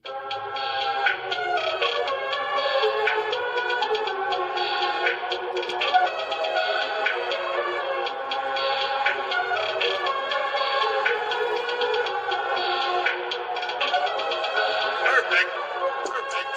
Perfect. Perfect. Perfect.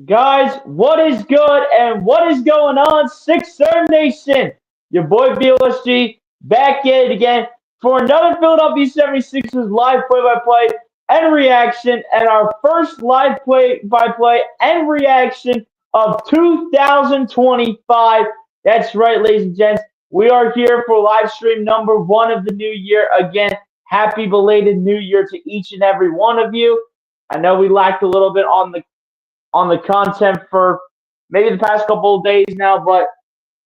Guys, what is good and what is going on, Sixer Nation? Your boy BLSG back at it again for another Philadelphia 76ers live play-by-play and reaction, and our first live play-by-play and reaction of 2025. That's right, ladies and gents. We are here for live stream number one of the new year. Again, happy belated new year to each and every one of you. I know we lacked a little bit on the content for maybe the past couple of days now, but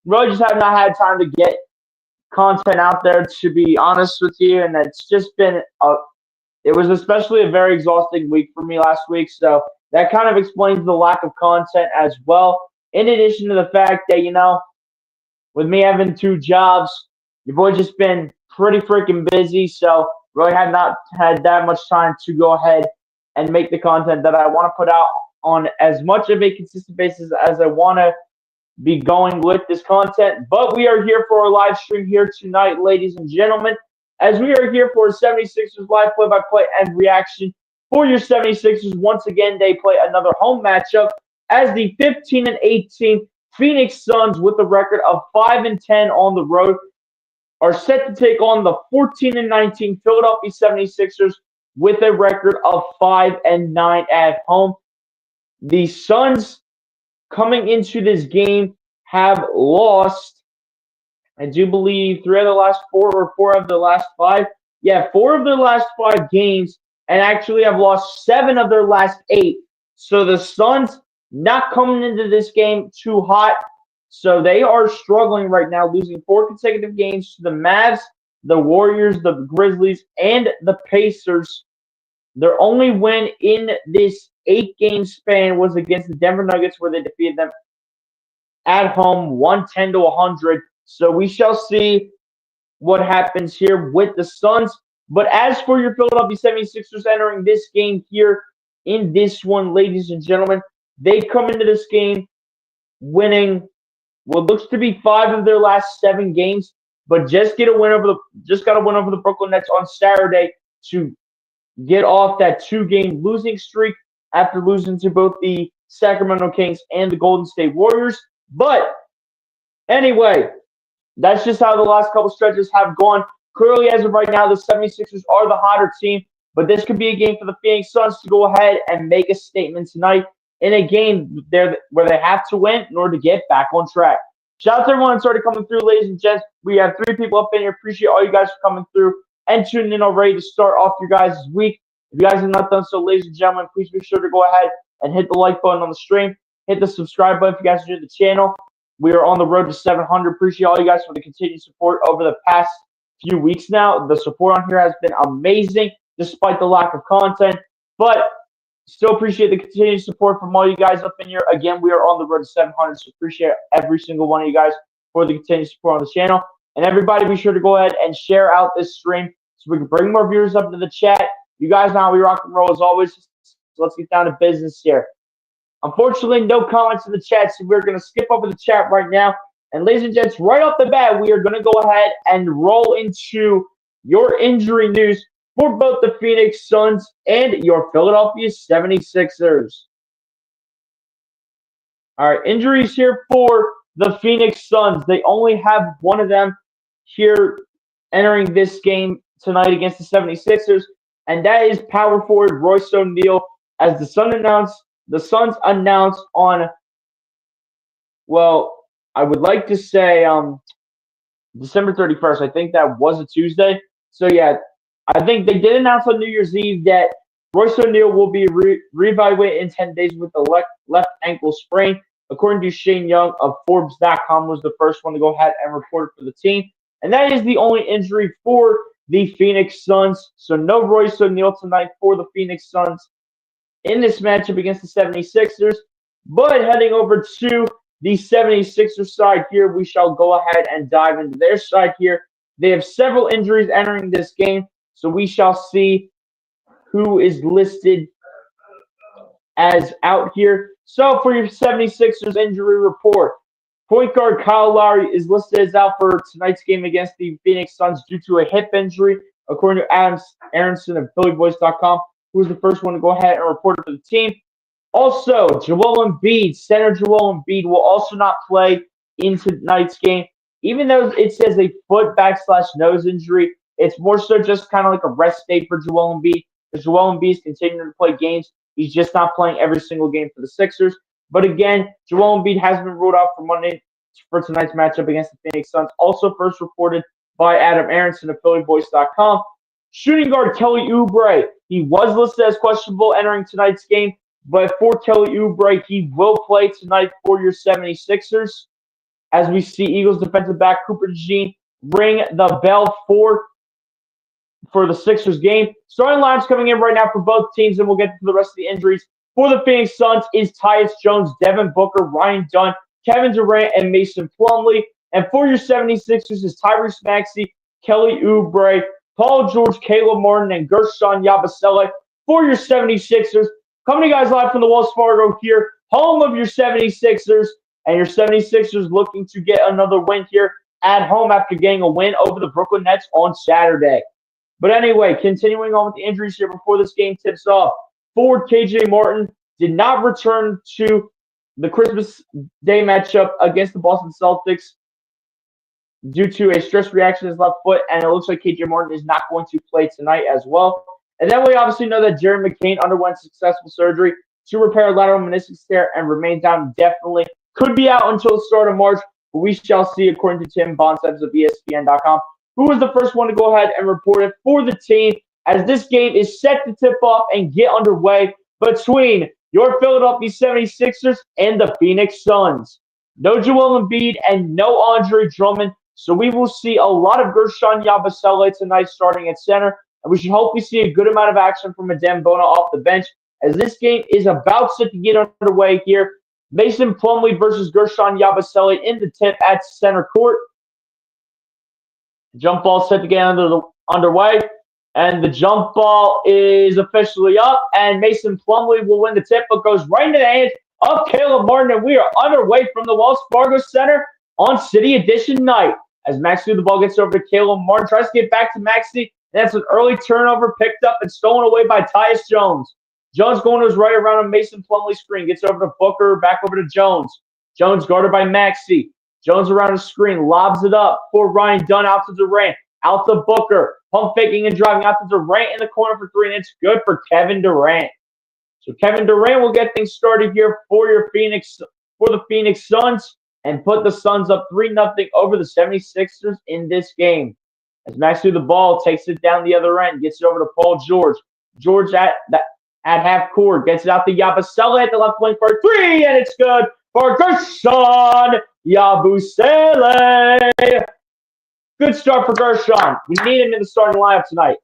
really just have not had time to get content out there, to be honest with you. And it's just been it was especially a very exhausting week for me last week. So that kind of explains the lack of content as well. In addition to the fact that, with me having two jobs, your boy just been pretty freaking busy. So really had not had that much time to go ahead and make the content that I want to put out on as much of a consistent basis as I want to be going with this content. But we are here for a live stream here tonight, ladies and gentlemen, as we are here for a 76ers live play-by-play and reaction for your 76ers. Once again, they play another home matchup as the 15 and 18 Phoenix Suns, with a record of 5 and 10 on the road, are set to take on the 14 and 19 Philadelphia 76ers with a record of 5 and 9 at home. The Suns, coming into this game, have lost, I do believe, 3 of the last 4 or 4 of the last 5. Yeah, 4 of their last 5 games, and actually have lost 7 of their last 8. So the Suns not coming into this game too hot. So they are struggling right now, losing 4 consecutive games to the Mavs, the Warriors, the Grizzlies, and the Pacers. Their only win in this 8-game span was against the Denver Nuggets, where they defeated them at home 110-100. So we shall see what happens here with the Suns. But as for your Philadelphia 76ers entering this game here in this one, ladies and gentlemen, they come into this game winning what looks to be 5 of their last 7 games, but just got to win over the Brooklyn Nets on Saturday to get off that 2-game losing streak after losing to both the Sacramento Kings and the Golden State Warriors. But anyway, that's just how the last couple stretches have gone. Clearly, as of right now, the 76ers are the hotter team, but this could be a game for the Phoenix Suns to go ahead and make a statement tonight in a game there where they have to win in order to get back on track. Shout out to everyone that's already coming through, ladies and gents. We have 3 people up in here. Appreciate all you guys for coming through and tuning in already to start off your guys' week. If you guys have not done so, ladies and gentlemen, please be sure to go ahead and hit the like button on the stream. Hit the subscribe button if you guys are new to the channel. We are on the road to 700. Appreciate all you guys for the continued support over the past few weeks now. The support on here has been amazing despite the lack of content. But still appreciate the continued support from all you guys up in here. Again, we are on the road to 700, so appreciate every single one of you guys for the continued support on the channel. And everybody, be sure to go ahead and share out this stream so we can bring more viewers up to the chat. You guys know how we rock and roll as always. So let's get down to business here. Unfortunately, no comments in the chat, so we're going to skip over the chat right now. And ladies and gents, right off the bat, we are going to go ahead and roll into your injury news for both the Phoenix Suns and your Philadelphia 76ers. All right, injuries here for the Phoenix Suns. They only have one of them here entering this game tonight against the 76ers, and that is power forward Royce O'Neal, as the Suns announced on, well, I would like to say December 31st. I think that was a Tuesday. So yeah, I think they did announce on New Year's Eve that Royce O'Neal will be reevaluated in 10 days with the left ankle sprain. According to Shane Young of Forbes.com, was the first one to go ahead and report for the team. And that is the only injury for the Phoenix Suns. So no Royce O'Neal tonight for the Phoenix Suns in this matchup against the 76ers. But heading over to the 76ers side here, we shall go ahead and dive into their side here. They have several injuries entering this game, so we shall see who is listed as out here. So for your 76ers injury report, point guard Kyle Lowry is listed as out for tonight's game against the Phoenix Suns due to a hip injury, according to Adam Aronson of PhillyVoice.com, who was the first one to go ahead and report it for the team. Also, Joel Embiid, center Joel Embiid will also not play in tonight's game. Even though it says a foot backslash nose injury, it's more so just kind of like a rest day for Joel Embiid. Because Joel Embiid is continuing to play games. He's just not playing every single game for the Sixers. But again, Joel Embiid has been ruled out for tonight's matchup against the Phoenix Suns. Also first reported by Adam Aronson of PhillyVoice.com. Shooting guard Kelly Oubre, he was listed as questionable entering tonight's game, but for Kelly Oubre, he will play tonight for your 76ers. As we see Eagles defensive back Cooper DeJean ring the bell for the Sixers game. Starting lineups coming in right now for both teams, and we'll get to the rest of the injuries. For the Phoenix Suns is Tyus Jones, Devin Booker, Ryan Dunn, Kevin Durant, and Mason Plumlee. And for your 76ers is Tyrese Maxey, Kelly Oubre, Paul George, Caleb Martin, and Gershon Yabusele. For your 76ers, coming to you guys live from the Wells Fargo here, home of your 76ers, and your 76ers looking to get another win here at home after getting a win over the Brooklyn Nets on Saturday. But anyway, continuing on with the injuries here before this game tips off. Forward KJ Martin did not return to the Christmas Day matchup against the Boston Celtics due to a stress reaction in his left foot, and it looks like KJ Martin is not going to play tonight as well. And then we obviously know that Jared McCain underwent successful surgery to repair lateral meniscus tear and remains out indefinitely. Could be out until the start of March, but we shall see, according to Tim Bontemps of ESPN.com, who was the first one to go ahead and report it for the team, as this game is set to tip off and get underway between your Philadelphia 76ers and the Phoenix Suns. No Joel Embiid and no Andre Drummond, so we will see a lot of Gershon Yabusele tonight starting at center, and we should hopefully see a good amount of action from Adem Bona off the bench, as this game is about set to get underway here. Mason Plumlee versus Gershon Yabusele in the tip at center court. Jump ball set to get underway, and the jump ball is officially up, and Mason Plumlee will win the tip, but goes right into the hands of Caleb Martin, and we are underway from the Wells Fargo Center on City Edition night. As Maxey, the ball gets over to Caleb Martin, tries to get back to Maxey, and that's an early turnover picked up and stolen away by Tyus Jones. Jones going to his right around a Mason Plumlee screen, gets over to Booker, back over to Jones. Jones guarded by Maxey. Jones around the screen, lobs it up for Ryan Dunn out to Durant, out to Booker, pump faking and driving out to Durant in the corner for three, and it's good for Kevin Durant. So Kevin Durant will get things started here for the Phoenix Suns and put the Suns up 3-0 over the 76ers in this game. As Maxey the ball takes it down the other end, gets it over to Paul George. George at half court, gets it out to Yabusele at the left wing for three, and it's good for Gershon Yabusele. Good start for Gershon. We need him in the starting lineup tonight.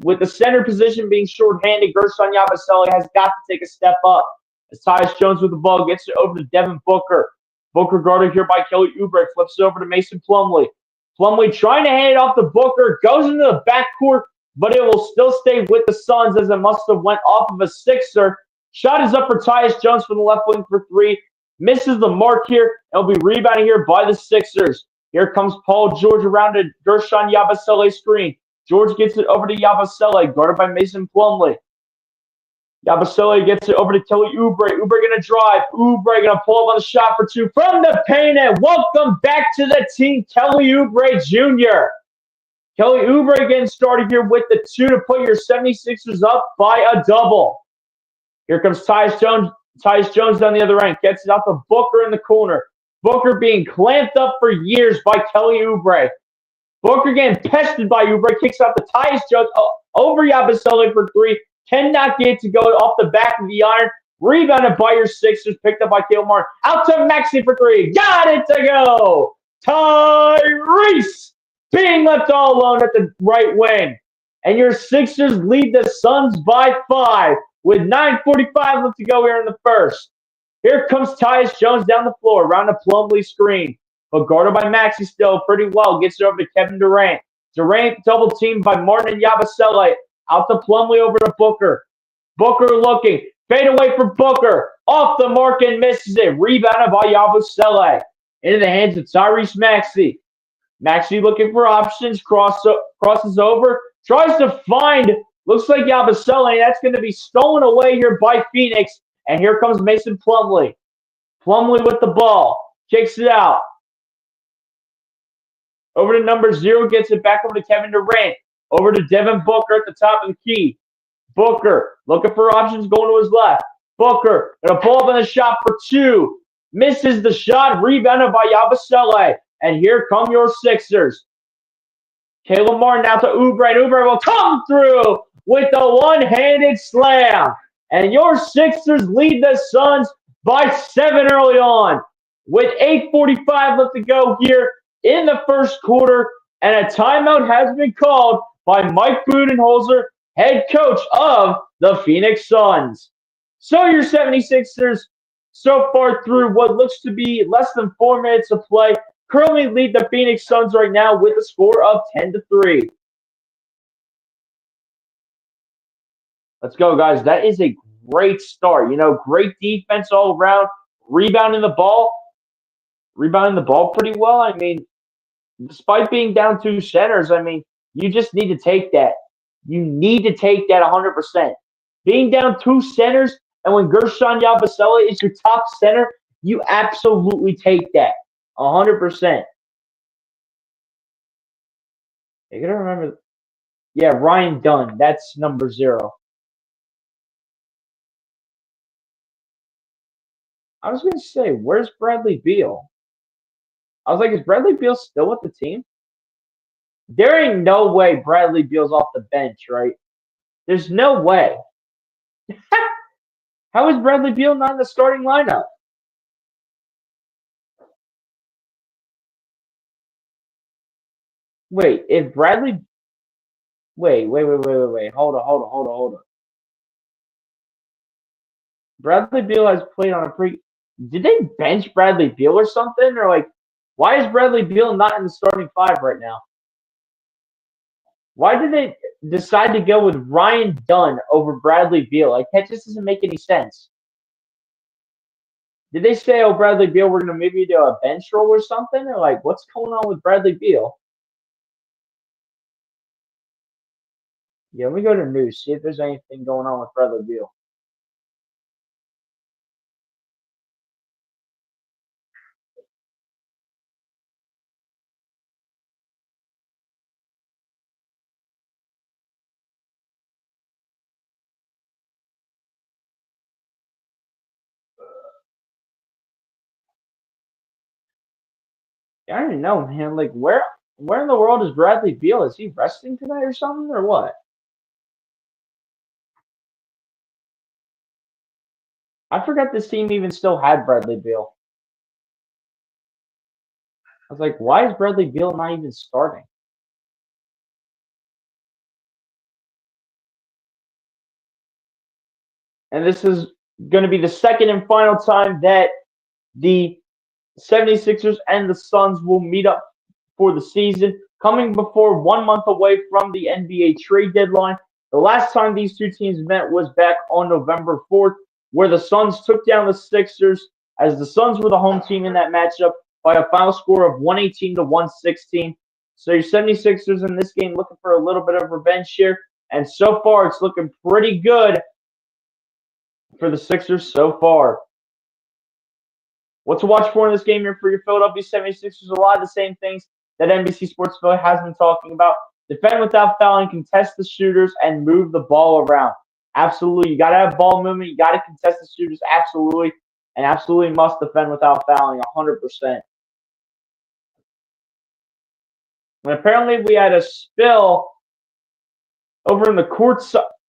With the center position being shorthanded, Gershon Yabusele has got to take a step up. As Tyus Jones with the ball gets it over to Devin Booker. Booker guarded here by Kelly Oubre, flips it over to Mason Plumlee. Plumlee trying to hand it off to Booker, goes into the backcourt, but it will still stay with the Suns as it must have went off of a Sixer. Shot is up for Tyus Jones from the left wing for three. Misses the mark here. It'll be rebounded here by the Sixers. Here comes Paul George around a Gershon Yabusele screen. George gets it over to Yabusele, guarded by Mason Plumlee. Yabusele gets it over to Kelly Oubre. Oubre going to drive. Oubre going to pull up on the shot for two from the paint. And welcome back to the team, Kelly Oubre Jr. Kelly Oubre getting started here with the two to put your 76ers up by a double. Here comes Tyus Jones. Tyus Jones down the other end. Gets it out to Booker in the corner. Booker being clamped up for years by Kelly Oubre. Booker getting pested by Oubre. Kicks out to Tyus Jones over Yabusele for three. Cannot get it to go off the back of the iron. Rebounded by your Sixers. Picked up by Caleb Martin. Out to Maxey for three. Got it to go. Tyrese being left all alone at the right wing. And your Sixers lead the Suns by 5 with 9:45 left to go here in the first. Here comes Tyus Jones down the floor around the Plumlee screen. But guarded by Maxey still pretty well. Gets it over to Kevin Durant. Durant double teamed by Martin and Yabusele. Out to Plumlee over to Booker. Booker looking. Fade away for Booker. Off the mark and misses it. Rebounded by Yabusele. Into the hands of Tyrese Maxey. Maxey looking for options. Crosses over. Tries to find. Looks like Yabusele. That's going to be stolen away here by Phoenix. And here comes Mason Plumlee. Plumlee with the ball. Kicks it out. Over to number 0. Gets it back over to Kevin Durant. Over to Devin Booker at the top of the key. Booker looking for options going to his left. Booker and a pull up in the shot for 2. Misses the shot. Rebounded by Yabusele. And here come your Sixers. Caleb Martin out to Oubre. And Oubre will come through with the one-handed slam. And your Sixers lead the Suns by 7 early on. With 8:45 left to go here in the first quarter. And a timeout has been called by Mike Budenholzer, head coach of the Phoenix Suns. So your 76ers, so far through what looks to be less than 4 minutes of play, currently lead the Phoenix Suns right now with a score of 10-3. Let's go, guys. That is a great start. Great defense all around. Rebounding the ball pretty well. I mean, despite being down 2 centers, you just need to take that. You need to take that 100%. Being down 2 centers, and when Gershon Yabusele is your top center, you absolutely take that 100%. You gotta remember, yeah, Ryan Dunn. That's number 0. I was gonna say, where's Bradley Beal? I was like, is Bradley Beal still with the team? There ain't no way Bradley Beal's off the bench, right? There's no way. How is Bradley Beal not in the starting lineup? Wait, if Bradley... Wait. Hold on. Bradley Beal has played on a Did they bench Bradley Beal or something? Or, why is Bradley Beal not in the starting 5 right now? Why did they decide to go with Ryan Dunn over Bradley Beal? That just doesn't make any sense. Did they say, oh, Bradley Beal, we're going to maybe do a bench role or something? Or, what's going on with Bradley Beal? Yeah, let me go to news, see if there's anything going on with Bradley Beal. I don't know, man. Where in the world is Bradley Beal? Is he resting tonight or something, or what? I forgot this team even still had Bradley Beal. I was like, why is Bradley Beal not even starting? And this is going to be the second and final time that the 76ers and the Suns will meet up for the season, coming before 1 month away from the NBA trade deadline. The last time these two teams met was back on November 4th, where the Suns took down the Sixers, as the Suns were the home team in that matchup by a final score of 118-116. So your 76ers in this game looking for a little bit of revenge here, and so far it's looking pretty good for the Sixers so far. What to watch for in this game here for your Philadelphia 76ers? A lot of the same things that NBC Sports Philly has been talking about. Defend without fouling, contest the shooters, and move the ball around. Absolutely. You got to have ball movement. You got to contest the shooters. Absolutely. And absolutely must defend without fouling 100%. And apparently we had a spill over in the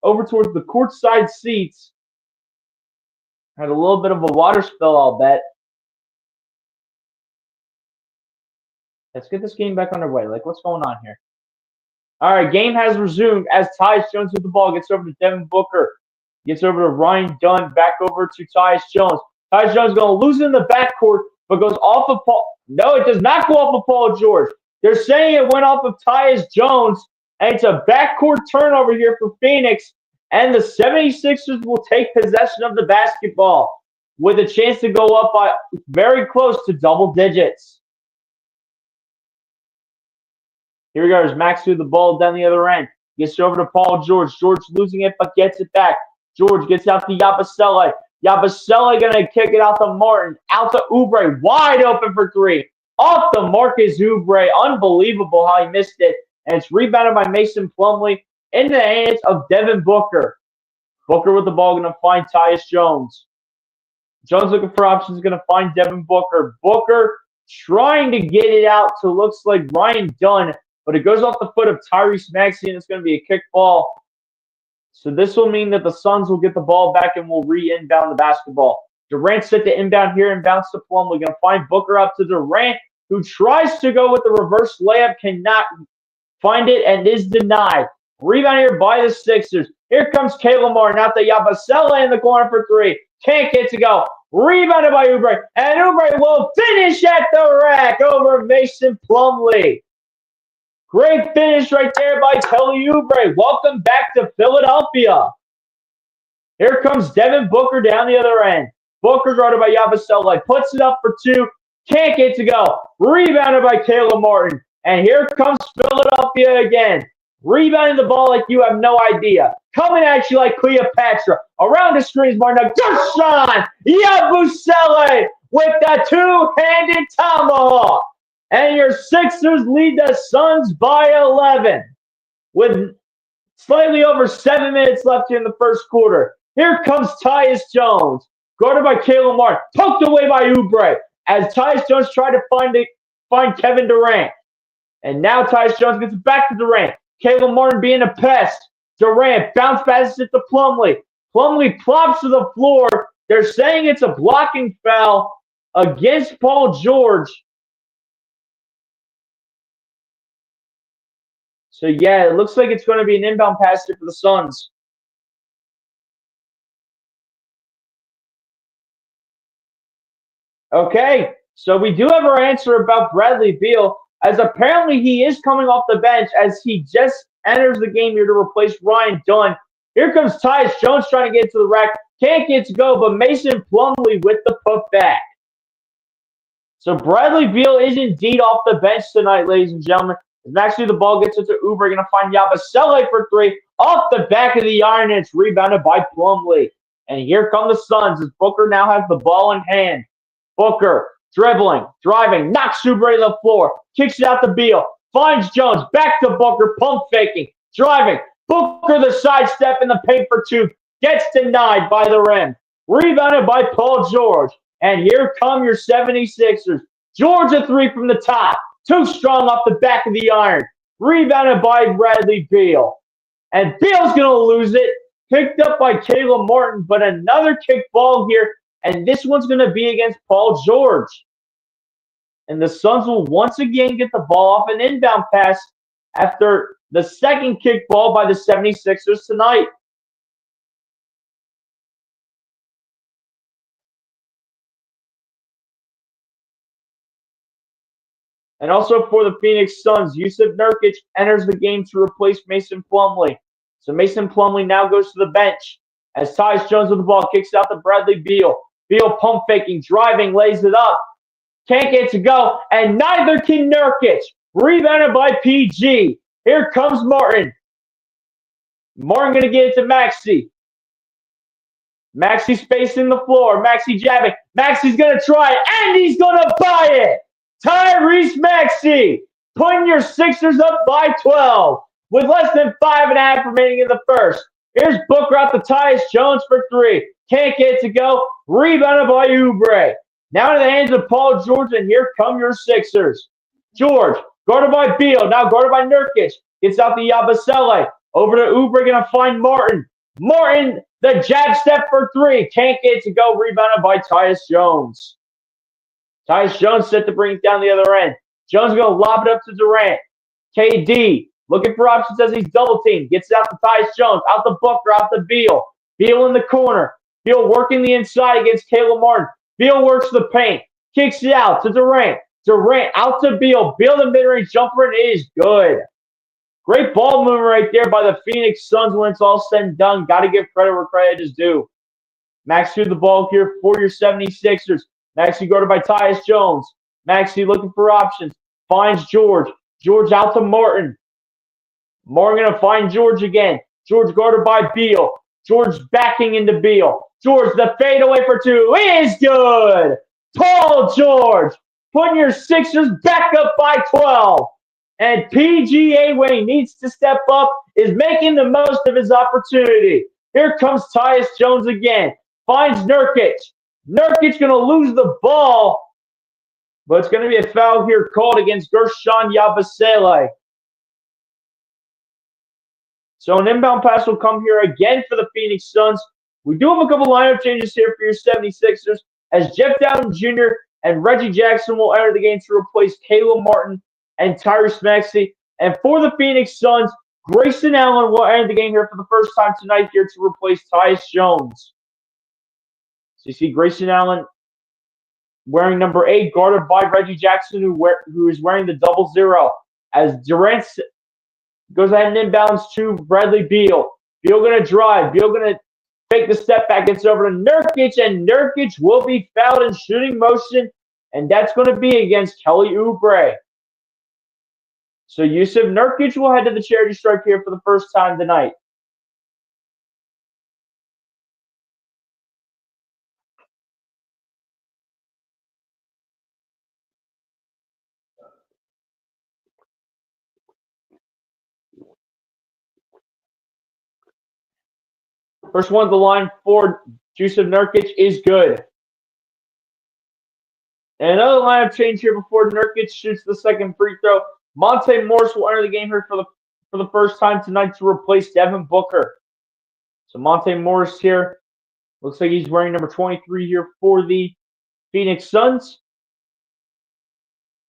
over towards the courtside seats. Had a little bit of a water spill, I'll bet. Let's get this game back underway. What's going on here? All right, game has resumed as Tyus Jones with the ball. Gets over to Devin Booker. Gets over to Ryan Dunn. Back over to Tyus Jones. Tyus Jones going to lose it in the backcourt, but goes off of Paul. No, it does not go off of Paul George. They're saying it went off of Tyus Jones, and it's a backcourt turnover here for Phoenix, and the 76ers will take possession of the basketball with a chance to go up by very close to double digits. Here we go. There's Max through the ball down the other end. Gets over to Paul George. George losing it, but gets it back. George gets out to Yabusele. Yabusele going to kick it out to Martin. Out to Oubre. Wide open for three. Off the Marcus Oubre. Unbelievable how he missed it. And it's rebounded by Mason Plumlee into the hands of Devin Booker. Booker with the ball, going to find Tyus Jones. Jones looking for options, going to find Devin Booker. Booker trying to get it out to looks like Ryan Dunn, but it goes off the foot of Tyrese Maxey, and it's going to be a kick ball. So this will mean that the Suns will get the ball back and will re-inbound the basketball. Durant set the inbound here and bounce to Plumlee. Going to find Booker up to Durant, who tries to go with the reverse layup, cannot find it, and is denied. Rebound here by the Sixers. Here comes Caleb Martin out to Yabusele in the corner for three. Can't get to go. Rebounded by Oubre. And Oubre will finish at the rack over Mason Plumlee. Great finish right there by Kelly Oubre. Welcome back to Philadelphia. Here comes Devin Booker down the other end. Booker guarded by Yabusele. Puts it up for two. Can't get to go. Rebounded by Caleb Martin. And here comes Philadelphia again. Rebounding the ball like you have no idea. Coming at you like Cleopatra. Around the screens, Martin. Gushon Yabusele with that two-handed tomahawk. And your Sixers lead the Suns by 11. With slightly over 7 minutes left here in the first quarter. Here comes Tyus Jones. Guarded by Caleb Martin. Poked away by Oubre. As Tyus Jones tried to find Kevin Durant. And now Tyus Jones gets it back to Durant. Caleb Martin being a pest. Durant bounce passes it to Plumlee. Plumlee plops to the floor. They're saying it's a blocking foul against Paul George. So, yeah, it looks like it's going to be an inbound pass here for the Suns. Okay, so we do have our answer about Bradley Beal, as apparently he is coming off the bench as he just enters the game here to replace Ryan Dunn. Here comes Tyus Jones trying to get to the rack. Can't get to go, but Mason Plumlee with the putback. So Bradley Beal is indeed off the bench tonight, ladies and gentlemen. As actually the ball gets it to Oubre, going to find Yabusele for three. Off the back of the iron, and it's rebounded by Plumlee. And here come the Suns as Booker now has the ball in hand. Booker dribbling, driving, knocks Oubre to the floor, kicks it out to Beal, finds Jones, back to Booker, pump faking, driving. Booker the sidestep in the paint for two, gets denied by the rim. Rebounded by Paul George. And here come your 76ers. George a three from the top. Too strong off the back of the iron. Rebounded by Bradley Beal. And Beal's going to lose it. Picked up by Caleb Martin, but another kick ball here. And this one's going to be against Paul George. And the Suns will once again get the ball off an inbound pass after the second kick ball by the 76ers tonight. And also for the Phoenix Suns, Jusuf Nurkic enters the game to replace Mason Plumlee. So Mason Plumlee now goes to the bench as Tyus Jones with the ball kicks out to Bradley Beal. Beal pump faking, driving, lays it up. Can't get to go, and neither can Nurkic. Rebounded by PG. Here comes Martin. Martin going to get it to Maxey. Maxey spacing the floor. Maxey jabbing. Maxey's going to try it, and he's going to buy it. Tyrese Maxey putting your Sixers up by 12 with less than 5.5 remaining in the first. Here's Booker out to Tyus Jones for three. Can't get it to go. Rebounded by Oubre. Now in the hands of Paul George, and here come your Sixers. George, guarded by Beal, now guarded by Nurkic. Gets out to Yabusele. Over to Oubre, going to find Martin. Martin, the jab step for three. Can't get it to go. Rebounded by Tyus Jones. Tyus Jones set to bring it down the other end. Jones going to lob it up to Durant. KD looking for options as he's double teamed. Gets it out to Tyus Jones. Out to Booker. Out to Beal. Beal in the corner. Beal working the inside against Caleb Martin. Beal works the paint. Kicks it out to Durant. Durant out to Beal. Beal the mid-range jumper, and it is good. Great ball movement right there by the Phoenix Suns when it's all said and done. Got to give credit where credit is due. Maxey with the ball here for your 76ers. Maxey guarded by Tyus Jones. Maxey looking for options. Finds George. George out to Martin. Martin going to find George again. George guarded by Beal. George backing into Beal. George, the fadeaway for two is good. Paul George, putting your Sixers back up by 12. And PGA, when he needs to step up, is making the most of his opportunity. Here comes Tyus Jones again. Finds Nurkic. Nurkic going to lose the ball, but it's going to be a foul here called against Guerschon Yabusele. So an inbound pass will come here again for the Phoenix Suns. We do have a couple lineup changes here for your 76ers, as Jeff Dowtin Jr. and Reggie Jackson will enter the game to replace Caleb Martin and Tyrese Maxey. And for the Phoenix Suns, Grayson Allen will enter the game here for the first time tonight here to replace Tyus Jones. So you see Grayson Allen wearing number 8, guarded by Reggie Jackson, who is wearing the 00. As Durant goes ahead and inbounds to Bradley Beal. Beal going to drive. Beal going to fake the step back. Gets over to Nurkic, and Nurkic will be fouled in shooting motion, and that's going to be against Kelly Oubre. So Jusuf Nurkic will head to the charity stripe here for the first time tonight. First one at the line for Jusuf Nurkic is good. And another lineup change here before Nurkic shoots the second free throw. Monte Morris will enter the game here for the first time tonight to replace Devin Booker. So Monte Morris here looks like he's wearing number 23 here for the Phoenix Suns.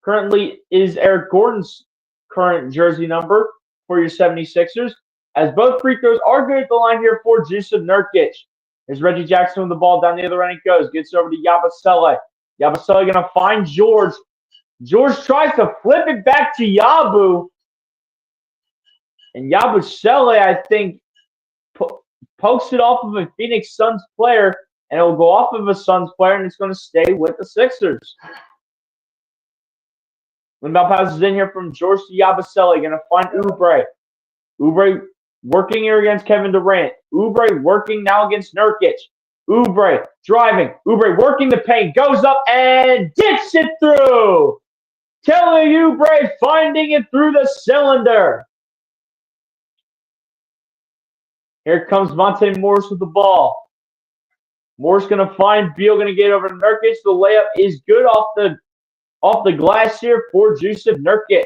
Currently is Eric Gordon's current jersey number for your 76ers. As both free throws are good at the line here for Jusuf Nurkic. There's Reggie Jackson with the ball down the other end. It goes. Gets over to Yabusele. Yabusele going to find George. George tries to flip it back to Yabu. And Yabusele, I think, pokes it off of a Phoenix Suns player. And it will go off of a Suns player, and it's going to stay with the Sixers. Inbound passes in here from George to Yabusele. Going to find Oubre. Oubre working here against Kevin Durant. Oubre working now against Nurkic. Oubre driving. Oubre working the paint. Goes up and gets it through. Kelly Oubre finding it through the cylinder. Here comes Monte Morris with the ball. Morris going to find Beal. Going to get over to Nurkic. The layup is good off the glass here for Jusuf Nurkic.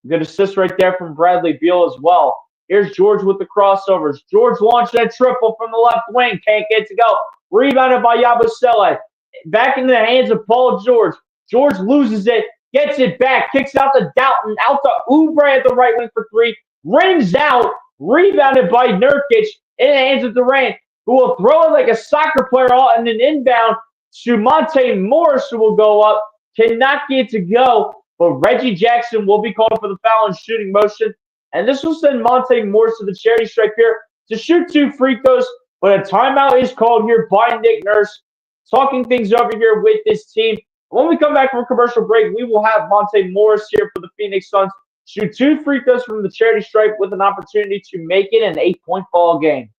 Good assist right there from Bradley Beal as well. Here's George with the crossovers. George launched a triple from the left wing. Can't get to go. Rebounded by Yabusele. Back into the hands of Paul George. George loses it. Gets it back. Kicks out to Dowtin. Out to Oubre at the right wing for 3. Rings out. Rebounded by Nurkic. In the hands of Durant, who will throw it like a soccer player and an inbound to Monte Morris, who will go up. Cannot get to go. But Reggie Jackson will be called for the foul in shooting motion. And this will send Monte Morris to the charity stripe here to shoot 2 free throws. But a timeout is called here by Nick Nurse. Talking things over here with this team. When we come back from a commercial break, we will have Monte Morris here for the Phoenix Suns shoot 2 free throws from the charity stripe with an opportunity to make it an 8-point ball game.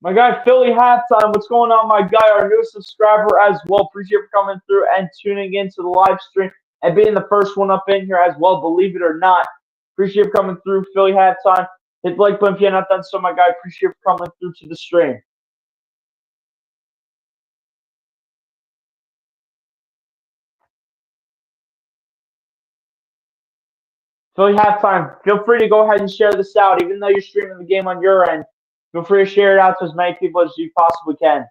My guy, Philly Halftime. What's going on, my guy? Our newest subscriber as well. Appreciate you for coming through and tuning into the live stream and being the first one up in here as well, believe it or not. Appreciate you coming through, Philly Halftime. Hit the like button if you're not done so, my guy. Appreciate you for coming through to the stream. Philly Halftime. Feel free to go ahead and share this out, even though you're streaming the game on your end. Feel free to share it out to as many people as you possibly can.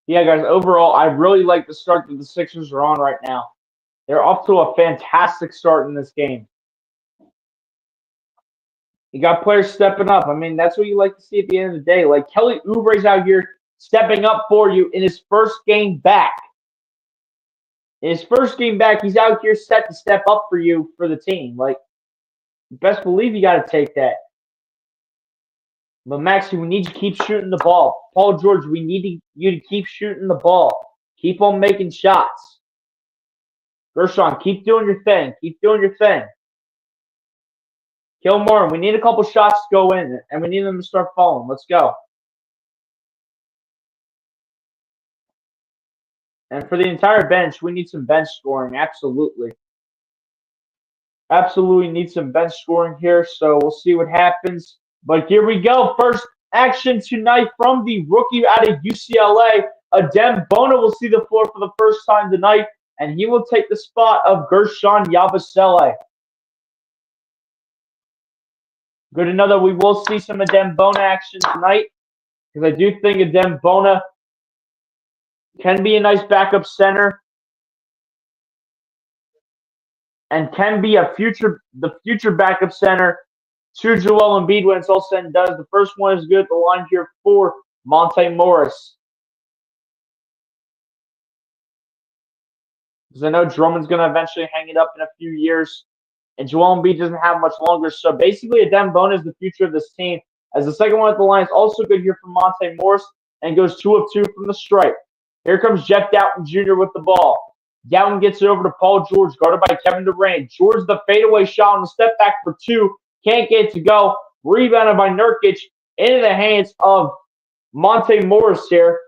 Yeah, guys, overall, I really like the start that the Sixers are on right now. They're off to a fantastic start in this game. You got players stepping up. I mean, that's what you like to see at the end of the day. Like Kelly Oubre's out here stepping up for you in his first game back. In his first game back, he's out here set to step up for you for the team. Like, best believe you got to take that. But Maxi, we need you to keep shooting the ball. Paul George, we need you to keep shooting the ball. Keep on making shots. Gershon, keep doing your thing. Keep doing your thing. Gilmore, we need a couple shots to go in, and we need them to start falling. Let's go. And for the entire bench, we need some bench scoring. Absolutely. Absolutely need some bench scoring here, so we'll see what happens. But here we go. First action tonight from the rookie out of UCLA. Adem Bona will see the floor for the first time tonight, and he will take the spot of Gershon Yabusele. Good to know that we will see some Adem Bona action tonight, because I do think Adem Bona can be a nice backup center and can be the future backup center to Joel Embiid when it's all said and done. The first one is good at the line here for Monte Morris. Because I know Drummond's going to eventually hang it up in a few years, and Joel Embiid doesn't have much longer. So basically, Adem Bona is the future of this team. As the second one at the line is also good here from Monte Morris and goes 2 of 2 from the stripe. Here comes Jeff Doughton Jr. with the ball. Doughton gets it over to Paul George, guarded by Kevin Durant. George, the fadeaway shot on the step back for 2. Can't get it to go. Rebounded by Nurkic into the hands of Monte Morris here.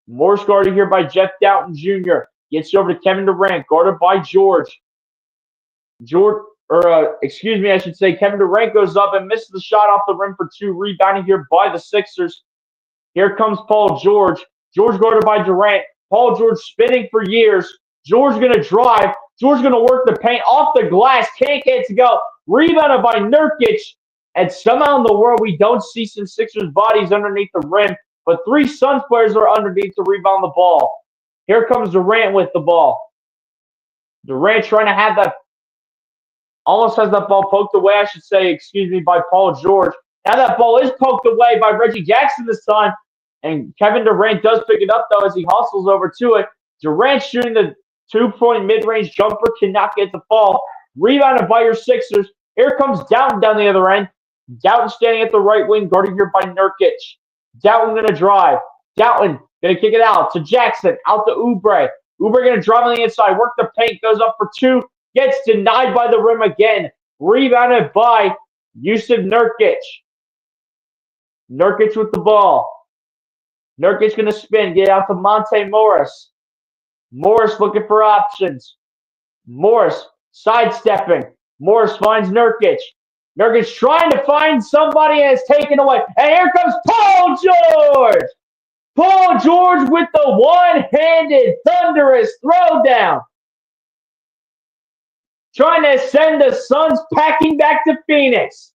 Morris guarded here by Jeff Doughton Jr. Gets it over to Kevin Durant, guarded by George. I should say Kevin Durant goes up and misses the shot off the rim for 2. Rebounding here by the Sixers. Here comes Paul George. George guarded by Durant. Paul George spinning for years. George going to drive. George going to work the paint off the glass. Can't get it to go. Rebounded by Nurkic. And somehow in the world we don't see some Sixers bodies underneath the rim. But 3 Suns players are underneath to rebound the ball. Here comes Durant with the ball. Durant trying to have that. Almost has that ball poked away, I should say, by Paul George. Now that ball is poked away by Reggie Jackson this time. And Kevin Durant does pick it up, though, as he hustles over to it. Durant shooting the 2-point mid-range jumper, cannot get the fall. Rebounded by your Sixers. Here comes Doughton down the other end. Doughton standing at the right wing, guarded here by Nurkic. Doughton going to drive. Doughton going to kick it out to Jackson, out to Oubre. Oubre going to drive on the inside, work the paint, goes up for 2. Gets denied by the rim again. Rebounded by Yusuf Nurkic. Nurkic with the ball. Nurkic going to spin, get out to Monte Morris. Morris looking for options. Morris sidestepping. Morris finds Nurkic. Nurkic trying to find somebody and it's taken away. And here comes Paul George. Paul George with the one-handed thunderous throwdown. Trying to send the Suns packing back to Phoenix.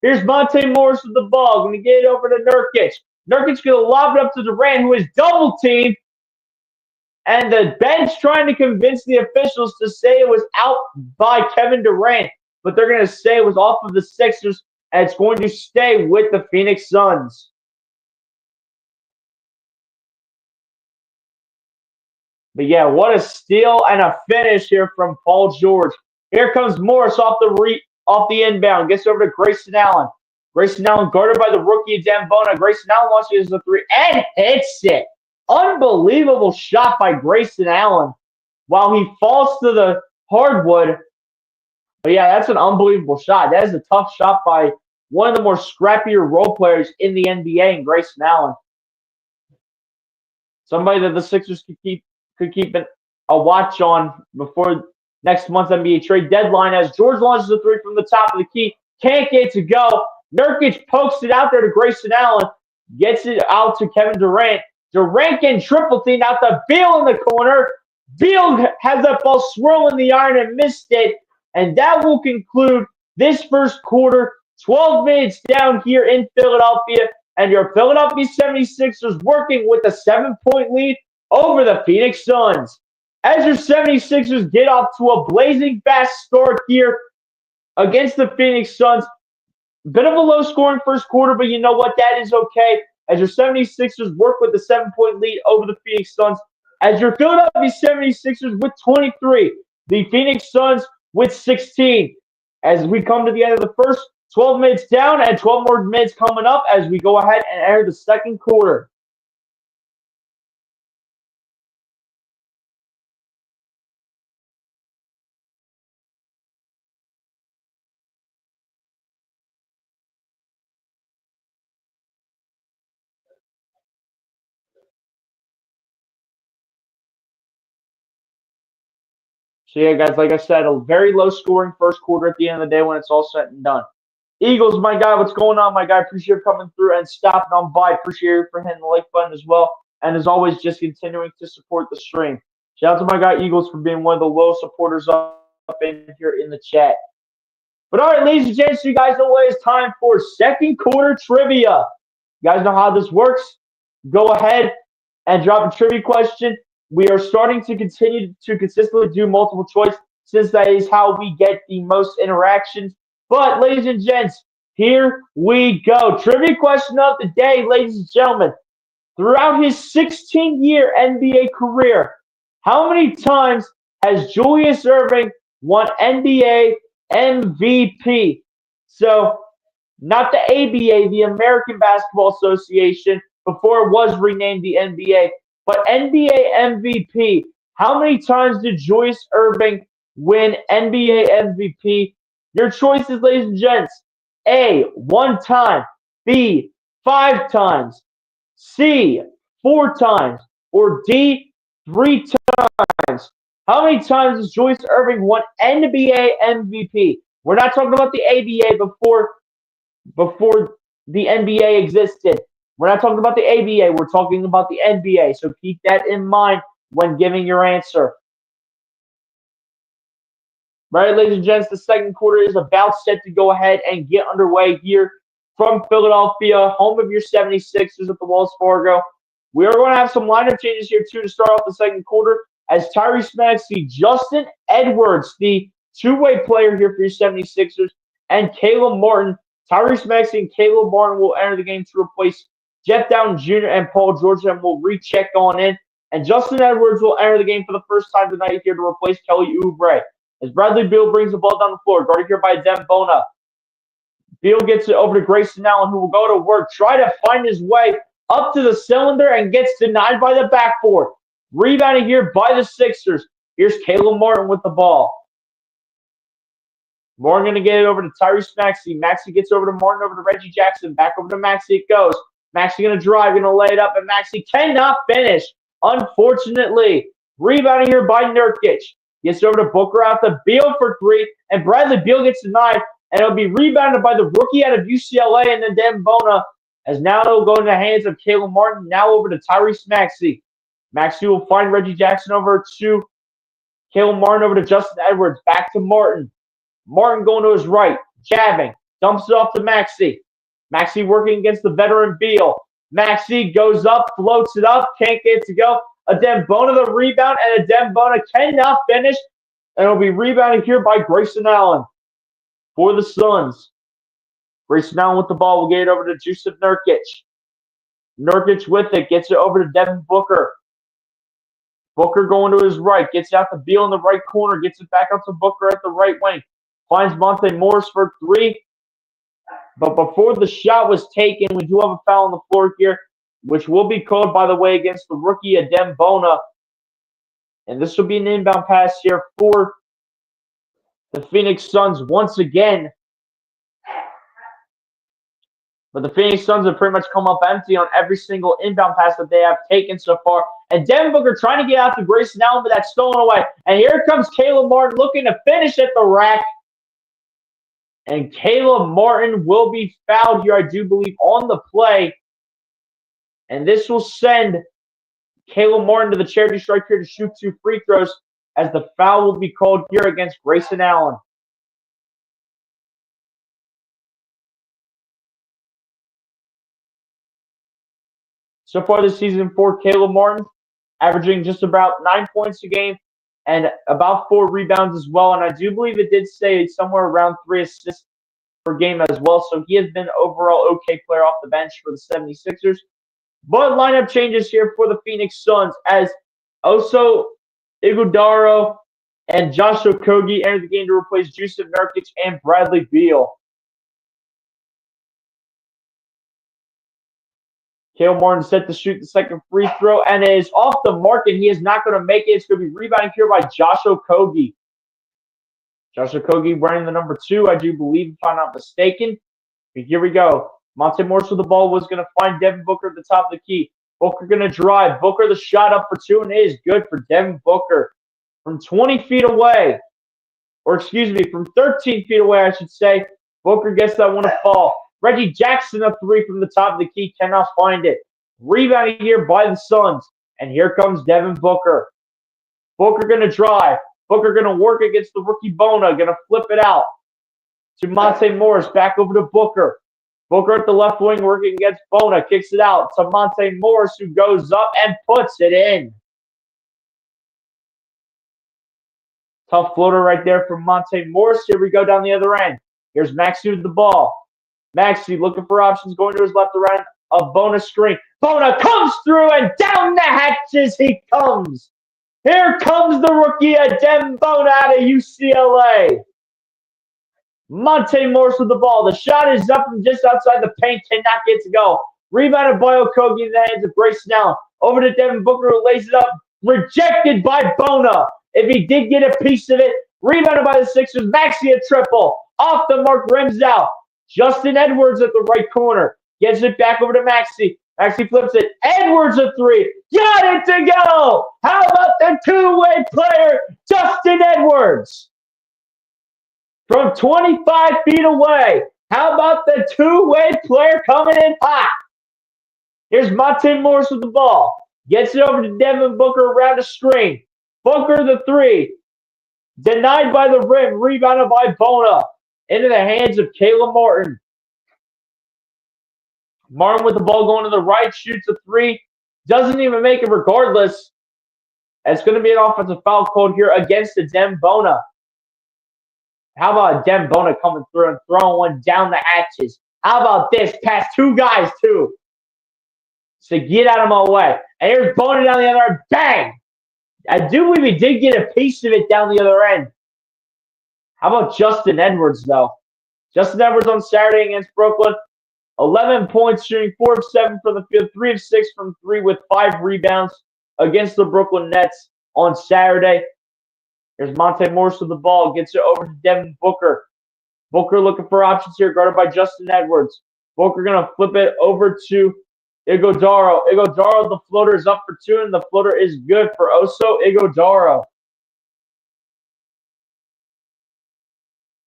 Here's Monte Morris with the ball. Going to get it over to Nurkic. Nurkic's going to lob it up to Durant, who is double-teamed. And the bench trying to convince the officials to say it was out by Kevin Durant. But they're going to say it was off of the Sixers, and it's going to stay with the Phoenix Suns. But yeah, what a steal and a finish here from Paul George. Here comes Morris off the inbound. Gets over to Grayson Allen. Grayson Allen guarded by the rookie Adem Bona. Grayson Allen launches the 3 and hits it. Unbelievable shot by Grayson Allen while he falls to the hardwood. But yeah, that's an unbelievable shot. That is a tough shot by one of the more scrappier role players in the NBA, Grayson Allen. Somebody that the Sixers could keep a watch on before next month's NBA trade deadline as George launches a 3 from the top of the key. Can't get it to go. Nurkic pokes it out there to Grayson Allen. Gets it out to Kevin Durant. Durant getting triple teamed out to Beal in the corner. Beal has that ball swirling the iron and missed it. And that will conclude this first quarter. 12 minutes down here in Philadelphia. and your Philadelphia 76ers working with a 7-point lead over the Phoenix Suns. As your 76ers get off to a blazing fast start here against the Phoenix Suns, bit of a low scoring first quarter, but you know what? That is okay. As your 76ers work with a 7-point lead over the Phoenix Suns. As your Philadelphia 76ers with 23, the Phoenix Suns with 16. As we come to the end of the first, 12 minutes down and 12 more minutes coming up as we go ahead and enter the second quarter. So yeah, guys, like I said, a very low scoring first quarter at the end of the day when it's all said and done. Eagles, my guy, what's going on, my guy? Appreciate you coming through and stopping on by. Appreciate you for hitting the like button as well. And as always, just continuing to support the stream. Shout out to my guy Eagles for being one of the lowest supporters up in here in the chat. But all right, ladies and gents, you guys know what it's time for second quarter trivia. You guys know how this works. Go ahead and drop a trivia question. We are starting to continue to consistently do multiple choice since that is how we get the most interactions. But, ladies and gents, here we go. Trivia question of the day, ladies and gentlemen. Throughout his 16-year NBA career, how many times has Julius Erving won NBA MVP? So, not the ABA, the American Basketball Association, before it was renamed the NBA, but NBA MVP. How many times did Julius Erving win NBA MVP? Your choices, ladies and gents. A, 1 time. B, 5 times. C, 4 times. Or D, 3 times. How many times has Julius Erving won NBA MVP? We're not talking about the ABA before the NBA existed. We're not talking about the ABA. We're talking about the NBA. So keep that in mind when giving your answer. Right, ladies and gents, the second quarter is about set to go ahead and get underway here from Philadelphia, home of your 76ers at the Wells Fargo. We are going to have some lineup changes here, too, to start off the second quarter, as Tyrese Maxey, Justin Edwards, the two-way player here for your 76ers, and Caleb Martin. Tyrese Maxey and Caleb Martin will enter the game to replace Jeff Dowtin Jr. and Paul George, and will recheck on in. And Justin Edwards will enter the game for the first time tonight here to replace Kelly Oubre. As Bradley Beal brings the ball down the floor, guarded here by Adem Bona. Beal gets it over to Grayson Allen, who will go to work, try to find his way up to the cylinder, and gets denied by the backboard. Rebounding here by the Sixers. Here's Caleb Martin with the ball. Martin going to get it over to Tyrese Maxey. Maxey gets over to Martin, over to Reggie Jackson. Back over to Maxey it goes. Maxey going to drive, going to lay it up, and Maxey cannot finish, unfortunately. Rebounding here by Nurkic. Gets over to Booker out to Beal for 3, and Bradley Beal gets denied, and it'll be rebounded by the rookie out of UCLA, and then Adem Bona, as now it'll go in the hands of Caleb Martin, now over to Tyrese Maxey. Maxey will find Reggie Jackson over to Caleb Martin, over to Justin Edwards, back to Martin. Martin going to his right, jabbing, dumps it off to Maxey. Maxey working against the veteran Beal. Maxey goes up, floats it up, can't get it to go. Adem Bona the rebound, and Adem Bona cannot finish, and it'll be rebounded here by Grayson Allen for the Suns. Grayson Allen with the ball will get it over to Jusuf Nurkic. Nurkic with it, gets it over to Devin Booker. Booker going to his right, gets out to Beal in the right corner, gets it back out to Booker at the right wing. Finds Monte Morris for 3. But before the shot was taken, we do have a foul on the floor here, which will be called, by the way, against the rookie Adem Bona. And this will be an inbound pass here for the Phoenix Suns once again. But the Phoenix Suns have pretty much come up empty on every single inbound pass that they have taken so far. And Devin Booker trying to get out to Grayson Allen, but that's stolen away. And here comes Caleb Martin looking to finish at the rack. And Caleb Martin will be fouled here, I do believe, on the play. And this will send Caleb Martin to the charity stripe here to shoot 2 free throws, as the foul will be called here against Grayson Allen. so far this season for Caleb Martin, averaging just about 9 points a game and about 4 rebounds as well. And I do believe it did say somewhere around 3 assists per game as well. So he has been overall okay player off the bench for the 76ers. But lineup changes here for the Phoenix Suns as Oso Ighodaro and Josh Okogie enter the game to replace Jusuf Nurkic and Bradley Beal. Caleb Martin set to shoot the second free throw, and it is off the mark, and he is not going to make it. It's going to be rebounded here by Josh Okogie. Josh Okogie wearing the number 2, I do believe, if I'm not mistaken. But here we go. Monte Morris with the ball was going to find Devin Booker at the top of the key. Booker going to drive. Booker the shot up for 2, and it is good for Devin Booker. From 20 feet away, or excuse me, from 13 feet away, I should say, Booker gets that one to fall. Reggie Jackson a 3 from the top of the key, cannot find it. Rebounding here by the Suns, and here comes Devin Booker. Booker going to drive. Booker going to work against the rookie Bona, going to flip it out to Monte Morris, back over to Booker. Booker at the left wing working against Bona, kicks it out to Monte Morris, who goes up and puts it in. Tough floater right there from Monte Morris. Here we go down the other end. Here's Maxey with the ball. Maxey looking for options, going to his left around a Bona screen. Bona comes through and down the hatches he comes. Here comes the rookie Adem Bona out of UCLA. Monte Morris with the ball. The shot is up from just outside the paint, cannot get to go. Rebounded by Okogie in the hands of Grayson Allen. Over to Devin Booker, who lays it up. Rejected by Bona. If he did get a piece of it, rebounded by the Sixers. Maxey a triple. Off the mark, rims out. Justin Edwards at the right corner. Gets it back over to Maxey. Maxey flips it. Edwards a 3. Got it to go. How about the two-way player, Justin Edwards? From 25 feet away. How about the two-way player coming in hot? Here's Monte Morris with the ball. Gets it over to Devin Booker around the screen. Booker the 3. Denied by the rim. Rebounded by Bona. Into the hands of Caleb Martin. Martin with the ball going to the right. Shoots a 3. Doesn't even make it regardless. It's going to be an offensive foul called here against Adem Bona. How about Adem Bona coming through and throwing one down the hatches? How about this? Past 2 guys, too. So get out of my way. And here's Bona down the other end. Bang! I do believe he did get a piece of it down the other end. How about Justin Edwards, though? Justin Edwards on Saturday against Brooklyn. 11 points, shooting 4 of 7 from the field, 3 of 6 from 3 with 5 rebounds against the Brooklyn Nets on Saturday. Here's Monte Morris with the ball. Gets it over to Devin Booker. Booker looking for options here, guarded by Justin Edwards. Booker going to flip it over to Ighodaro. Ighodaro, the floater is up for 2, and the floater is good for Oso Ighodaro.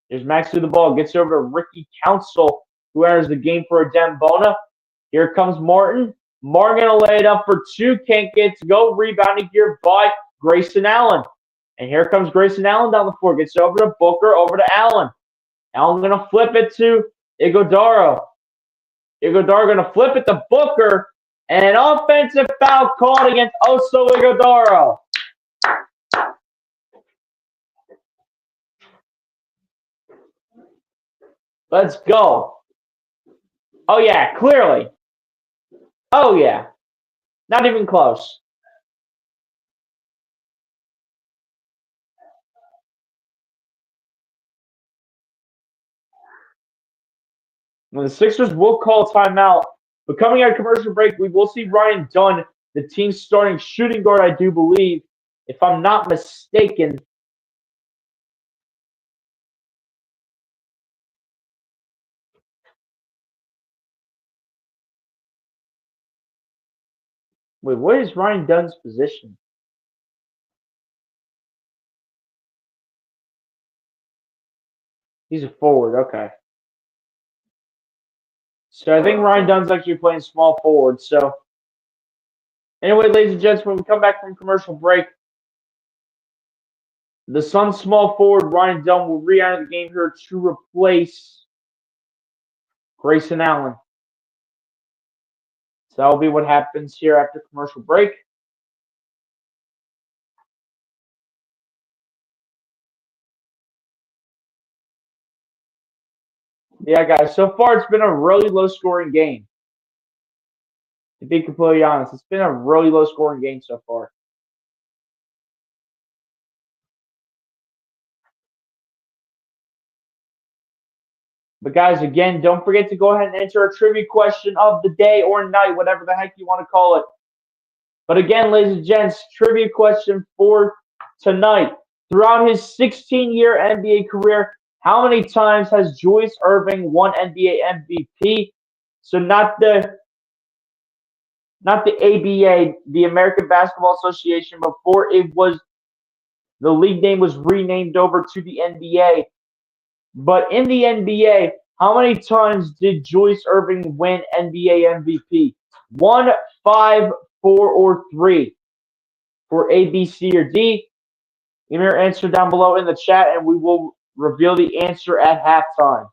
Here's Max with the ball. Gets it over to Ricky Council, who enters the game for Adem Bona. Here comes Martin. Martin going to lay it up for 2. Can't get to go. Rebounding here by Grayson Allen. And here comes Grayson Allen down the floor. Gets it over to Booker, over to Allen. Allen going to flip it to Ighodaro. Ighodaro going to flip it to Booker. And an offensive foul called against Oso Ighodaro. Let's go. Oh, yeah, clearly. Oh, yeah. Not even close. When the Sixers will call timeout, but coming out of commercial break, we will see Ryan Dunn, the team's starting shooting guard, I do believe, if I'm not mistaken. Wait, what is Ryan Dunn's position? He's a forward, okay. So I think Ryan Dunn's actually playing small forward. So anyway, ladies and gents, when we come back from commercial break, the Suns small forward Ryan Dunn will re-enter the game here to replace Grayson Allen. So that'll be what happens here after commercial break. Yeah, guys, so far it's been a really low scoring game. To be completely honest, it's been a really low scoring game so far. But guys, again, don't forget to go ahead and enter a trivia question of the day or night, whatever the heck you want to call it. But again, ladies and gents, trivia question for tonight. Throughout his 16-year NBA career, how many times has Julius Erving won NBA MVP? So not the ABA, the American Basketball Association, before it was the league name was renamed over to the NBA. But in the NBA, how many times did Julius Erving win NBA MVP? 1, 5, 4, or 3 for A, B, C, or D? Give me your answer down below in the chat, and we will reveal the answer at halftime.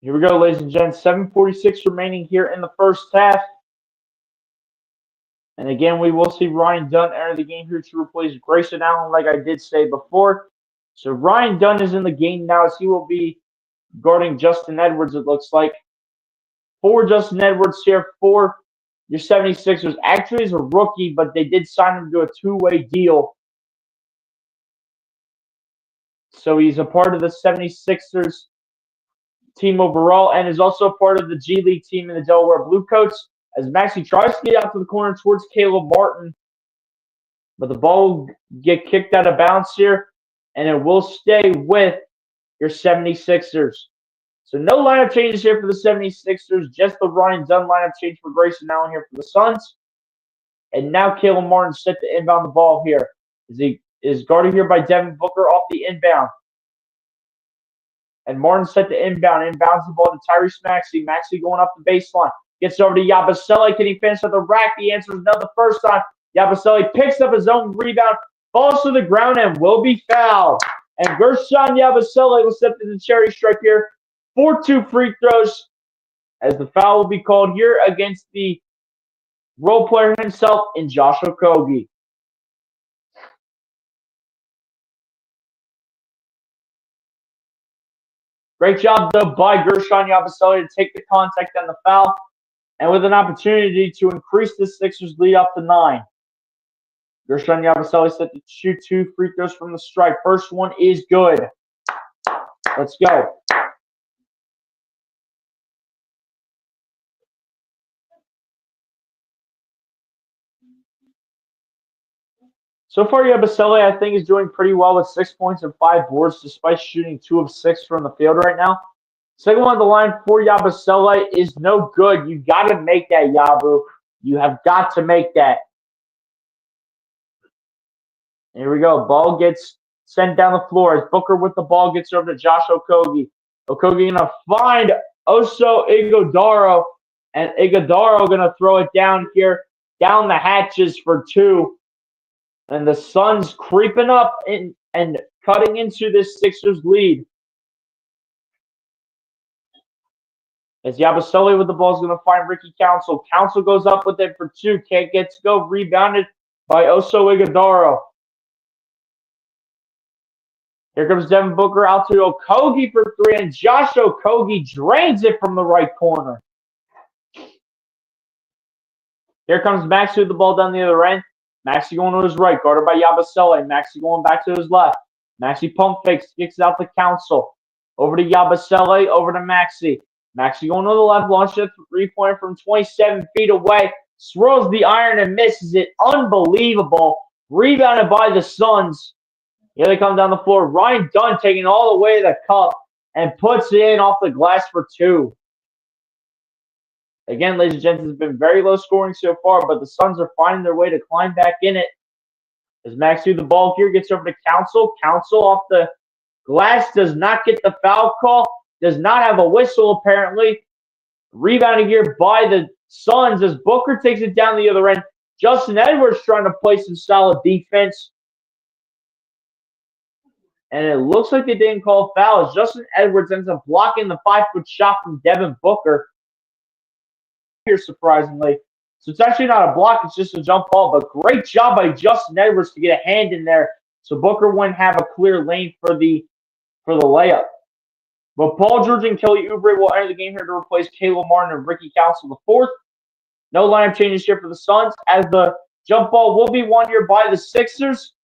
Here we go, ladies and gents. 7:46 remaining here in the first half. And again, we will see Ryan Dunn enter the game here to replace Grayson Allen, like I did say before. So Ryan Dunn is in the game now, as he will be guarding Justin Edwards, it looks like. For Justin Edwards here for your 76ers. Actually, he's a rookie, but they did sign him to a two-way deal. So he's a part of the 76ers team overall and is also a part of the G League team in the Delaware Bluecoats. As Maxey tries to get out to the corner towards Caleb Martin, but the ball will get kicked out of bounds here, and it will stay with your 76ers. So no lineup changes here for the 76ers, just the Ryan Dunn lineup change for Grayson Allen here for the Suns. And now Caleb Martin set to inbound the ball here. He is guarded here by Devin Booker off the inbound. And Martin set to inbound. Inbounds the ball to Tyrese Maxey. Maxey going up the baseline. Gets over to Yabusele. Can he finish at the rack? The answer is no the first time. Yabusele picks up his own rebound, falls to the ground, and will be fouled. And Guerschon Yabusele will step to the charity stripe here for 2 free throws, as the foul will be called here against the role player himself in Josh Okogie. Great job, though, by Guerschon Yabusele to take the contact and the foul, and with an opportunity to increase the Sixers' lead up to 9. Guerschon Yabusele set to shoot 2 free throws from the stripe. First one is good. Let's go. So far, Yabusele, I think, is doing pretty well with 6 points and 5 boards, despite shooting 2 of 6 from the field right now. Second one on the line for Yabusele is no good. You got to make that, Yabu. You have got to make that. Here we go. Ball gets sent down the floor as Booker with the ball gets over to Josh Okogie. Okogie going to find Oso Ighodaro, and Ighodaro going to throw it down here, down the hatches for 2. And the Suns creeping up and cutting into this Sixers lead. As Yabusele with the ball is going to find Ricky Council. Council goes up with it for 2. Can't get to go. Rebounded by Oso Ighodaro. Here comes Devin Booker out to Okogie for 3. And Josh Okogie drains it from the right corner. Here comes Maxey with the ball down the other end. Maxey going to his right, guarded by Yabusele. Maxey going back to his left. Maxey pump fakes, kicks it out to Council. Over to Yabusele, over to Maxey. Maxey going to the left, launches a 3-pointer from 27 feet away. Swirls the iron and misses it. Unbelievable. Rebounded by the Suns. Here they come down the floor. Ryan Dunn taking all the way to the cup and puts it in off the glass for 2. Again, ladies and gents, it's been very low scoring so far, but the Suns are finding their way to climb back in it. As Maxey the ball here gets over to Council. Council off the glass does not get the foul call. does not have a whistle apparently. Rebounding here by the Suns as Booker takes it down the other end. Justin Edwards trying to play some solid defense. And it looks like they didn't call fouls. Justin Edwards ends up blocking the 5-foot shot from Devin Booker here, surprisingly. So it's actually not a block, it's just a jump ball. But great job by Justin Edwards to get a hand in there so Booker wouldn't have a clear lane for the layup. But Paul George and Kelly Oubre will enter the game here to replace Caleb Martin and Ricky Council IV. No lineup changes here for the Suns, as the jump ball will be won here by the Sixers.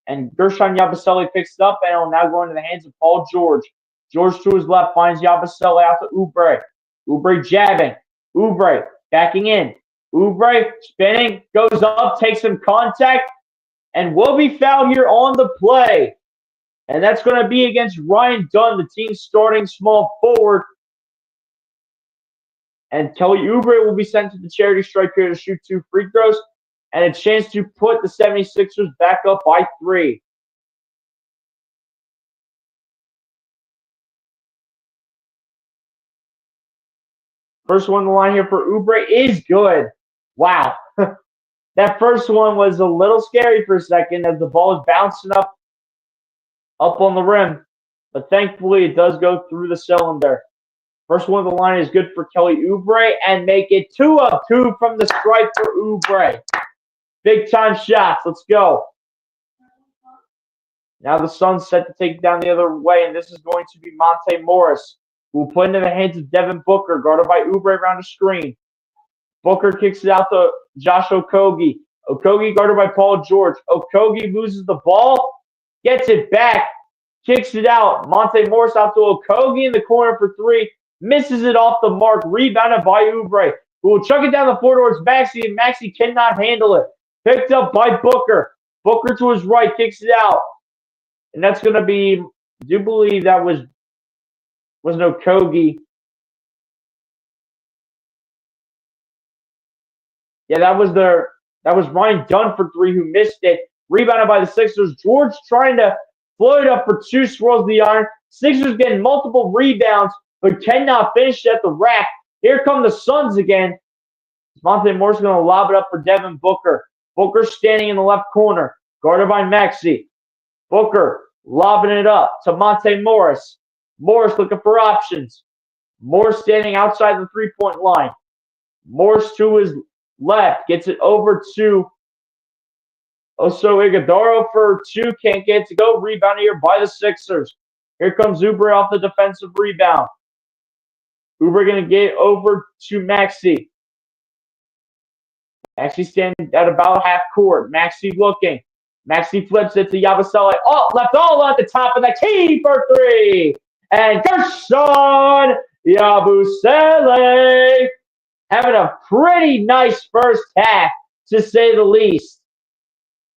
And Gershon Yabusele picks it up, and it will now go into the hands of Paul George. George to his left finds Yabusele out to Oubre. Oubre jabbing. Oubre backing in. Oubre spinning, goes up, takes some contact, and will be fouled here on the play. And that's going to be against Ryan Dunn, the team's starting small forward. And Kelly Oubre will be sent to the charity stripe here to shoot 2 free throws. And a chance to put the 76ers back up by 3. First one on the line here for Oubre is good. Wow. That first one was a little scary for a second as the ball is bouncing up on the rim. But thankfully, it does go through the cylinder. First one on the line is good for Kelly Oubre and make it 2 of 2 from the stripe for Oubre. Big time shots. Let's go. Now the Suns set to take down the other way, and this is going to be Monte Morris, who will put into the hands of Devin Booker, guarded by Oubre around the screen. Booker kicks it out to Josh Okogie. Okogie guarded by Paul George. Okogie loses the ball, gets it back, kicks it out. Monte Morris out to Okogie in the corner for 3, misses it off the mark, rebounded by Oubre, who will chuck it down the floor towards Maxey, and Maxey cannot handle it. Picked up by Booker. Booker to his right, kicks it out. And that's going to be, I do believe that was an Okogie. Yeah, that was Ryan Dunn for 3 who missed it. Rebounded by the Sixers. George trying to float it up for 2 swirls of the iron. Sixers getting multiple rebounds, but cannot finish at the rack. Here come the Suns again. Monte Morris going to lob it up for Devin Booker. Booker standing in the left corner, guarded by Maxey. Booker lobbing it up to Monte Morris. Morris looking for options. Morris standing outside the 3-point line. Morris to his left, gets it over to Oso Ighodaro for 2, can't get it to go. Rebound here by the Sixers. Here comes Oubre off the defensive rebound. Oubre going to get over to Maxey. Maxey standing at about half court. Maxey looking. Maxey flips it to Yabusele. Oh, left all at the top of the key for 3. And Gershon Yabusele having a pretty nice first half, to say the least.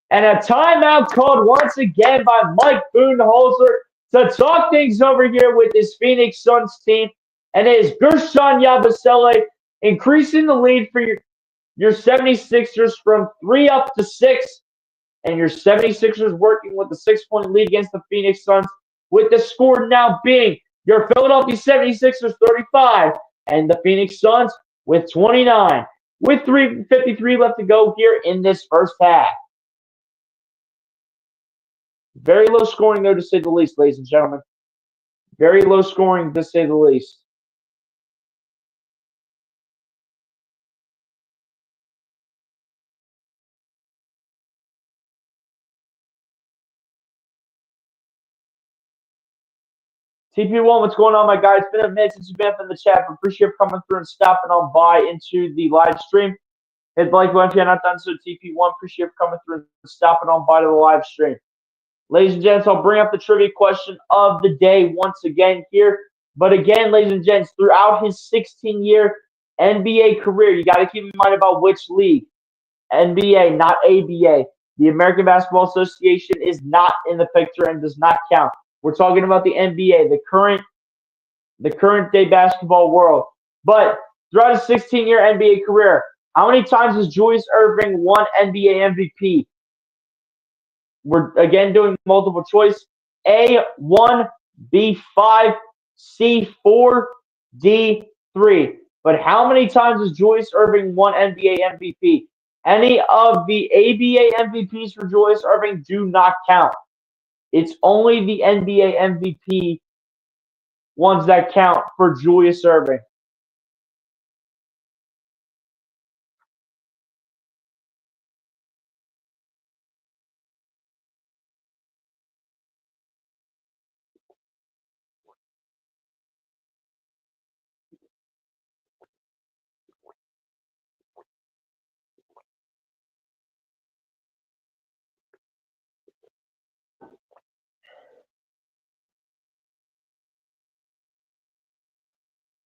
And a timeout called once again by Mike Budenholzer to talk things over here with this Phoenix Suns team. And it is Gershon Yabusele increasing the lead for your 76ers from 3 up to 6. And your 76ers working with a 6-point lead against the Phoenix Suns, with the score now being your Philadelphia 76ers 35 and the Phoenix Suns with 29, with 3:53 left to go here in this first half. Very low scoring, though, to say the least, ladies and gentlemen. Very low scoring, to say the least. TP1, what's going on, my guys? It's been a minute since you've been up in the chat. But appreciate you coming through and stopping on by into the live stream. Hit the like button if you're not done so. TP1, appreciate you coming through and stopping on by to the live stream. Ladies and gents, I'll bring up the trivia question of the day once again here. But again, ladies and gents, throughout his 16-year NBA career, you got to keep in mind about which league. NBA, not ABA. The American Basketball Association is not in the picture and does not count. We're talking about the NBA, the current day basketball world. But throughout his 16-year NBA career, how many times has Julius Erving won NBA MVP? We're again doing multiple choice. A, 1, B, 5, C4, D3. But how many times has Julius Erving won NBA MVP? Any of the ABA MVPs for Julius Erving do not count. It's only the NBA MVP ones that count for Julius Erving.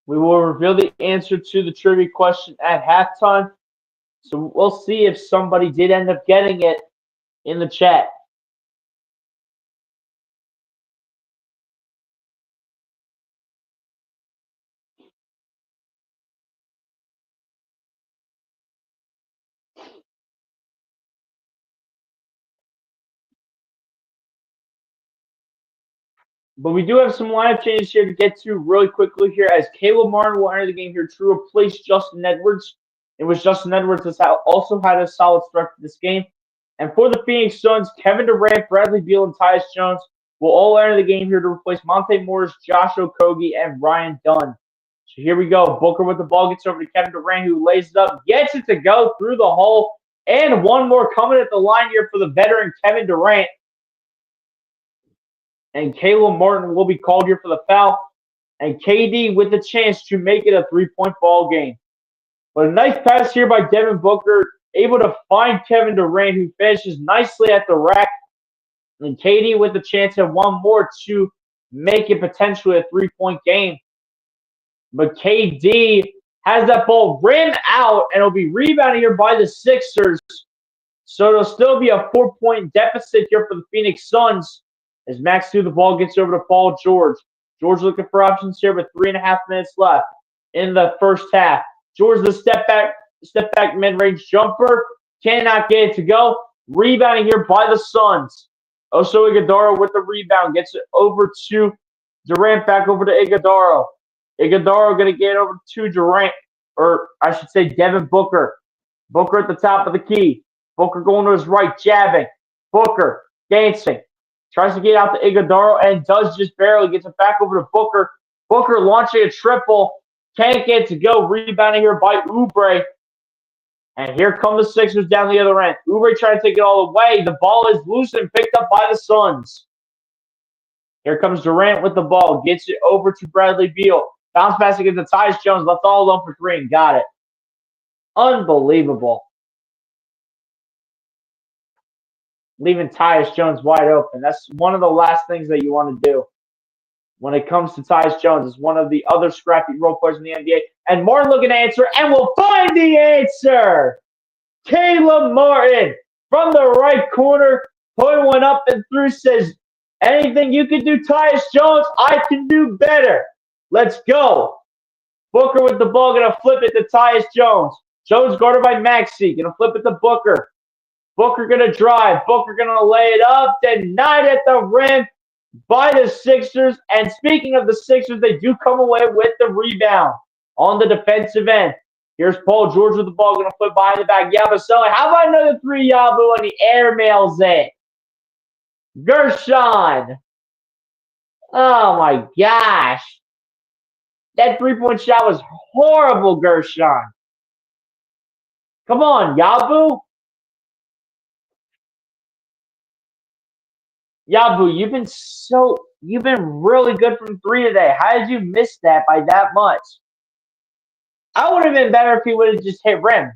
We will reveal the answer to the trivia question at halftime. So we'll see if somebody did end up getting it in the chat. But we do have some lineup changes here to get to really quickly here, as Caleb Martin will enter the game here to replace Justin Edwards. It was Justin Edwards has also had a solid start to this game. And for the Phoenix Suns, Kevin Durant, Bradley Beal, and Tyus Jones will all enter the game here to replace Monte Morris, Josh Okogie, and Ryan Dunn. So here we go. Booker with the ball gets over to Kevin Durant, who lays it up, gets it to go through the hole, and one more coming at the line here for the veteran Kevin Durant. And Caleb Martin will be called here for the foul. And KD with the chance to make it a three-point ball game. But a nice pass here by Devin Booker, able to find Kevin Durant, who finishes nicely at the rack. And KD with the chance of one more to make it potentially a three-point game. But KD has that ball rim out, and it'll be rebounded here by the Sixers. So it'll still be a 4-point deficit here for the Phoenix Suns, as Max threw the ball gets over to Paul George. George looking for options here with 3.5 minutes left in the first half. George, the step back mid-range jumper, cannot get it to go. Rebounding here by the Suns. Oso Ighodaro with the rebound, gets it over to Durant, back over to Ighodaro. Ighodaro going to get over to Durant, or I should say Devin Booker. Booker at the top of the key. Booker going to his right, jabbing. Booker dancing. Tries to get out to Ighodaro and does just barely. Gets it back over to Booker. Booker launching a triple. Can't get to go. Rebounding here by Oubre. And here come the Sixers down the other end. Oubre trying to take it all away. The ball is loose and picked up by the Suns. Here comes Durant with the ball. Gets it over to Bradley Beal. Bounce pass against the Tyus Jones. Left all alone for three and got it. Unbelievable. Leaving Tyus Jones wide open. That's one of the last things that you want to do when it comes to Tyus Jones. Is one of the other scrappy role players in the NBA. And Martin looking to answer, and we'll find the answer. Caleb Martin from the right corner, putting one up and through, says, anything you can do, Tyus Jones, I can do better. Let's go. Booker with the ball, going to flip it to Tyus Jones. Jones guarded by Maxey, going to flip it to Booker. Booker going to drive. Booker going to lay it up. Denied at the rim by the Sixers. And speaking of the Sixers, they do come away with the rebound on the defensive end. Here's Paul George with the ball. Going to flip behind the back. Yabusele. How about another three, Yabu? And he airmails it. Gershon. Oh, my gosh. That three-point shot was horrible, Gershon. Come on, Yabu. Yabu, you've been really good from three today. How did you miss that by that much? I would have been better if he would have just hit rim.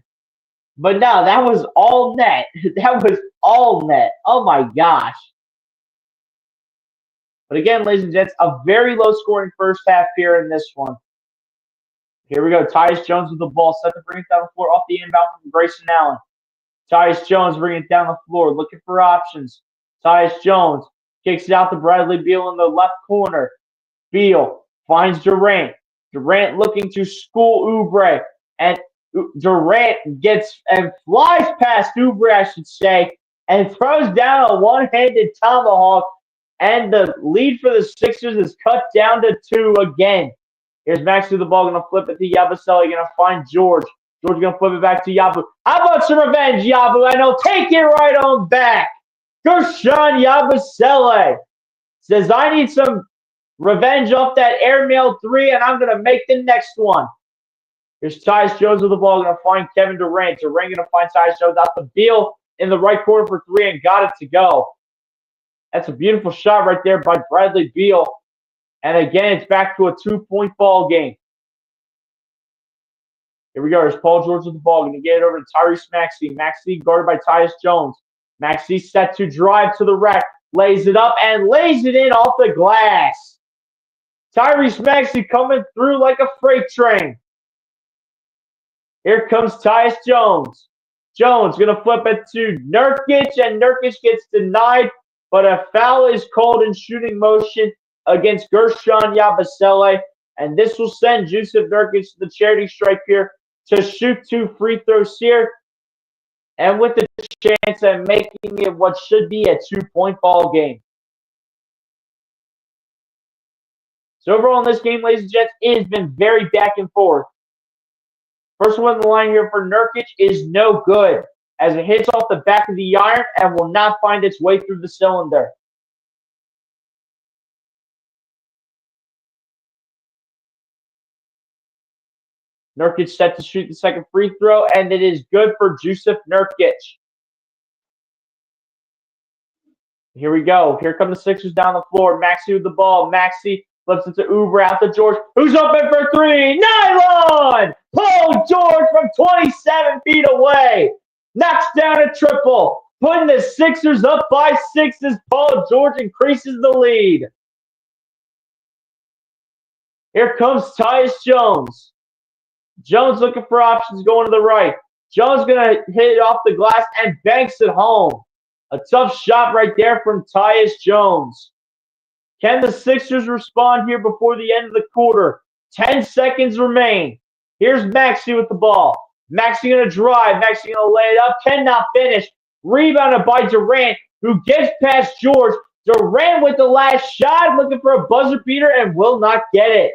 But no, that was all net. That was all net. Oh my gosh. But again, ladies and gents, a very low scoring first half here in this one. Here we go. Tyus Jones with the ball, set to bring it down the floor off the inbound from Grayson Allen. Tyus Jones bringing it down the floor, looking for options. Tyus Jones kicks it out to Bradley Beal in the left corner. Beal finds Durant. Durant looking to school Oubre. And Durant gets and flies past Oubre, I should say, and throws down a one-handed tomahawk And the lead for the Sixers is cut down to 2 again. Here's Maxey with the ball, going to flip it to Yabusele, going to find George. George going to flip it back to Yabu. How about some revenge, Yabu? I know, take it right on back. Guerschon Yabusele says, I need some revenge off that airmail 3, and I'm going to make the next one. Here's Tyus Jones with the ball, going to find Kevin Durant. Durant going to find Tyus Jones out the Beal in the right corner for 3 and got it to go. That's a beautiful shot right there by Bradley Beal. And again, it's back to a 2-point ball game. Here we go. Here's Paul George with the ball. Going to get it over to Tyrese Maxey. Maxey guarded by Tyus Jones. Maxey set to drive to the rack. Lays it up and lays it in off the glass. Tyrese Maxey coming through like a freight train. Here comes Tyus Jones. Jones going to flip it to Nurkic, and Nurkic gets denied, but a foul is called in shooting motion against Guerschon Yabusele, and this will send Jusuf Nurkic to the charity stripe here to shoot 2 free throws here, and with the chance at making it what should be a 2-point ball game. So overall in this game, ladies and gents, it has been very back and forth. First one on the line here for Nurkic is no good, as it hits off the back of the iron and will not find its way through the cylinder. Nurkic set to shoot the second free throw, and it is good for Jusuf Nurkic. Here we go. Here come the Sixers down the floor. Maxey with the ball. Maxey flips it to Oubre, out to George, who's open for 3. Nylon! Paul George from 27 feet away. Knocks down a triple. Putting the Sixers up by 6 as Paul George increases the lead. Here comes Tyus Jones. Jones looking for options going to the right. Jones going to hit it off the glass and banks it home. A tough shot right there from Tyus Jones. Can the Sixers respond here before the end of the quarter? 10 seconds remain. Here's Maxey with the ball. Maxey going to drive. Maxey going to lay it up. Cannot finish. Rebounded by Durant, who gets past George. Durant with the last shot, looking for a buzzer beater and will not get it.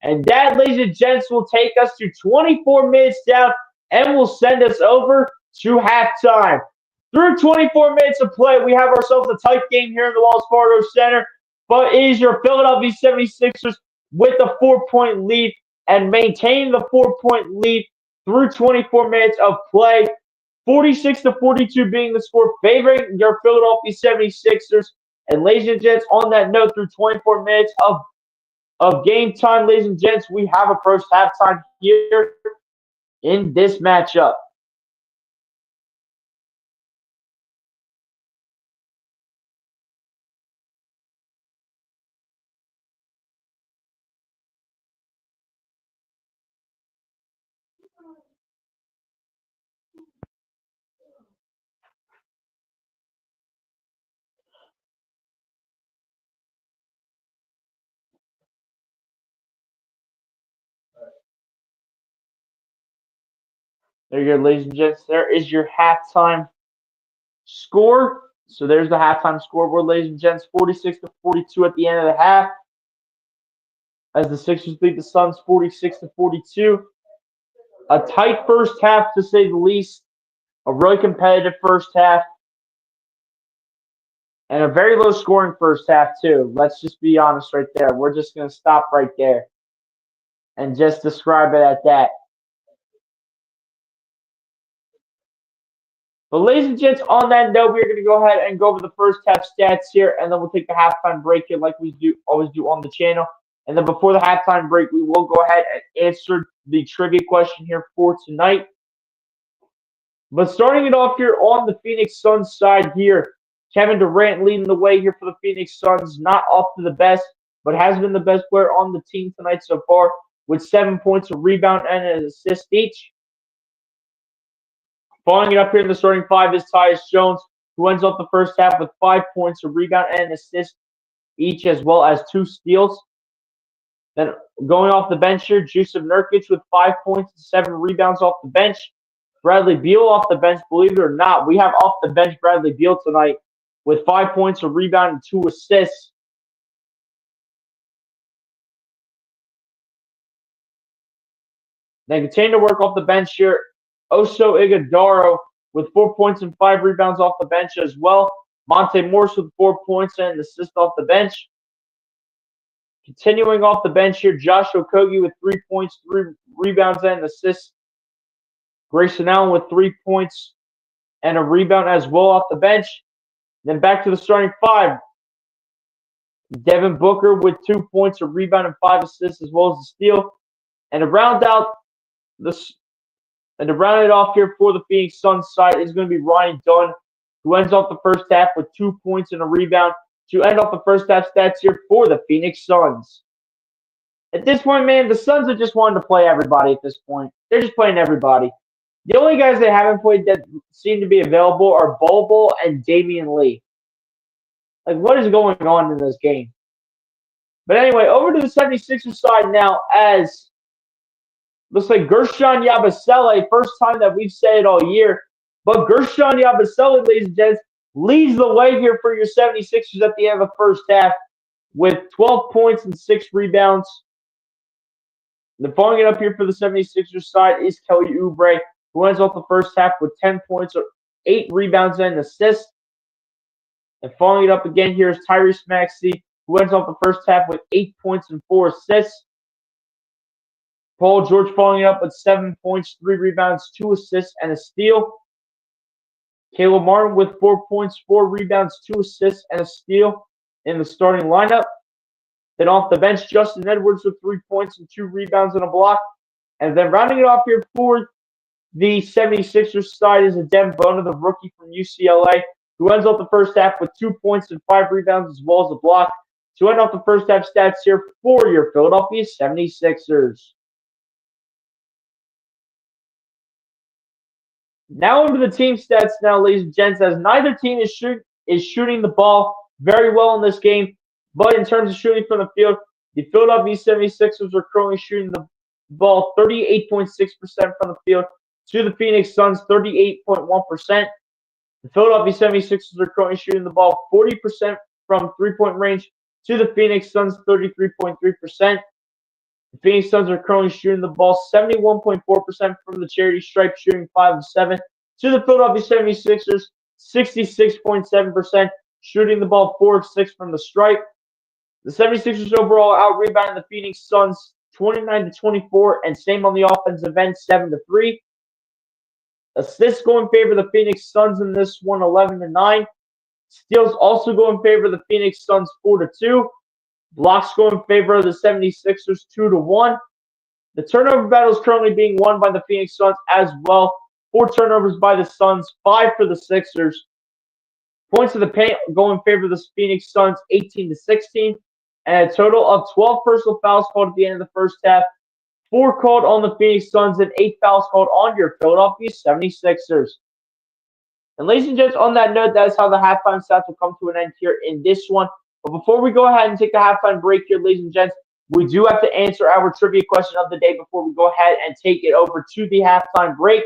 And that, ladies and gents, will take us to 24 minutes down and will send us over to halftime. Through 24 minutes of play, we have ourselves a tight game here in the Wells Fargo Center. But it is your Philadelphia 76ers with a 4-point lead and maintaining the 4-point lead through 24 minutes of play. 46-42 being the score favoring your Philadelphia 76ers. And ladies and gents, on that note, through 24 minutes of game time, ladies and gents, we have approached halftime here in this matchup. There you go, ladies and gents. There is your halftime score. So there's the halftime scoreboard, ladies and gents. 46-42 at the end of the half, as the Sixers lead the Suns 46-42. A tight first half, to say the least. A really competitive first half. And a very low scoring first half, too. Let's just be honest right there. We're just going to stop right there and just describe it at that. But ladies and gents, on that note, we're going to go ahead and go over the first half stats here, and then we'll take the halftime break here like we always do on the channel. And then before the halftime break, we will go ahead and answer the trivia question here for tonight. But starting it off here on the Phoenix Suns side here, Kevin Durant leading the way here for the Phoenix Suns. Not off to the best, but has been the best player on the team tonight so far, with 7 points, a rebound, and an assist each. Following it up here in the starting 5 is Tyus Jones, who ends off the first half with 5 points, a rebound, and an assist each, as well as 2 steals. Then going off the bench here, Jusuf Nurkic with 5 points and 7 rebounds off the bench. Bradley Beal off the bench. Believe it or not, we have off the bench Bradley Beal tonight with 5 points, a rebound, and 2 assists. Then continue to work off the bench here. Oso Iguodaro with 4 points and 5 rebounds off the bench as well. Monte Morris with 4 points and an assist off the bench. Continuing off the bench here, Josh Okogie with 3 points, 3 rebounds, and an assist. Grayson Allen with 3 points and a rebound as well off the bench. Then back to the starting 5. Devin Booker with 2 points, a rebound, and 5 assists, as well as a steal. And to round it off here for the Phoenix Suns side is going to be Ryan Dunn, who ends off the first half with 2 points and a rebound to end off the first half stats here for the Phoenix Suns. At this point, man, the Suns are just wanting to play everybody at this point. They're just playing everybody. The only guys they haven't played that seem to be available are Bol Bol and Damian Lee. Like, what is going on in this game? But anyway, over to the 76ers side now, as looks like Guerschon Yabusele, first time that we've said it all year, but Guerschon Yabusele, ladies and gents, leads the way here for your 76ers at the end of the first half with 12 points and 6 rebounds. Then following it up here for the 76ers side is Kelly Oubre, who ends off the first half with 10 points, 8 rebounds, and an assist. And following it up again here is Tyrese Maxey, who ends off the first half with 8 points and 4 assists. Paul George following it up with 7 points, 3 rebounds, 2 assists, and a steal. Caleb Martin with 4 points, 4 rebounds, 2 assists, and a steal in the starting lineup. Then off the bench, Justin Edwards with 3 points and 2 rebounds and a block. And then rounding it off here for the 76ers side is Adem Bona, the rookie from UCLA, who ends off the first half with 2 points and 5 rebounds as well as a block to end off the first half stats here for your Philadelphia 76ers. Now over to the team stats now, ladies and gents, as neither team is shooting the ball very well in this game, but in terms of shooting from the field, the Philadelphia 76ers are currently shooting the ball 38.6% from the field to the Phoenix Suns 38.1%. The Philadelphia 76ers are currently shooting the ball 40% from three-point range to the Phoenix Suns 33.3%. The Phoenix Suns are currently shooting the ball 71.4% from the charity stripe, shooting 5 of 7. To the Philadelphia 76ers, 66.7%, shooting the ball 4 of 6 from the stripe. The 76ers overall out-rebounding the Phoenix Suns 29-24, and same on the offensive end, 7-3. Assists go in favor of the Phoenix Suns in this one, 11-9. Steals also go in favor of the Phoenix Suns, 4-2. Blocks go in favor of the 76ers, 2-1. The turnover battle is currently being won by the Phoenix Suns as well. 4 turnovers by the Suns, 5 for the Sixers. Points of the paint go in favor of the Phoenix Suns, 18-16. And a total of 12 personal fouls called at the end of the first half. 4 called on the Phoenix Suns and 8 fouls called on your Philadelphia 76ers. And ladies and gents, on that note, that is how the halftime stats will come to an end here in this one. But before we go ahead and take the halftime break here, ladies and gents, we do have to answer our trivia question of the day before we go ahead and take it over to the halftime break.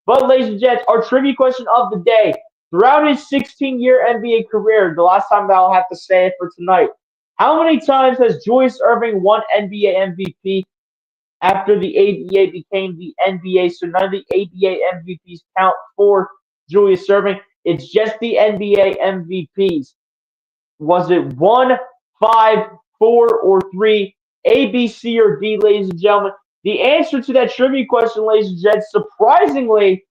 But ladies and gents, our trivia question of the day, throughout his 16-year NBA career, the last time that I'll have to say it for tonight, how many times has Julius Erving won NBA MVP after the ABA became the NBA? So none of the ABA MVPs count for Julius Erving. It's just the NBA MVPs. Was it 1, 5, 4, or 3? A, B, C, or D, ladies and gentlemen? The answer to that trivia question, ladies and gents, surprisingly,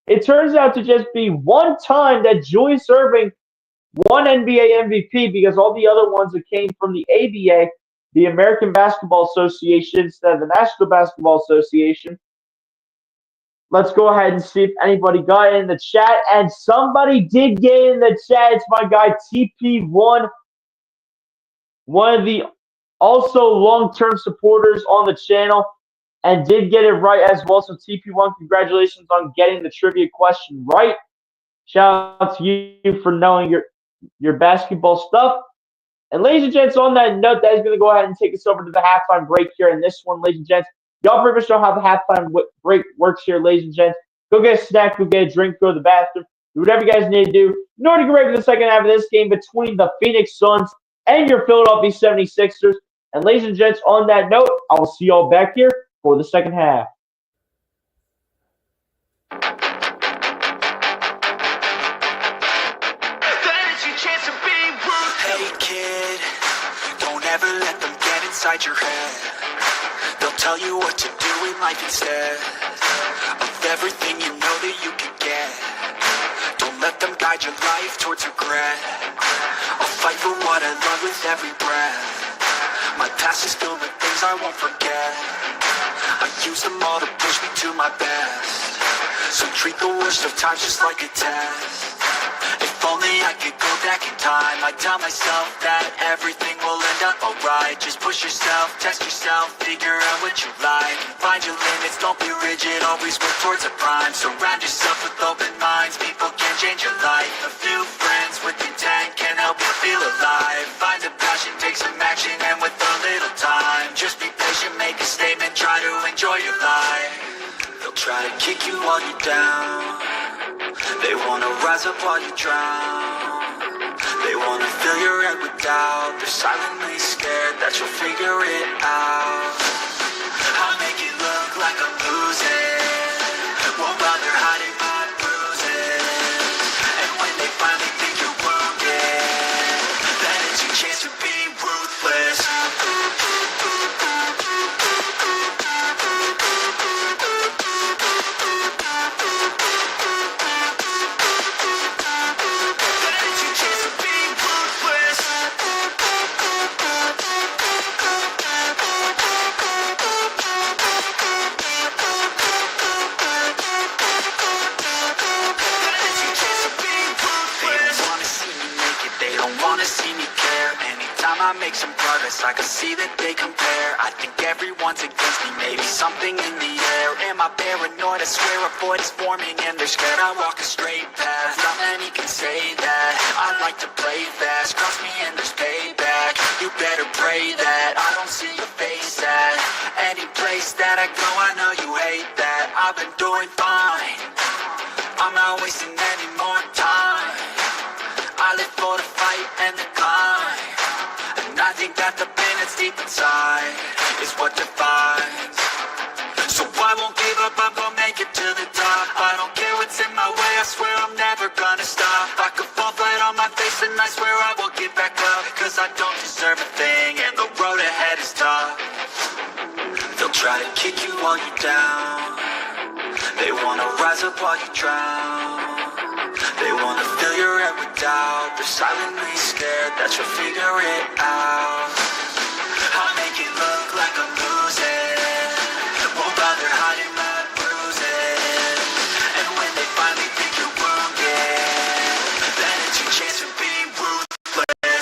it turns out to just be one time that Julius Erving won NBA MVP, because all the other ones that came from the ABA, the American Basketball Association, instead of the National Basketball Association. Let's go ahead and see if anybody got in the chat. And somebody did get in the chat. It's my guy TP1, one of the also long-term supporters on the channel, and did get it right as well. So TP1, congratulations on getting the trivia question right. Shout out to you for knowing your basketball stuff. And ladies and gents, on that note, that is going to go ahead and take us over to the halftime break here in this one, ladies and gents. Y'all pretty much know how the halftime break works here, ladies and gents. Go get a snack, go get a drink, go to the bathroom. Do whatever you guys need to do in order to get ready for the second half of this game between the Phoenix Suns and your Philadelphia 76ers. And ladies and gents, on that note, I will see y'all back here for the second half. Hey kid, don't ever let them get inside your head. They'll tell you what to do in life instead of everything you know that you can get. Don't let them guide your life towards regret. I'll fight for what I love with every breath. My past is filled with things I won't forget. I use them all to push me to my best. So treat the worst of times just like a test. If only I could go back in time, I'd tell myself that everything will end up alright. Just push yourself, test yourself, figure out what you like. Find your limits, don't be rigid, always work towards a prime. Surround yourself with open minds, people can change your life. A few friends with intent can help you feel alive. Find a passion, take some action, and with a little time, just be patient, make a statement, try to enjoy your life. They'll try to kick you while you're down. They wanna rise up while you drown. They wanna fill your head with doubt. They're silently scared that you'll figure it out. I'll make it look like I'm losing. Won't bother hiding my bruises. And when they finally think you're wounded, then it's your chance to be ruthless. I make some progress, I can see that they compare. I think everyone's against me, maybe something in the air. Am I paranoid? I swear a void is forming and they're scared I walk a straight path. Not many can say that. I like to play fast, cross me and there's payback. You better pray that I don't see your face at any place that I go. I know you hate that. I've been doing fine, I'm not wasting any more time. I live for the fight and the climb. I think that the pain that's deep inside is what defines. So I won't give up, I'm gonna make it to the top. I don't care what's in my way, I swear I'm never gonna stop. I could fall flat on my face and I swear I will get back up. Cause I don't deserve a thing and the road ahead is tough. They'll try to kick you while you're down. They wanna rise up while you drown. They wanna fill your head with doubt. They're silently scared that you'll figure it out. I'll make it look like I'm losing. Won't bother hiding my bruises. And when they finally think you're wounded, then it's your chance to be ruthless.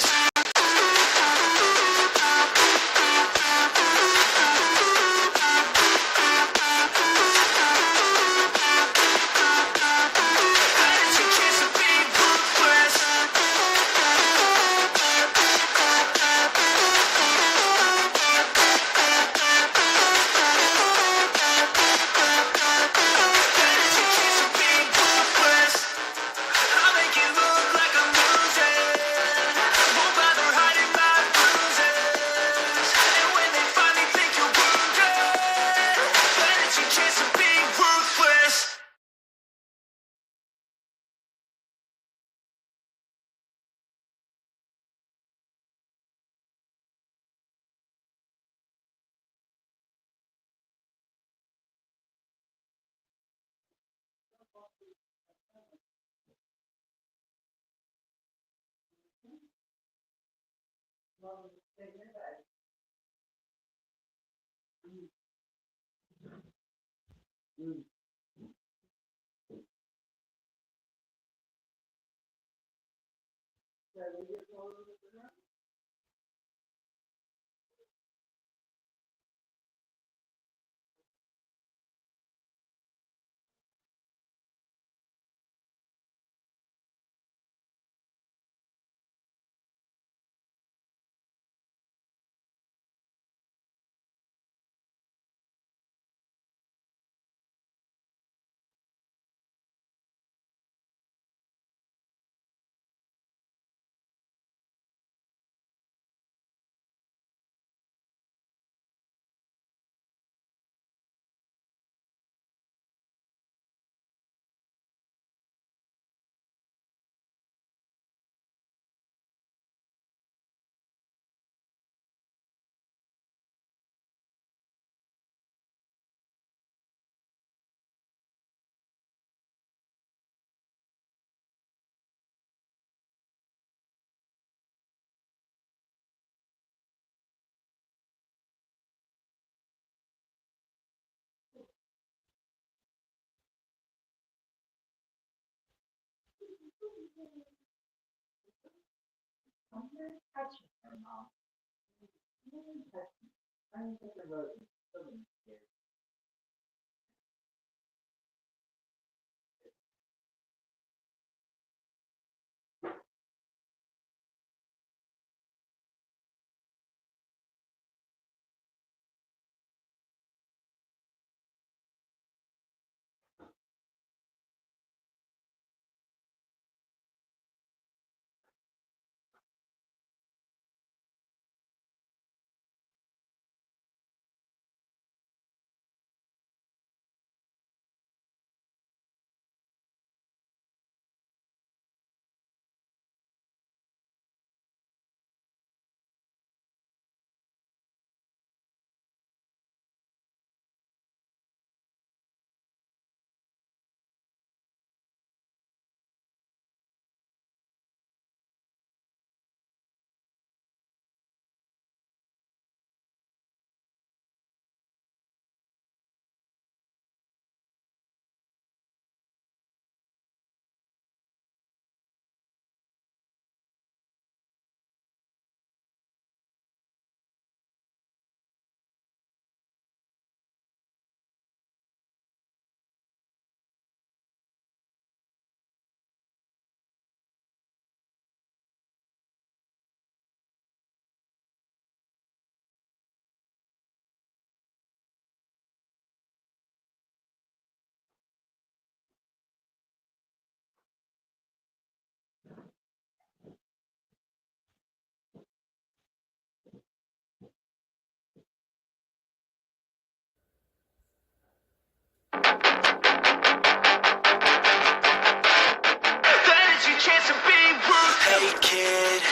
Hey kid,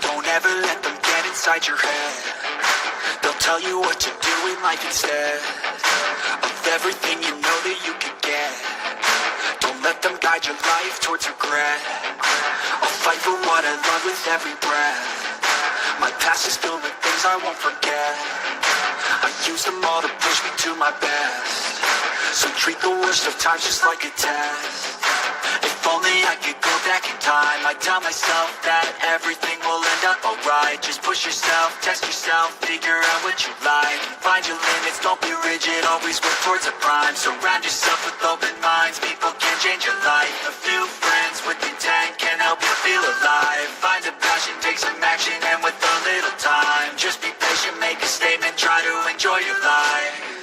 don't ever let them get inside your head. They'll tell you what to do in life instead of everything you know that you could get. Don't let them guide your life towards regret. I'll fight for what I love with every breath. My past is filled with things I won't forget. I use them all to push me to my best. So treat the worst of times just like a test. If only I could go back in time, I'd tell myself that everything will end up alright. Just push yourself, test yourself, figure out what you like. Find your limits, don't be rigid, always work towards a prime. Surround yourself with open minds, people can change your life. A few friends with intent can help you feel alive. Find a passion, take some action, and with a little time, just be patient, make a statement, try to enjoy your life.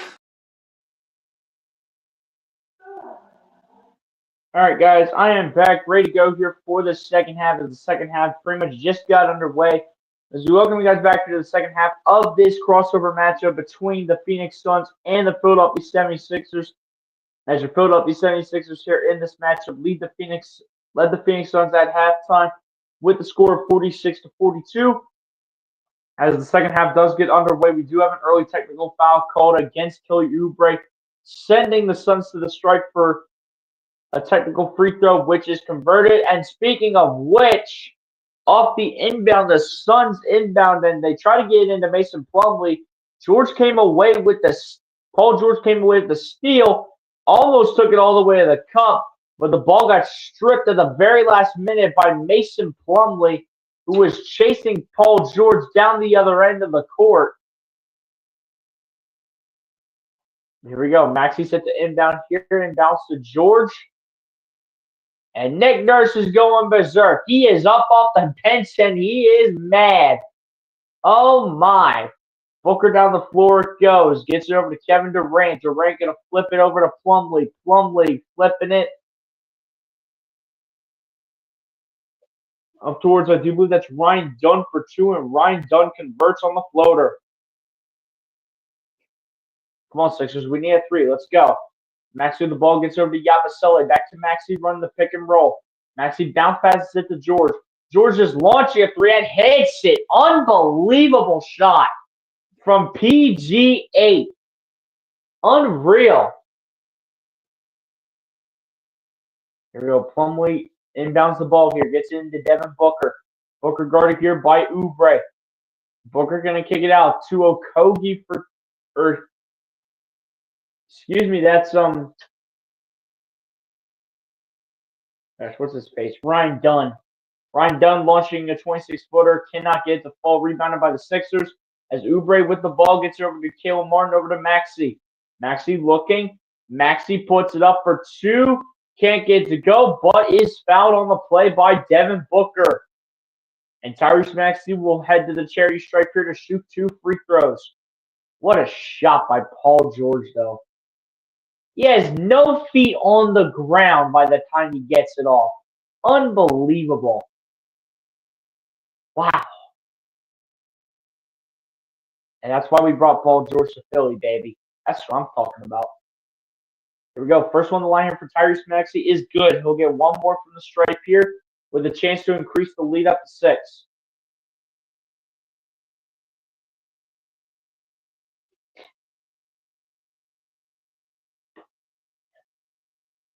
All right, guys, I am back, ready to go here for the second half. As the second half pretty much just got underway. As we welcome you guys back to the second half of this crossover matchup between the Phoenix Suns and the Philadelphia 76ers. As your Philadelphia 76ers here in this matchup led the Phoenix Suns at halftime with the score of 46-42. As the second half does get underway, we do have an early technical foul called against Kelly Oubre, sending the Suns to the strike for a technical free throw, which is converted. And speaking of which, off the inbound, the Suns inbound, and they try to get it into Mason Plumlee. Paul George came away with the steal, almost took it all the way to the cup, but the ball got stripped at the very last minute by Mason Plumlee, who was chasing Paul George down the other end of the court. Here we go. Maxey set the inbound here and bounce to George. And Nick Nurse is going berserk. He is up off the bench and he is mad. Oh my. Booker down the floor goes. Gets it over to Kevin Durant. Durant going to flip it over to Plumlee. Plumlee flipping it up towards, I do believe that's Ryan Dunn for two, and Ryan Dunn converts on the floater. Come on, Sixers. We need a three. Let's go. Maxey with the ball gets over to Yabusele. Back to Maxey running the pick and roll. Maxey bounce passes it to George. George is launching a three and hits it. Unbelievable shot from PG8. Unreal. Here we go. Plumlee inbounds the ball here. Gets into Devin Booker. Booker guarded here by Oubre. Booker going to kick it out to Okogie excuse me, that's Gosh, what's his face? Ryan Dunn. Ryan Dunn launching a 26-footer, cannot get it to fall, rebounded by the Sixers. As Oubre with the ball gets over to Caleb Martin, over to Maxey. Maxey looking. Maxey puts it up for two. Can't get it to go, but is fouled on the play by Devin Booker. And Tyrese Maxey will head to the charity stripe here to shoot 2 free throws. What a shot by Paul George, though. He has no feet on the ground by the time he gets it off. Unbelievable. Wow. And that's why we brought Paul George to Philly, baby. That's what I'm talking about. Here we go. First one on the line here for Tyrese Maxey is good. He'll get one more from the stripe here with a chance to increase the lead up to 6.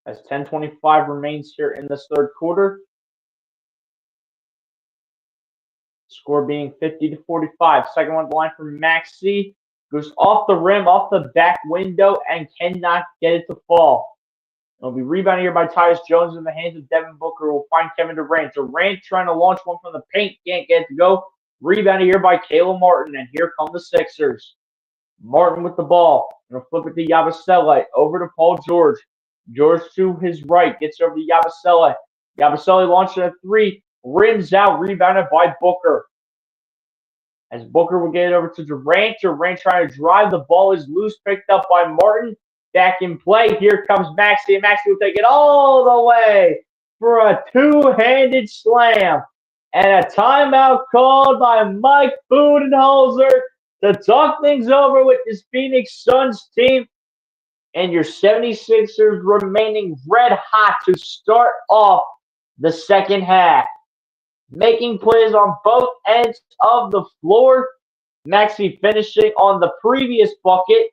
As 10:25 remains here in this third quarter. Score being 50-45. Second one on the line for Maxey. Goes off the rim, off the back window, and cannot get it to fall. It'll be rebounded here by Tyus Jones in the hands of Devin Booker. Will find Kevin Durant. Durant trying to launch one from the paint. Can't get it to go. Rebounded here by Caleb Martin. And here come the Sixers. Martin with the ball. Gonna flip it to Yabusele. Over to Paul George. George to his right. Gets over to Yabusele. Yabusele launching a 3. Rims out. Rebounded by Booker. As Booker will get it over to Durant. Durant trying to drive. The ball is loose. Picked up by Martin. Back in play. Here comes Maxey. And Maxey will take it all the way for a two-handed slam. And a timeout called by Mike Budenholzer to talk things over with this Phoenix Suns team. And your 76ers remaining red hot to start off the second half. Making plays on both ends of the floor. Maxey finishing on the previous bucket.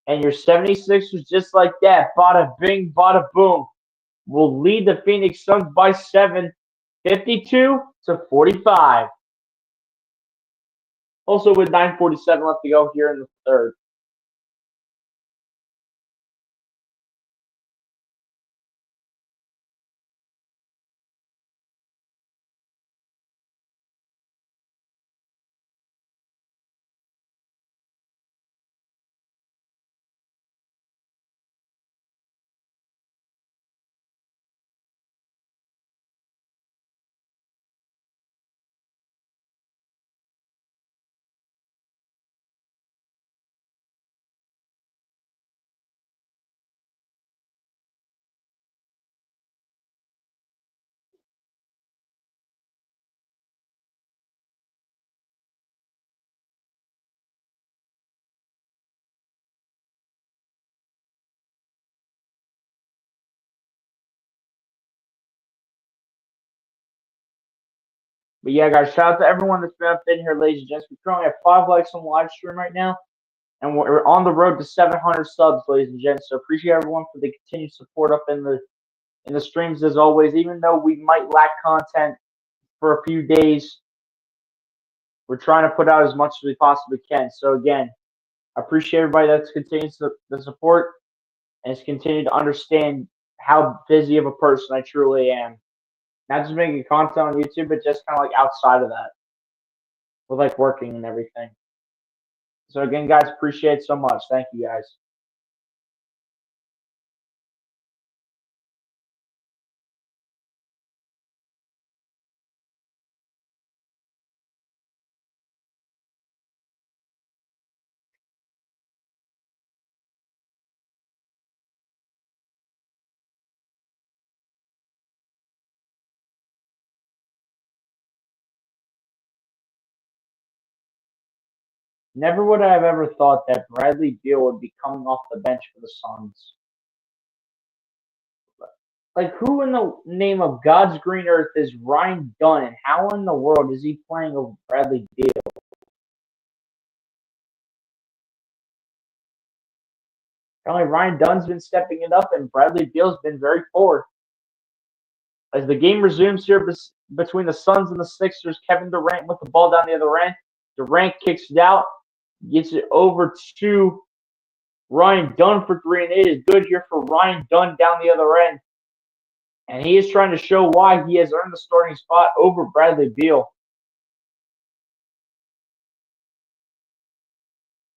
And your 76ers, just like that, bada bing, bada boom, will lead the Phoenix Suns by 7, 52-45. Also with 9:47 left to go here in the third. But yeah, guys, shout out to everyone that's been up in here, ladies and gents. We're currently at 5 likes on the live stream right now. And we're on the road to 700 subs, ladies and gents. So appreciate everyone for the continued support up in the streams as always. Even though we might lack content for a few days, we're trying to put out as much as we possibly can. So again, I appreciate everybody that's continued the support and has continued to understand how busy of a person I truly am. Not just making content on YouTube, but just kind of like outside of that, with like working and everything. So again, guys, appreciate it so much. Thank you, guys. Never would I have ever thought that Bradley Beal would be coming off the bench for the Suns. Like, who in the name of God's green earth is Ryan Dunn, and how in the world is he playing over Bradley Beal? Apparently, Ryan Dunn's been stepping it up, and Bradley Beal's been very poor. As the game resumes here between the Suns and the Sixers, Kevin Durant with the ball down the other end. Durant kicks it out, gets it over to Ryan Dunn for 3, and it is good here for Ryan Dunn down the other end. And he is trying to show why he has earned the starting spot over Bradley Beal.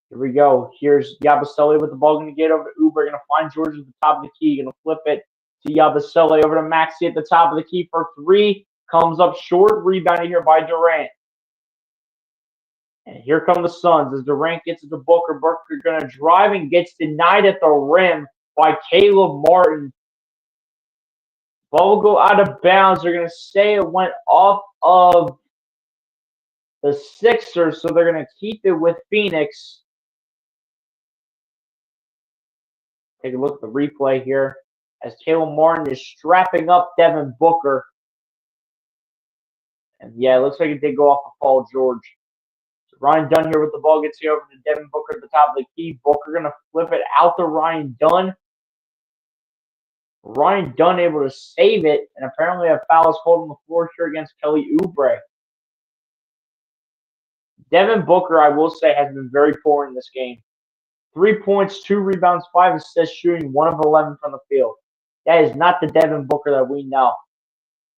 Here we go. Here's Yabusele with the ball. Going to get over to Oubre. Going to find George at the top of the key. Going to flip it to Yabusele. Over to Maxey at the top of the key for three. Comes up short. Rebounded here by Durant. And here come the Suns as Durant gets it to Booker. Booker going to drive and gets denied at the rim by Caleb Martin. Ball will go out of bounds. They're going to say it went off of the Sixers, so they're going to keep it with Phoenix. Take a look at the replay here as Caleb Martin is strapping up Devin Booker. And yeah, it looks like it did go off of Paul George. So Ryan Dunn here with the ball, gets here over to Devin Booker at the top of the key. Booker going to flip it out to Ryan Dunn. Ryan Dunn able to save it, and apparently a foul is called on the floor here against Kelly Oubre. Devin Booker, I will say, has been very poor in this game. 3 points, 2 rebounds, 5 assists, shooting 1 of 11 from the field. That is not the Devin Booker that we know.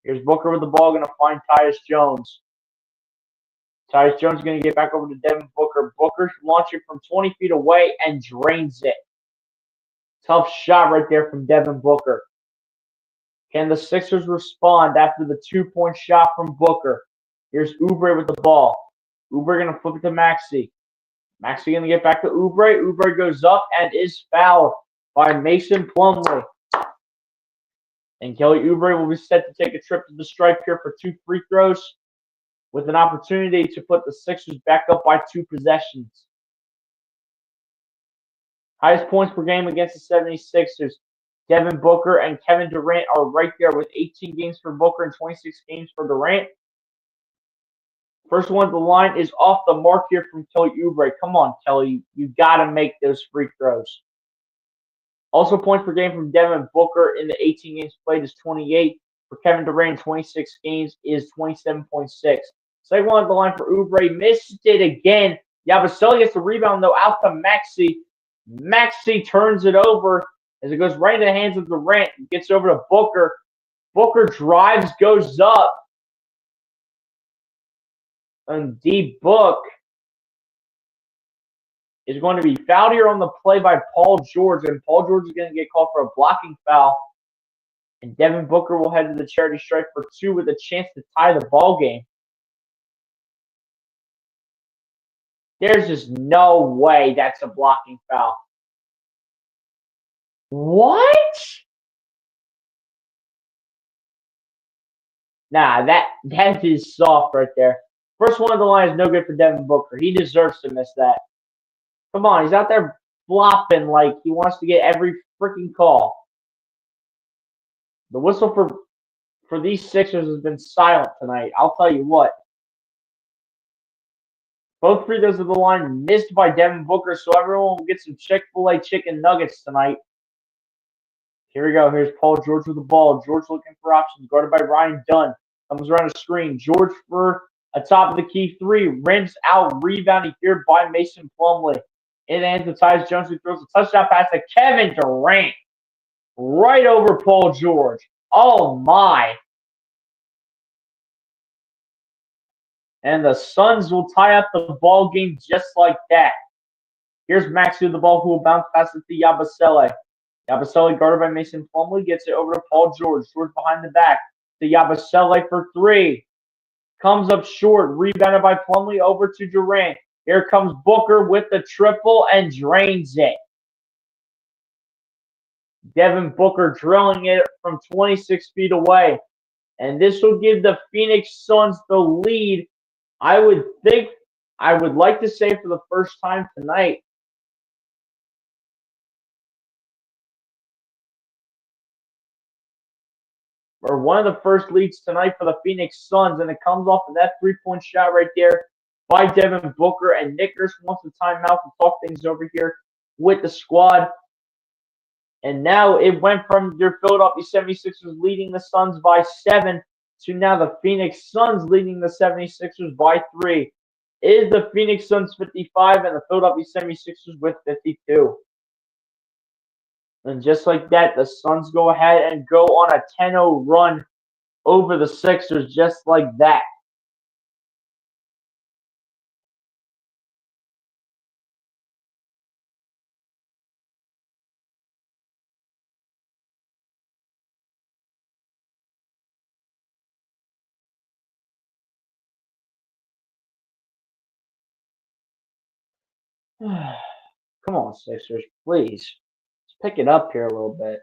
Here's Booker with the ball, going to find Tyus Jones. Tyus Jones is going to get back over to Devin Booker. Booker launching from 20 feet away and drains it. Tough shot right there from Devin Booker. Can the Sixers respond after the 2-point shot from Booker? Here's Oubre with the ball. Oubre going to flip it to Maxey. Maxey going to get back to Oubre. Oubre goes up and is fouled by Mason Plumlee. And Kelly Oubre will be set to take a trip to the stripe here for 2 free throws with an opportunity to put the Sixers back up by 2 possessions. Highest points per game against the 76ers. Devin Booker and Kevin Durant are right there with 18 games for Booker and 26 games for Durant. First one at the line is off the mark here from Kelly Oubre. Come on, Kelly. You got to make those free throws. Also, points per game from Devin Booker in the 18 games played is 28. For Kevin Durant in 26 games is 27.6. Second one at the line for Oubre. Missed it again. Yabusele gets the rebound, though, out to Maxey. Maxey turns it over as it goes right into the hands of Durant. Gets over to Booker. Booker drives, goes up. And D-Book is going to be fouled here on the play by Paul George. And Paul George is going to get called for a blocking foul. And Devin Booker will head to the charity stripe for 2 with a chance to tie the ball game. There's just no way that's a blocking foul. What? Nah, that is soft right there. First one of the line is no good for Devin Booker. He deserves to miss that. Come on, he's out there flopping like he wants to get every freaking call. The whistle for these Sixers has been silent tonight. I'll tell you what. Both free throws of the line missed by Devin Booker, so everyone will get some Chick-fil-A chicken nuggets tonight. Here we go. Here's Paul George with the ball. George looking for options, guarded by Ryan Dunn. Comes around a screen. George for a top of the key 3. Rims out. Rebounding here by Mason Plumlee. In the hands of Tyus Jones, who throws a touchdown pass to Kevin Durant. Right over Paul George. Oh, my. And the Suns will tie up the ball game just like that. Here's Maxey with the ball, who will bounce pass it to Yabusele. Yabusele, guarded by Mason Plumlee, gets it over to Paul George. George behind the back to Yabusele for 3. Comes up short. Rebounded by Plumlee over to Durant. Here comes Booker with the triple and drains it. Devin Booker drilling it from 26 feet away. And this will give the Phoenix Suns the lead. I would like to say for the first time tonight. Or one of the first leads tonight for the Phoenix Suns, and it comes off of that 3-point shot right there by Devin Booker. And Nick Nurse wants a timeout to talk things over here with the squad. And now it went from your Philadelphia 76ers leading the Suns by 7 to now the Phoenix Suns leading the 76ers by 3. It is the Phoenix Suns 55 and the Philadelphia 76ers with 52. And just like that, the Suns go ahead and go on a 10-0 run over the Sixers just like that. Come on, Sixers, please. Let's pick it up here a little bit.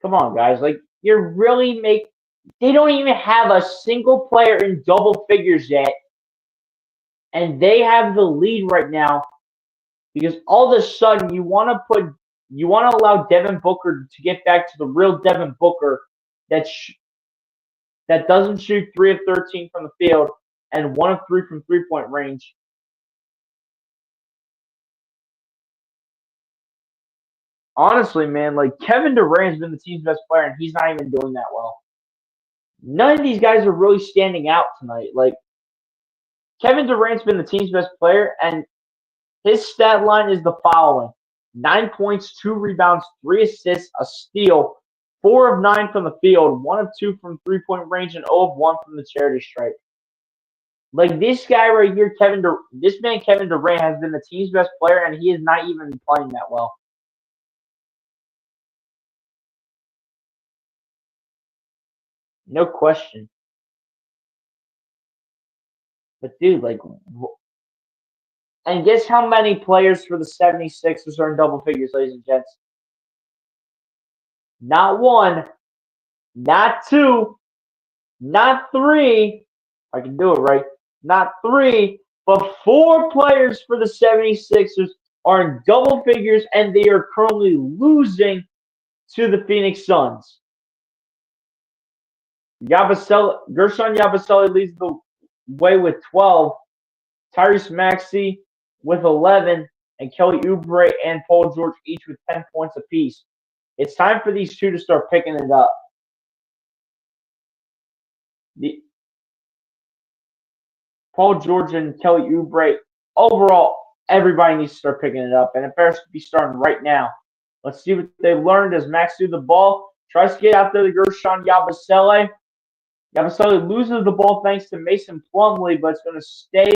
Come on, guys. Like, you're really they don't even have a single player in double figures yet. And they have the lead right now because all of a sudden you want to allow Devin Booker to get back to the real Devin Booker that that doesn't shoot 3 of 13 from the field and 1 of 3 from 3-point range. Honestly, man, like Kevin Durant's been the team's best player and he's not even doing that well. None of these guys are really standing out tonight. Like Kevin Durant's been the team's best player and his stat line is the following: 9 points, 2 rebounds, 3 assists, a steal, 4 of 9 from the field, 1 of 2 from 3-point range, and 0 of 1 from the charity stripe. Like this guy right here, Kevin Durant has been the team's best player, and he is not even playing that well. No question. But dude, like, and guess how many players for the 76ers are in double figures, ladies and gents? Not 1, not 2, not 3. I can do it right. Not 3, but 4 players for the 76ers are in double figures, and they are currently losing to the Phoenix Suns. Gershon Yabusele leads the way with 12, Tyrese Maxey with 11, and Kelly Oubre and Paul George each with 10 points apiece. It's time for these two to start picking it up. Paul George and Kelly Oubre, overall, everybody needs to start picking it up, and it better be starting right now. Let's see what they learned as Max threw the ball. Tries to get out there to Gershon Yabusele. Yabusele loses the ball thanks to Mason Plumlee, but it's going to stay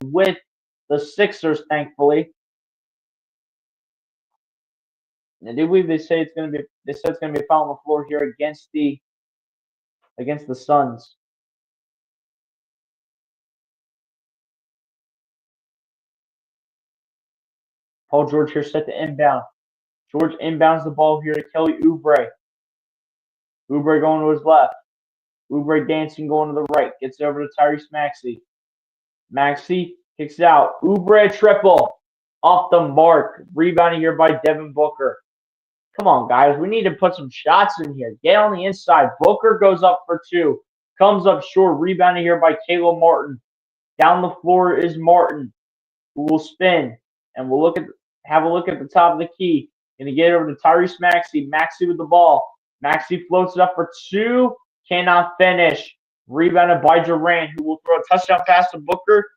with the Sixers, thankfully. And I do believe they said it's going to be a foul on the floor here against the Suns. Paul George here set to inbound. George inbounds the ball here to Kelly Oubre. Oubre going to his left. Oubre dancing going to the right. Gets over to Tyrese Maxey. Maxey kicks it out. Oubre triple. Off the mark. Rebounding here by Devin Booker. Come on, guys. We need to put some shots in here. Get on the inside. Booker goes up for 2. Comes up short. Rebounding here by Caleb Martin. Down the floor is Martin, who will spin. And we'll have a look at the top of the key. Gonna get it over to Tyrese Maxey. Maxey with the ball. Maxey floats it up for 2. Cannot finish. Rebounded by Durant, who will throw a touchdown pass to Booker.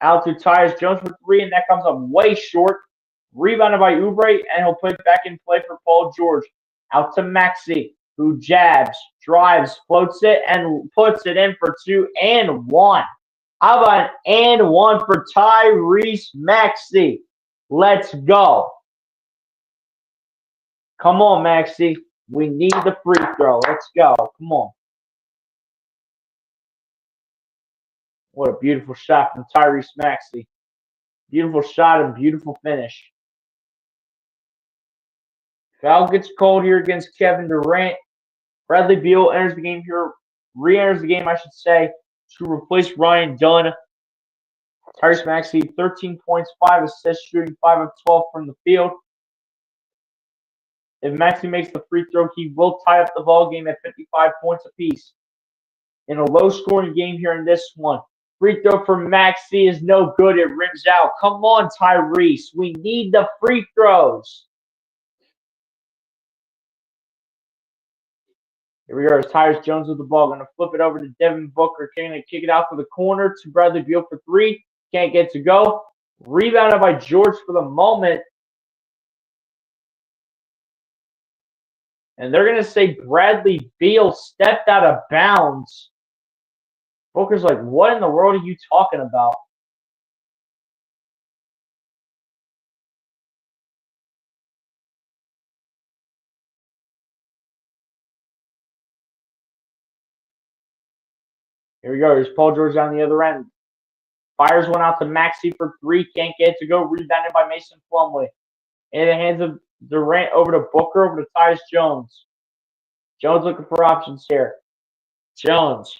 Out to Tyus Jones for 3, and that comes up way short. Rebounded by Oubre, and he'll put it back in play for Paul George. Out to Maxey, who jabs, drives, floats it, and puts it in for 2 and 1. How about an and 1 for Tyrese Maxey? Let's go. Come on, Maxey. We need the free throw. Let's go. Come on. What a beautiful shot from Tyrese Maxey. Beautiful shot and beautiful finish. Foul gets called here against Kevin Durant. Bradley Beal enters the game here, re-enters the game, I should say, to replace Ryan Dunn. Tyrese Maxey, 13 points, 5 assists, shooting 5 of 12 from the field. If Maxey makes the free throw, he will tie up the ball game at 55 points apiece. In a low-scoring game here in this one, free throw for Maxey is no good. It rims out. Come on, Tyrese. We need the free throws. Here we go. Tyus Jones with the ball. Going to flip it over to Devin Booker. Going to kick it out to the corner to Bradley Beal for 3. Can't get to go. Rebounded by George for the moment. And they're going to say Bradley Beal stepped out of bounds. Booker's like, what in the world are you talking about? Here we go. Here's Paul George on the other end. Fires one out to Maxey for three. Can't get it to go. Rebounded by Mason Plumlee. In the hands of Durant over to Booker, over to Tyus Jones. Jones looking for options here. Jones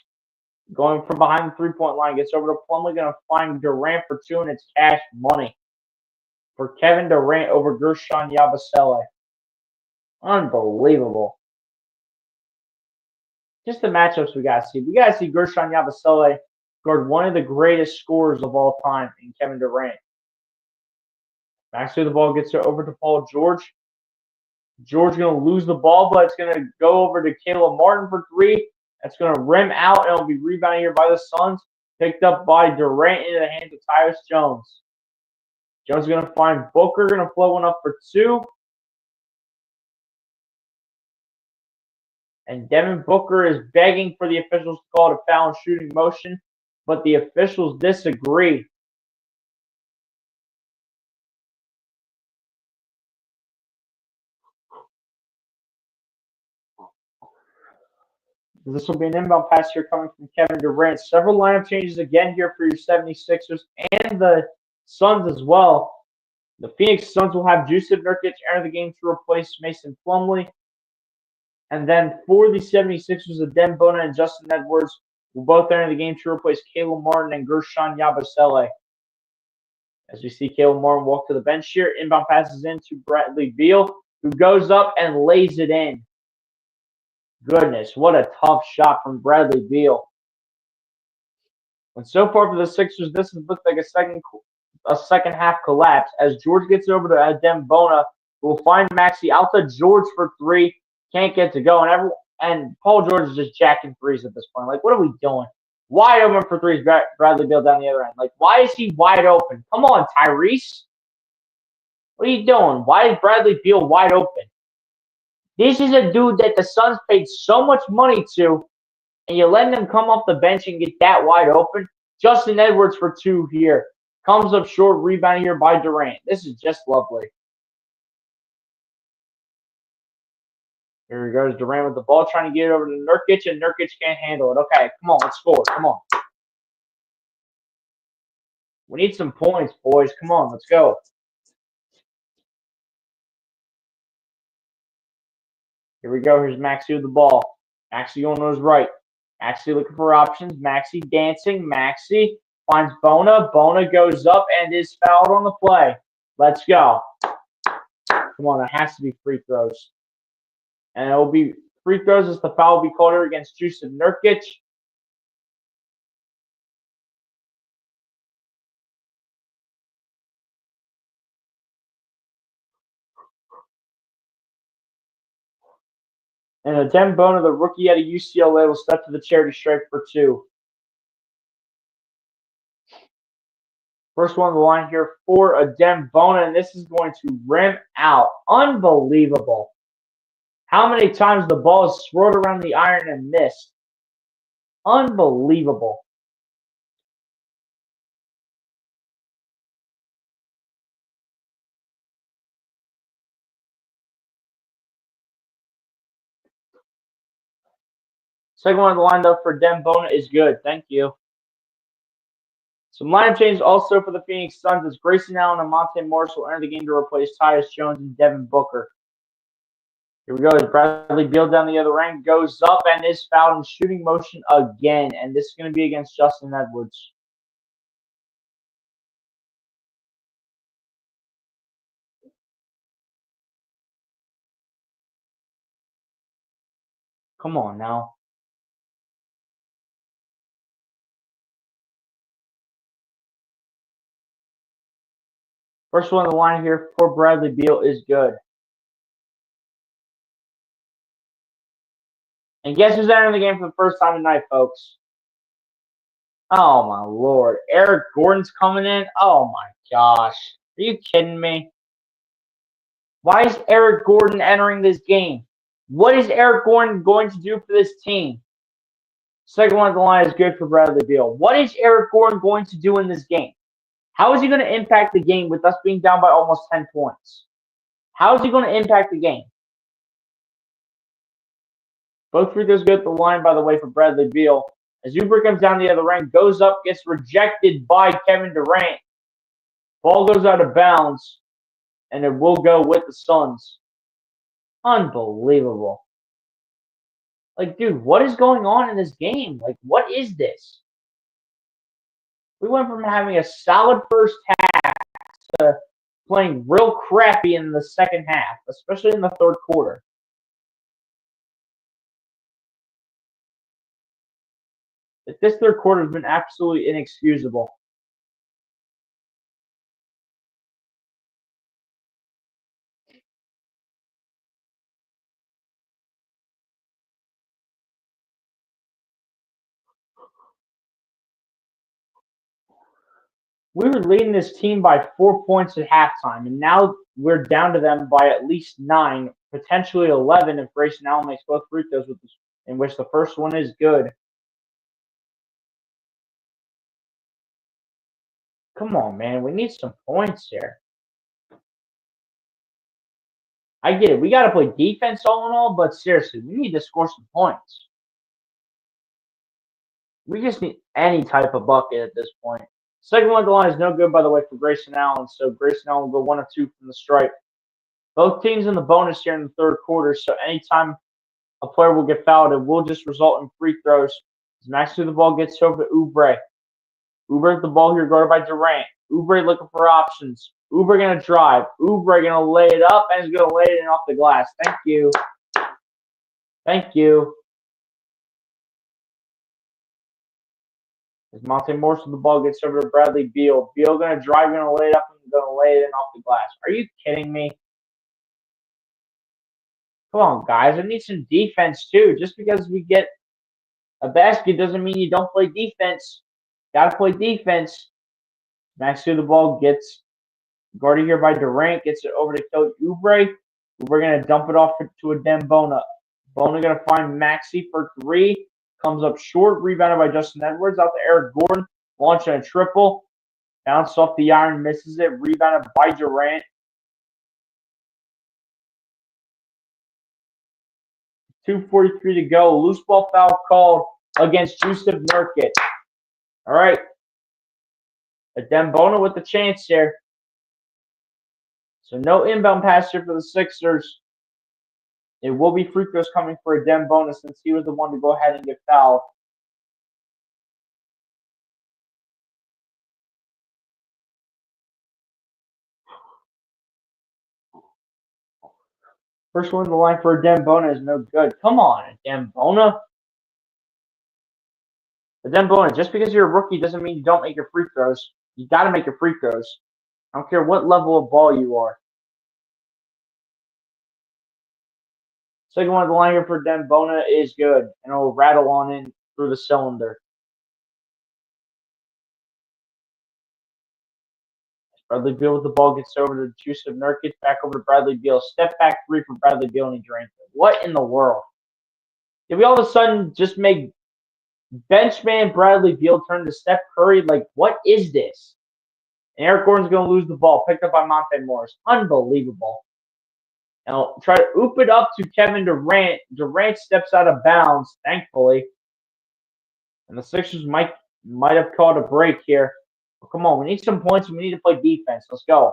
going from behind the three-point line. Gets over to Plumlee. Going to find Durant for two, and it's cash money for Kevin Durant over Gershon Yabusele. Unbelievable. Just the matchups we got to see. We got to see Gershon Yabusele guard one of the greatest scorers of all time in Kevin Durant. Maxey the ball gets it over to Paul George. George going to lose the ball, but it's going to go over to Caleb Martin for three. That's going to rim out, and it'll be rebounded here by the Suns. Picked up by Durant into the hands of Tyus Jones. Jones is going to find Booker, going to float one up for two. And Devin Booker is begging for the officials to call it a foul in shooting motion, but the officials disagree. This will be an inbound pass here coming from Kevin Durant. Several lineup changes again here for your 76ers and the Suns as well. The Phoenix Suns will have Jusuf Nurkic enter the game to replace Mason Plumlee. And then for the 76ers, Adem Bona and Justin Edwards will both enter the game to replace Caleb Martin and Gershon Yabusele. As we see Caleb Martin walk to the bench here, inbound passes in to Bradley Beal, who goes up and lays it in. Goodness, what a tough shot from Bradley Beal. And so far for the Sixers, this has looked like a second half collapse as George gets over to Adem Bona, who will find Maxey out to George for three. Can't get to go. And Paul George is just jacking threes at this point. Like, what are we doing? Wide open for threes, Bradley Beal down the other end. Like, why is he wide open? Come on, Tyrese. What are you doing? Why is Bradley Beal wide open? This is a dude that the Suns paid so much money to, and you're letting him come off the bench and get that wide open. Justin Edwards for two here. Comes up short, rebounded here by Durant. This is just lovely. Here he goes, Durant with the ball, trying to get it over to Nurkic, and Nurkic can't handle it. Okay, come on, let's score. Come on. We need some points, boys. Come on, let's go. Here we go. Here's Maxey with the ball. Maxey going to his right. Maxey looking for options. Maxey dancing. Maxey finds Bona. Bona goes up and is fouled on the play. Let's go. Come on, that has to be free throws. And it will be free throws as the foul will be called here against Jusuf Nurkic. And Adem Bona, the rookie out of UCLA, will step to the charity stripe for two. First one on the line here for Adem Bona, and this is going to rim out. Unbelievable. How many times the ball is swirled around the iron and missed. Unbelievable. Second one on the line, though, for Adem Bona is good. Thank you. Some lineup changes also for the Phoenix Suns as Grayson Allen and Monte Morris will enter the game to replace Tyus Jones and Devin Booker. Here we go. As Bradley Beal down the other end goes up and is fouled in shooting motion again. And this is going to be against Justin Edwards. Come on now. First one on the line here for Bradley Beal is good. And guess who's entering the game for the first time tonight, folks? Oh, my Lord. Eric Gordon's coming in? Oh, my gosh. Are you kidding me? Why is Eric Gordon entering this game? What is Eric Gordon going to do for this team? Second one at the line is good for Bradley Beal. What is Eric Gordon going to do in this game? How is he going to impact the game with us being down by almost 10 points? How is he going to impact the game? Both free throws go at the line, by the way, for Bradley Beal. As Oubre comes down the other end, goes up, gets rejected by Kevin Durant. Ball goes out of bounds, and it will go with the Suns. Unbelievable. Like, dude, what is going on in this game? Like, what is this? We went from having a solid first half to playing real crappy in the second half, especially in the third quarter. This third quarter has been absolutely inexcusable. We were leading this team by 4 points at halftime, and now we're down to them by at least 9, potentially 11 if Grayson Allen makes both free throws, in which the first one is good. Come on, man. We need some points here. I get it. We got to play defense all in all, but seriously, we need to score some points. We just need any type of bucket at this point. Second one at the line is no good, by the way, for Grayson Allen. So Grayson Allen will go 1 of 2 from the stripe. Both teams in the bonus here in the third quarter. So anytime a player will get fouled, it will just result in free throws. As Max through the ball gets over to Oubre. Oubre with the ball here guarded by Durant. Oubre looking for options. Oubre going to drive. Oubre going to lay it up and is going to lay it in off the glass. Thank you. Thank you. As Monte Morris with the ball gets over to Bradley Beal. Beal going to drive, going to lay it up, and going to lay it in off the glass. Are you kidding me? Come on, guys. I need some defense, too. Just because we get a basket doesn't mean you don't play defense. Got to play defense. Max through the ball gets guarded here by Durant. Gets it over to Kelly Oubre. We're going to dump it off to a Bona. Bona going to find Maxey for 3. Comes up short. Rebounded by Justin Edwards. Out to Eric Gordon. Launching a triple. Bounced off the iron. Misses it. Rebounded by Durant. .243 to go. Loose ball foul called against Jusuf Nurkic. All right. Bona with the chance here. So no inbound pass here for the Sixers. It will be free throws coming for Bona since he was the one to go ahead and get fouled. First one in the line for Bona is no good. Come on, Bona. Bona, just because you're a rookie doesn't mean you don't make your free throws. You got to make your free throws. I don't care what level of ball you are. Second one of the line here for Bona is good, and it will rattle on in through the cylinder. Bradley Beal with the ball gets over to Jusuf Nurkic, back over to Bradley Beal. Step back 3 for Bradley Beal, and he drains it. What in the world? Did we all of a sudden just make benchman Bradley Beal turn to Steph Curry? Like, what is this? And Eric Gordon's going to lose the ball, picked up by Monte Morris. Unbelievable. And I'll try to oop it up to Kevin Durant. Durant steps out of bounds, thankfully. And the Sixers might have called a break here. But come on, we need some points. We need to play defense. Let's go.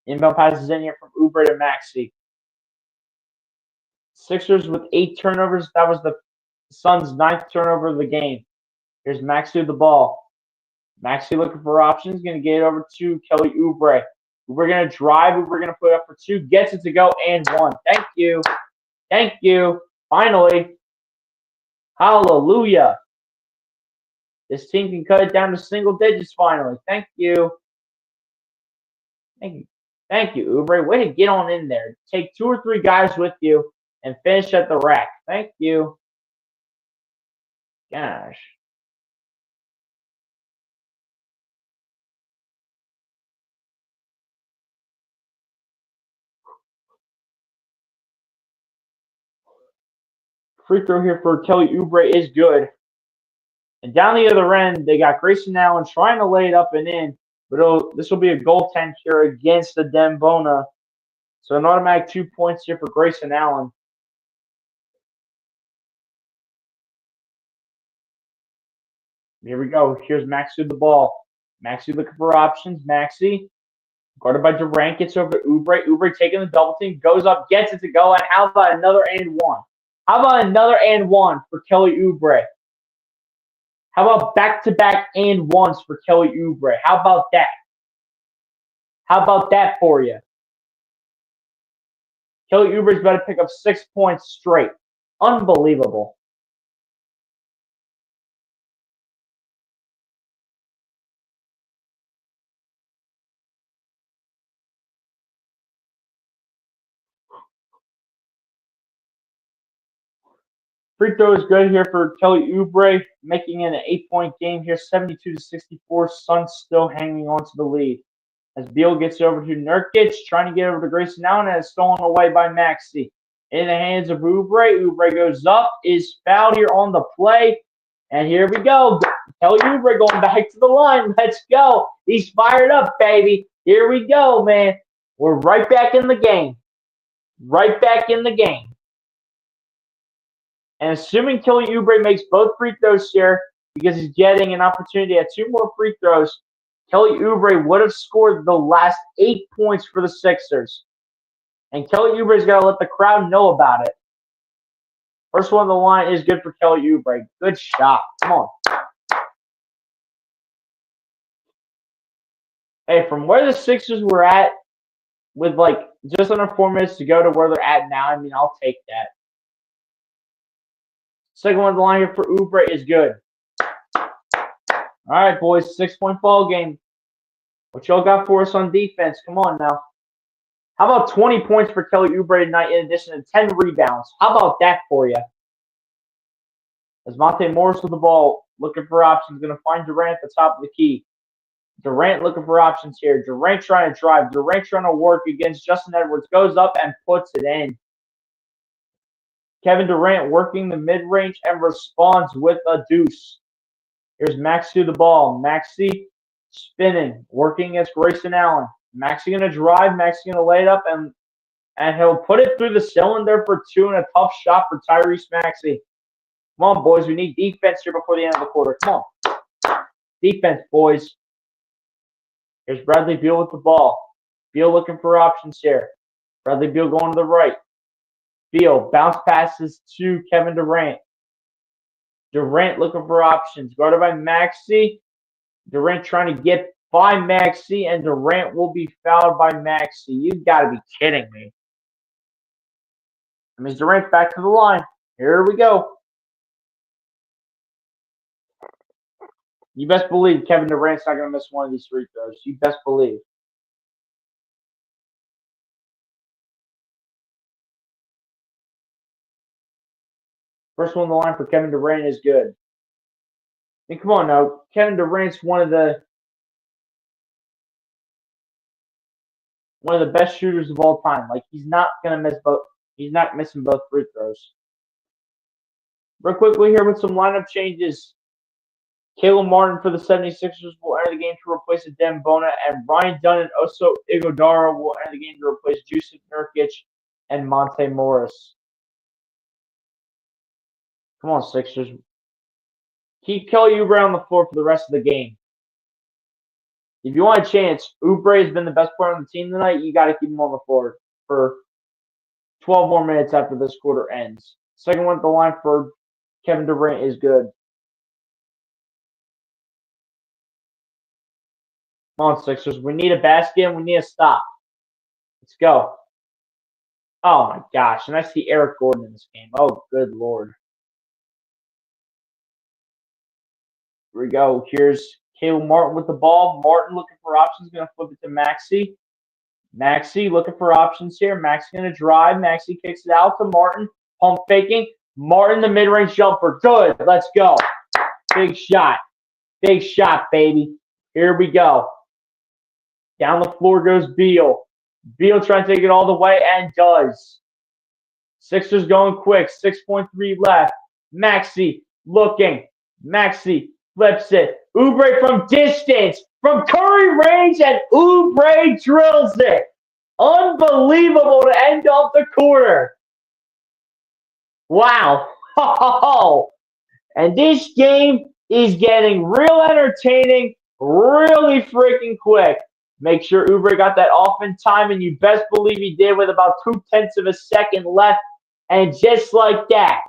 Inbound passes in here from Oubre to Maxey. Sixers with 8 turnovers. That was the Suns' 9th turnover of the game. Here's Maxey with the ball. Maxey looking for options. Going to get it over to Kelly Oubre. We're going to drive. We're going to put it up for 2. Gets it to go and 1. Thank you. Thank you. Finally. Hallelujah. This team can cut it down to single digits finally. Thank you. Thank you. Thank you, Oubre. Way to get on in there. Take 2 or 3 guys with you and finish at the rack. Thank you. Gosh. Free throw here for Kelly Oubre is good. And down the other end, they got Grayson Allen trying to lay it up and in. But this will be a goaltend here against the Dembona. So an automatic 2 points here for Grayson Allen. Here we go. Here's Maxey with the ball. Maxey looking for options. Maxey, guarded by Durant, gets over to Oubre. Oubre taking the double team, goes up, gets it to go. And how about another and one? How about another and one for Kelly Oubre? How about back-to-back and ones for Kelly Oubre? How about that? How about that for you? Kelly Oubre's about to pick up 6 points straight. Unbelievable. Free throw is good here for Kelly Oubre, making it an 8-point game here, 72-64. Suns still hanging on to the lead. As Beal gets over to Nurkic, trying to get over to Grayson Allen, and it's stolen away by Maxey. In the hands of Oubre. Oubre goes up, is fouled here on the play. And here we go. Kelly Oubre going back to the line. Let's go. He's fired up, baby. Here we go, man. We're right back in the game. Right back in the game. And assuming Kelly Oubre makes both free throws here, because he's getting an opportunity at 2 more free throws, Kelly Oubre would have scored the last 8 points for the Sixers. And Kelly Oubre's got to let the crowd know about it. First one on the line is good for Kelly Oubre. Good shot. Come on. Hey, from where the Sixers were at, with like just under 4 minutes to go to where they're at now, I mean, I'll take that. Second one on the line here for Oubre is good. All right, boys, 6-point ball game. What y'all got for us on defense? Come on now. How about 20 points for Kelly Oubre tonight in addition to 10 rebounds? How about that for you? As Monte Morris with the ball, looking for options, going to find Durant at the top of the key. Durant looking for options here. Durant trying to drive. Durant trying to work against Justin Edwards. Goes up and puts it in. Kevin Durant working the mid-range and responds with a deuce. Here's Maxey to the ball. Maxey spinning, working against Grayson Allen. Maxey going to drive. Maxey going to lay it up, and he'll put it through the cylinder for 2 and a tough shot for Tyrese Maxey. Come on, boys. We need defense here before the end of the quarter. Come on. Defense, boys. Here's Bradley Beal with the ball. Beal looking for options here. Bradley Beal going to the right. Beal bounce passes to Kevin Durant. Durant looking for options. Guarded by Maxey. Durant trying to get by Maxey, and Durant will be fouled by Maxey. You've got to be kidding me. That means Durant back to the line. Here we go. You best believe Kevin Durant's not going to miss one of these free throws. You best believe. First one on the line for Kevin Durant is good. I mean, come on now. Kevin Durant's one of the best shooters of all time. Like, he's not gonna miss both. He's not missing both free throws. Real quickly here with some lineup changes. Caleb Martin for the 76ers will enter the game to replace Dembona, and Ryan Dunn and Oso Ighodaro will enter the game to replace Jusuf Nurkic and Monte Morris. Come on, Sixers. Keep Kelly Oubre on the floor for the rest of the game. If you want a chance, Oubre has been the best player on the team tonight. You got to keep him on the floor for 12 more minutes after this quarter ends. Second one at the line for Kevin Durant is good. Come on, Sixers. We need a basket and we need a stop. Let's go. Oh, my gosh. And I see Eric Gordon in this game. Oh, good Lord. Here we go. Here's Caleb Martin with the ball. Martin looking for options. Going to flip it to Maxey. Maxey looking for options here. Maxey going to drive. Maxey kicks it out to Martin. Pump faking. Martin, the mid-range jumper. Good. Let's go. Big shot. Big shot, baby. Here we go. Down the floor goes Beal. Beal trying to take it all the way and does. Sixers going quick. 6.3 left. Maxey looking. Maxey flips it. Oubre from distance. From Curry range, and Oubre drills it. Unbelievable to end off the quarter. Wow. And this game is getting real entertaining really freaking quick. Make sure Oubre got that off in time, and you best believe he did with about 0.2 of a second left. And just like that,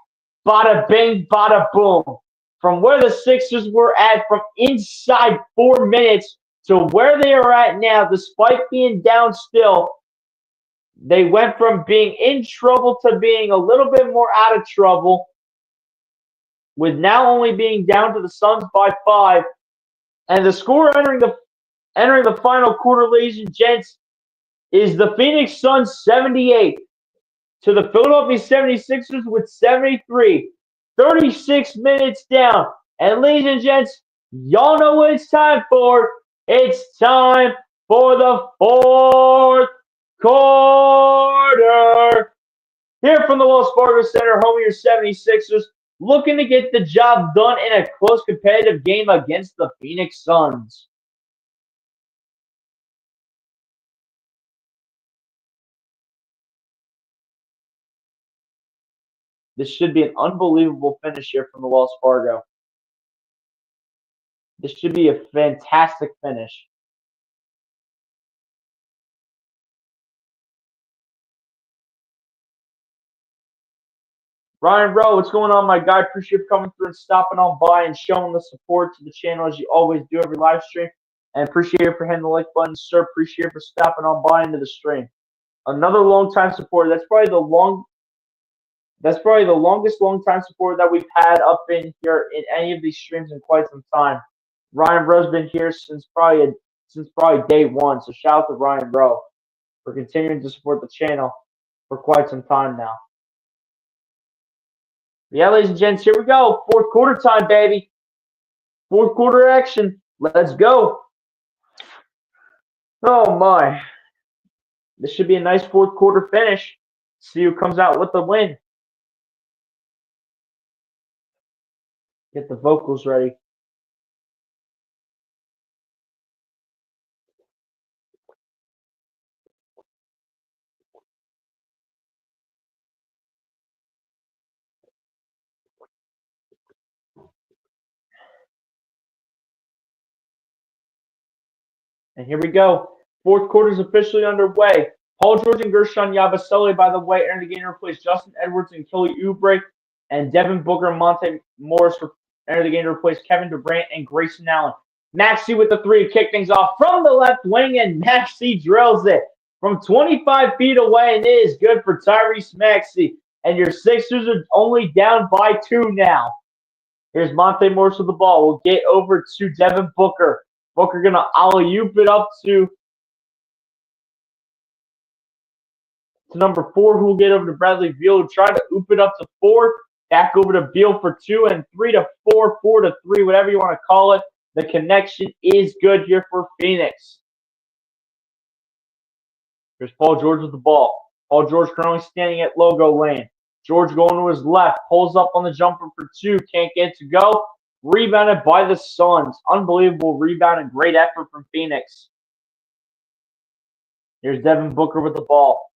bada bing, bada boom. From where the Sixers were at from inside 4 minutes to where they are at now, despite being down still, they went from being in trouble to being a little bit more out of trouble, with now only being down to the Suns by 5. And the score entering the final quarter, ladies and gents, is the Phoenix Suns 78 to the Philadelphia 76ers with 73. 36 minutes down. And ladies and gents, y'all know what it's time for. It's time for the fourth quarter. Here from the Wells Fargo Center, home of your 76ers, looking to get the job done in a close competitive game against the Phoenix Suns. This should be an unbelievable finish here from the Wells Fargo. This should be a fantastic finish. Ryan Rowe, what's going on, my guy? Appreciate you coming through and stopping on by and showing the support to the channel as you always do every live stream. And appreciate you for hitting the like button, sir. Appreciate you for stopping on by into the stream. Another long-time supporter. That's probably the longest long-time supporter that we've had up in here in any of these streams in quite some time. Ryan Rowe's been here since probably day one. So shout out to Ryan Rowe for continuing to support the channel for quite some time now. Yeah, ladies and gents, here we go. Fourth quarter time, baby. Fourth quarter action. Let's go. Oh, my. This should be a nice fourth quarter finish. See who comes out with the win. Get the vocals ready. And here we go. Fourth quarter is officially underway. Paul George and Gershon Yabusele, by the way, entered the game to replace Justin Edwards and Kelly Oubre, and Devin Booker and Monte Morris entered the game to replace Kevin Durant and Grayson Allen. Maxey with the three to kick things off from the left wing, and Maxey drills it from 25 feet away, and it is good for Tyrese Maxey. And your Sixers are only down by 2 now. Here's Monte Morris with the ball. We'll get over to Devin Booker. Booker going to alley-oop it up to number 4, who will get over to Bradley Beal, who tried to oop it up to 4. Back over to Beal for 2, and 3 to 4, 4 to 3, whatever you want to call it. The connection is good here for Phoenix. Here's Paul George with the ball. Paul George currently standing at logo lane. George going to his left. Pulls up on the jumper for 2. Can't get to go. Rebounded by the Suns. Unbelievable rebound and great effort from Phoenix. Here's Devin Booker with the ball.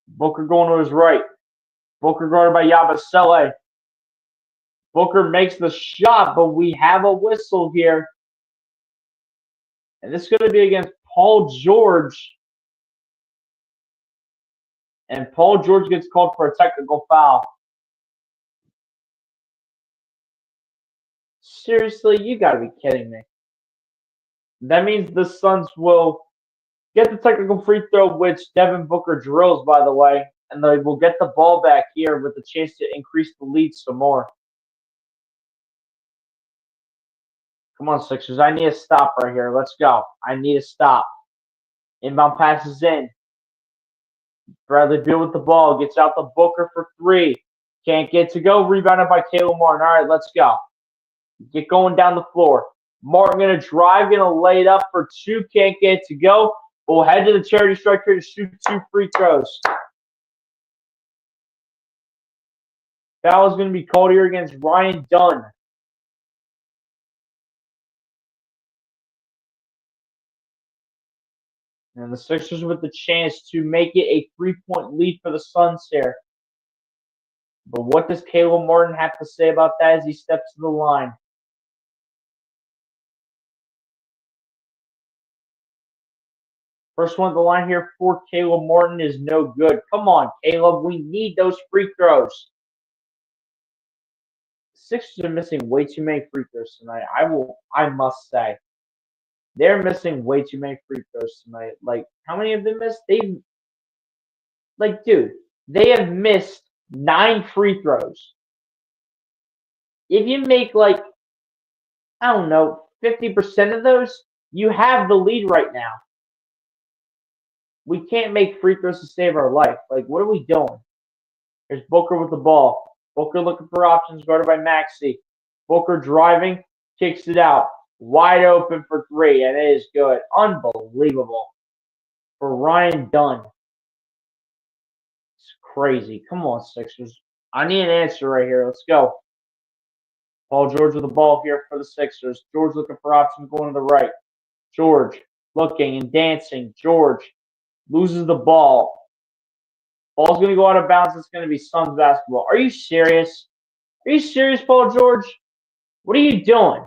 Booker going to his right. Booker guarded by Yabusele. Booker makes the shot, but we have a whistle here. And this is going to be against Paul George. And Paul George gets called for a technical foul. Seriously, you got to be kidding me. That means the Suns will get the technical free throw, which Devin Booker drills, by the way. And they will get the ball back here with a chance to increase the lead some more. Come on, Sixers. I need a stop right here. Let's go. I need a stop. Inbound passes in. Bradley Beal with the ball. Gets out the Booker for 3. Can't get to go. Rebounded by Caleb Martin. All right, let's go. Get going down the floor. Martin going to drive. Going to lay it up for 2. Can't get to go. We'll head to the charity stripe here to shoot 2 free throws. Foul is going to be called here against Ryan Dunn. And the Sixers with the chance to make it a 3-point lead for the Suns here. But what does Caleb Martin have to say about that as he steps to the line? First one at the line here for Caleb Martin is no good. Come on, Caleb. We need those free throws. Sixers are missing way too many free throws tonight. I must say. They're missing way too many free throws tonight. Like, how many of them missed? Dude, they have missed 9 free throws. If you make, like, I don't know, 50% of those, you have the lead right now. We can't make free throws to save our life. Like, what are we doing? There's Booker with the ball. Booker looking for options, guarded by Maxey. Booker driving, kicks it out. Wide open for 3, and it is good. Unbelievable. For Ryan Dunn. It's crazy. Come on, Sixers. I need an answer right here. Let's go. Paul George with the ball here for the Sixers. George looking for options going to the right. George looking and dancing. George loses the ball. Ball's going to go out of bounds. It's going to be Suns basketball. Are you serious? Are you serious, Paul George? What are you doing?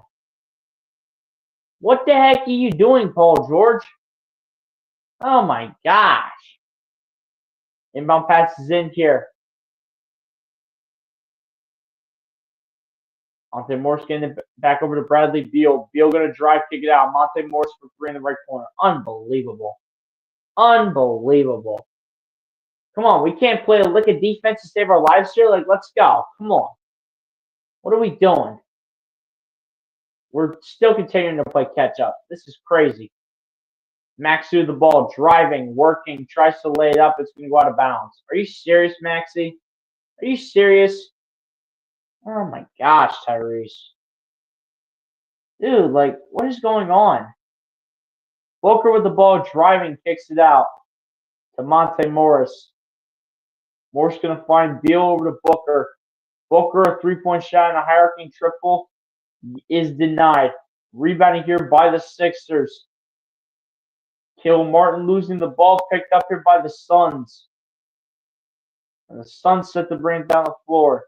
What the heck are you doing, Paul George? Oh, my gosh. Inbound pass is in here. Monte Morris getting it back over to Bradley Beal. Beal going to drive, kick it out. Monte Morris for 3 in the right corner. Unbelievable. Unbelievable. Come on, we can't play a lick of defense to save our lives here. Like, let's go. Come on. What are we doing? We're still continuing to play catch up. This is crazy. Maxey with the ball, driving, working, tries to lay it up. It's going to go out of bounds. Are you serious, Maxey? Are you serious? Oh my gosh, Tyrese. Dude, like, what is going on? Booker with the ball, driving, kicks it out to Monte Morris. Morris going to find Beal over to Booker. Booker, a 3-point shot and a hierarchy triple is denied. Rebounding here by the Sixers. Caleb Martin losing the ball, picked up here by the Suns. And the Suns set to bring it down the floor.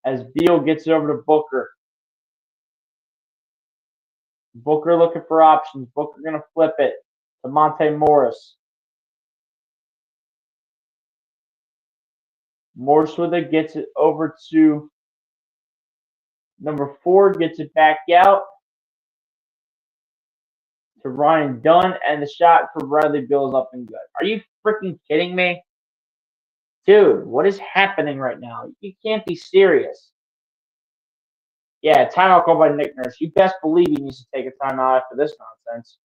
As Beal gets it over to Booker. Booker looking for options. Booker going to flip it to Monte Morris. Morris with it, gets it over to number 4, gets it back out to Ryan Dunn, and the shot for Bradley Beal is up and good. Are you freaking kidding me? Dude, what is happening right now? You can't be serious. Yeah, timeout called by Nick Nurse. You best believe he needs to take a timeout after this nonsense.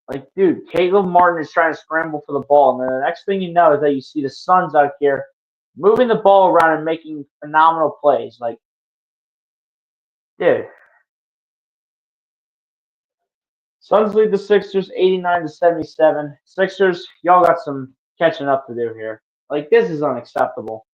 Like, dude, Caleb Martin is trying to scramble for the ball, and then the next thing you know is that you see the Suns out here moving the ball around and making phenomenal plays. Like, dude. Suns lead the Sixers 89-77. Sixers, y'all got some catching up to do here. Like, this is unacceptable.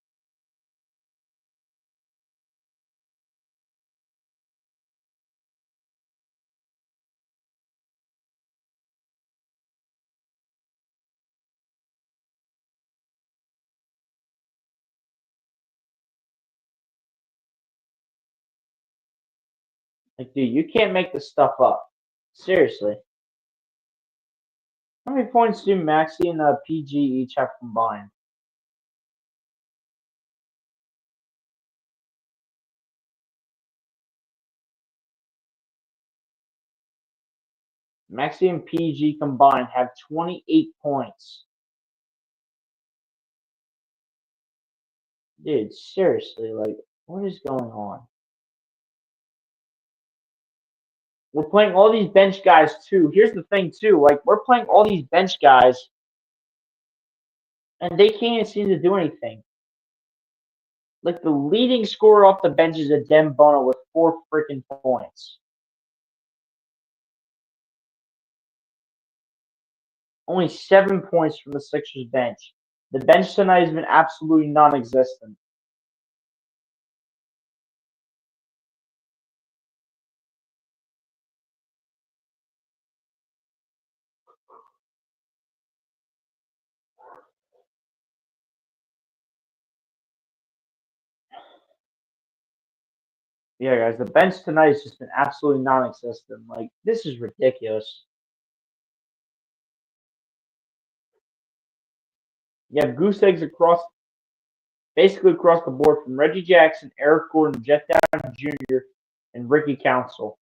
Like, dude, you can't make this stuff up. Seriously. How many points do Maxey and PG each have combined? Maxey and PG combined have 28 points. Dude, seriously, like, what is going on? We're playing all these bench guys, too. Here's the thing, too. Like, we're playing all these bench guys, and they can't seem to do anything. Like, the leading scorer off the bench is Adem Bono with 4 freaking points. Only 7 points from the Sixers bench. The bench tonight has been absolutely non-existent. Yeah, guys, the bench tonight has just been absolutely non-existent. Like, this is ridiculous. You have goose eggs basically across the board from Reggie Jackson, Eric Gordon, Jet Down Jr., and Ricky Council.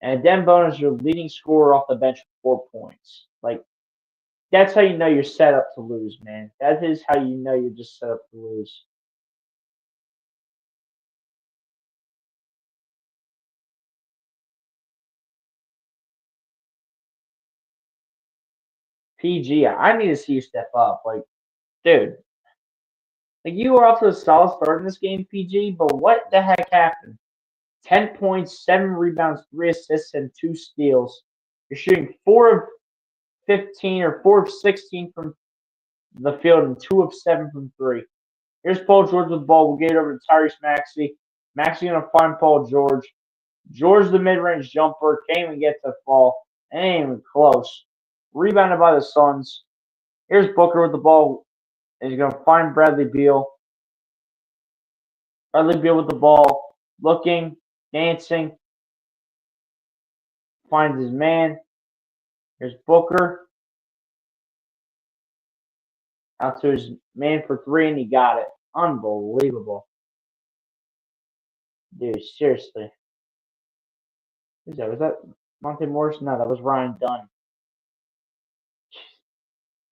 And Dan Bone is your leading scorer off the bench with 4 points. Like, that's how you know you're set up to lose, man. That is how you know you're just set up to lose. PG, I need to see you step up. Like, dude, like you were off to a solid start in this game, PG, but what the heck happened? 10 points, 7 rebounds, 3 assists, and 2 steals. You're shooting 4 of 15 or 4 of 16 from the field and 2 of 7 from 3. Here's Paul George with the ball. We'll get it over to Tyrese Maxey. Maxey going to find Paul George. George, the mid-range jumper, can't even get to the fall. Ain't even close. Rebounded by the Suns. Here's Booker with the ball. And he's going to find Bradley Beal. Bradley Beal with the ball. Looking, dancing. Finds his man. Here's Booker. Out to his man for 3, and he got it. Unbelievable. Dude, seriously. Who's that? Was that Monte Morris? No, that was Ryan Dunn.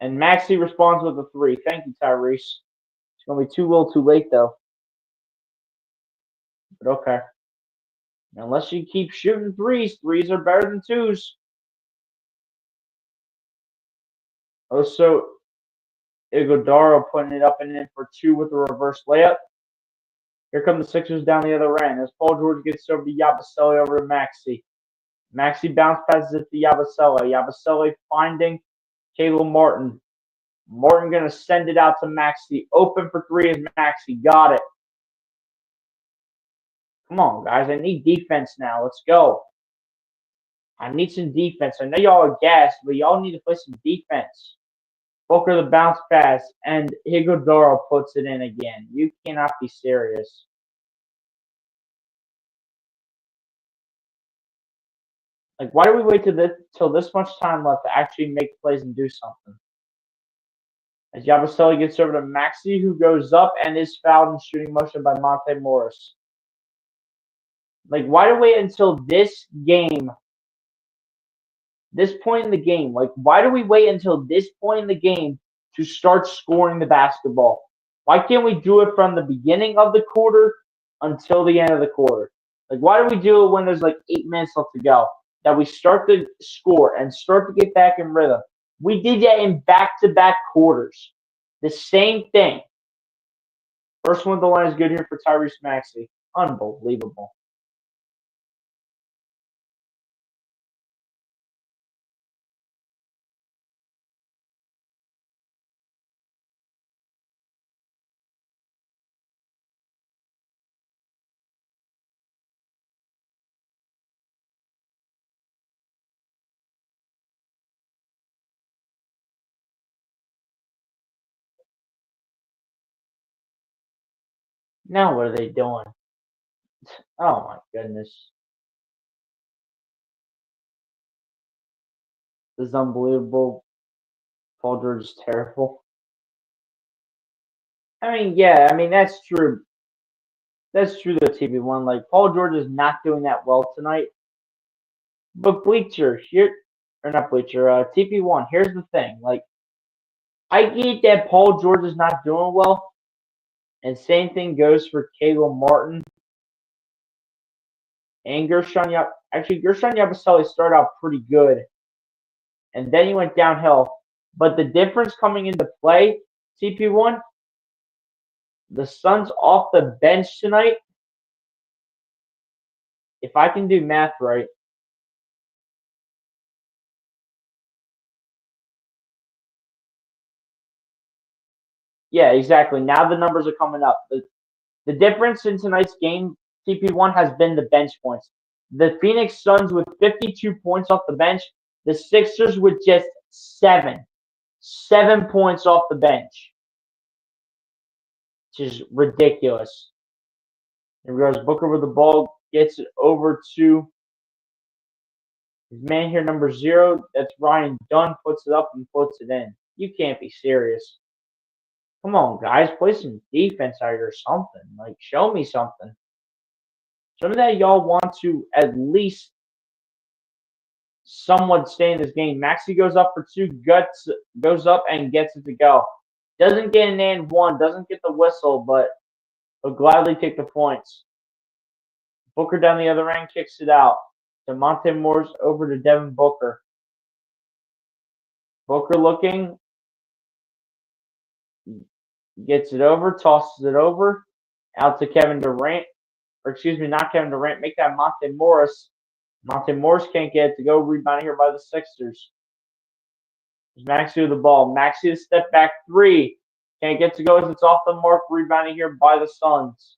And Maxey responds with a 3. Thank you, Tyrese. It's going to be too little too late, though. But okay. Unless you keep shooting threes are better than 2s. Also, Iguodala putting it up and in for 2 with a reverse layup. Here come the Sixers down the other end as Paul George gets over to Yabusele over to Maxey. Maxey bounce passes it to Yabusele. Yabusele finding Caleb Martin. Martin going to send it out to Maxey. Open for 3 is Maxey. Got it. Come on, guys. I need defense now. Let's go. I need some defense. I know y'all are gassed, but y'all need to play some defense. Booker the bounce pass, and Iguodala puts it in again. You cannot be serious. Like, why do we wait till this much time left to actually make plays and do something? As Yabusele gets over to Maxey, who goes up and is fouled in shooting motion by Monte Morris. Like, why do we wait until this game? This point in the game, like, why do we wait until this point in the game to start scoring the basketball? Why can't we do it from the beginning of the quarter until the end of the quarter? Like, why do we do it when there's like 8 minutes left to go? That we start to score and start to get back in rhythm. We did that in back-to-back quarters. The same thing. First one of the line is good here for Tyrese Maxey. Unbelievable. Now what are they doing? Oh my goodness. This is unbelievable. Paul George is terrible. I mean, yeah, I mean that's true. That's true though, TB1. Like Paul George is not doing that well tonight. But Bleacher, here or not Bleacher, TP1, here's the thing. Like I get that Paul George is not doing well. And same thing goes for Caleb Martin and Gershon Actually, Gershon Yabusele started out pretty good. And then he went downhill. But the difference coming into play, TP1, the Suns off the bench tonight. If I can do math right, Yeah, exactly. Now the numbers are coming up. The difference in tonight's game, TP1, has been the bench points. The Phoenix Suns with 52 points off the bench, the Sixers with just 7. 7 points off the bench, which is ridiculous. Here goes Booker with the ball, gets it over to his man here, number 0. That's Ryan Dunn, puts it up and puts it in. You can't be serious. Come on, guys, play some defense out or something. Like, show me something. Show me that y'all want to at least somewhat stay in this game. Maxey goes up for 2, goes up and gets it to go. Doesn't get an and 1, doesn't get the whistle, but will gladly take the points. Booker down the other end kicks it out. DeMonte Morris over to Devin Booker. Booker looking, gets it over, tosses it over, out to Kevin Durant. Or excuse me, not Kevin Durant. Make that Monte Morris. Monte Morris can't get it to go. Rebound here by the Sixers. Maxey with the ball. Maxey to step back 3. Can't get to go as it's off the mark. Rebounding here by the Suns.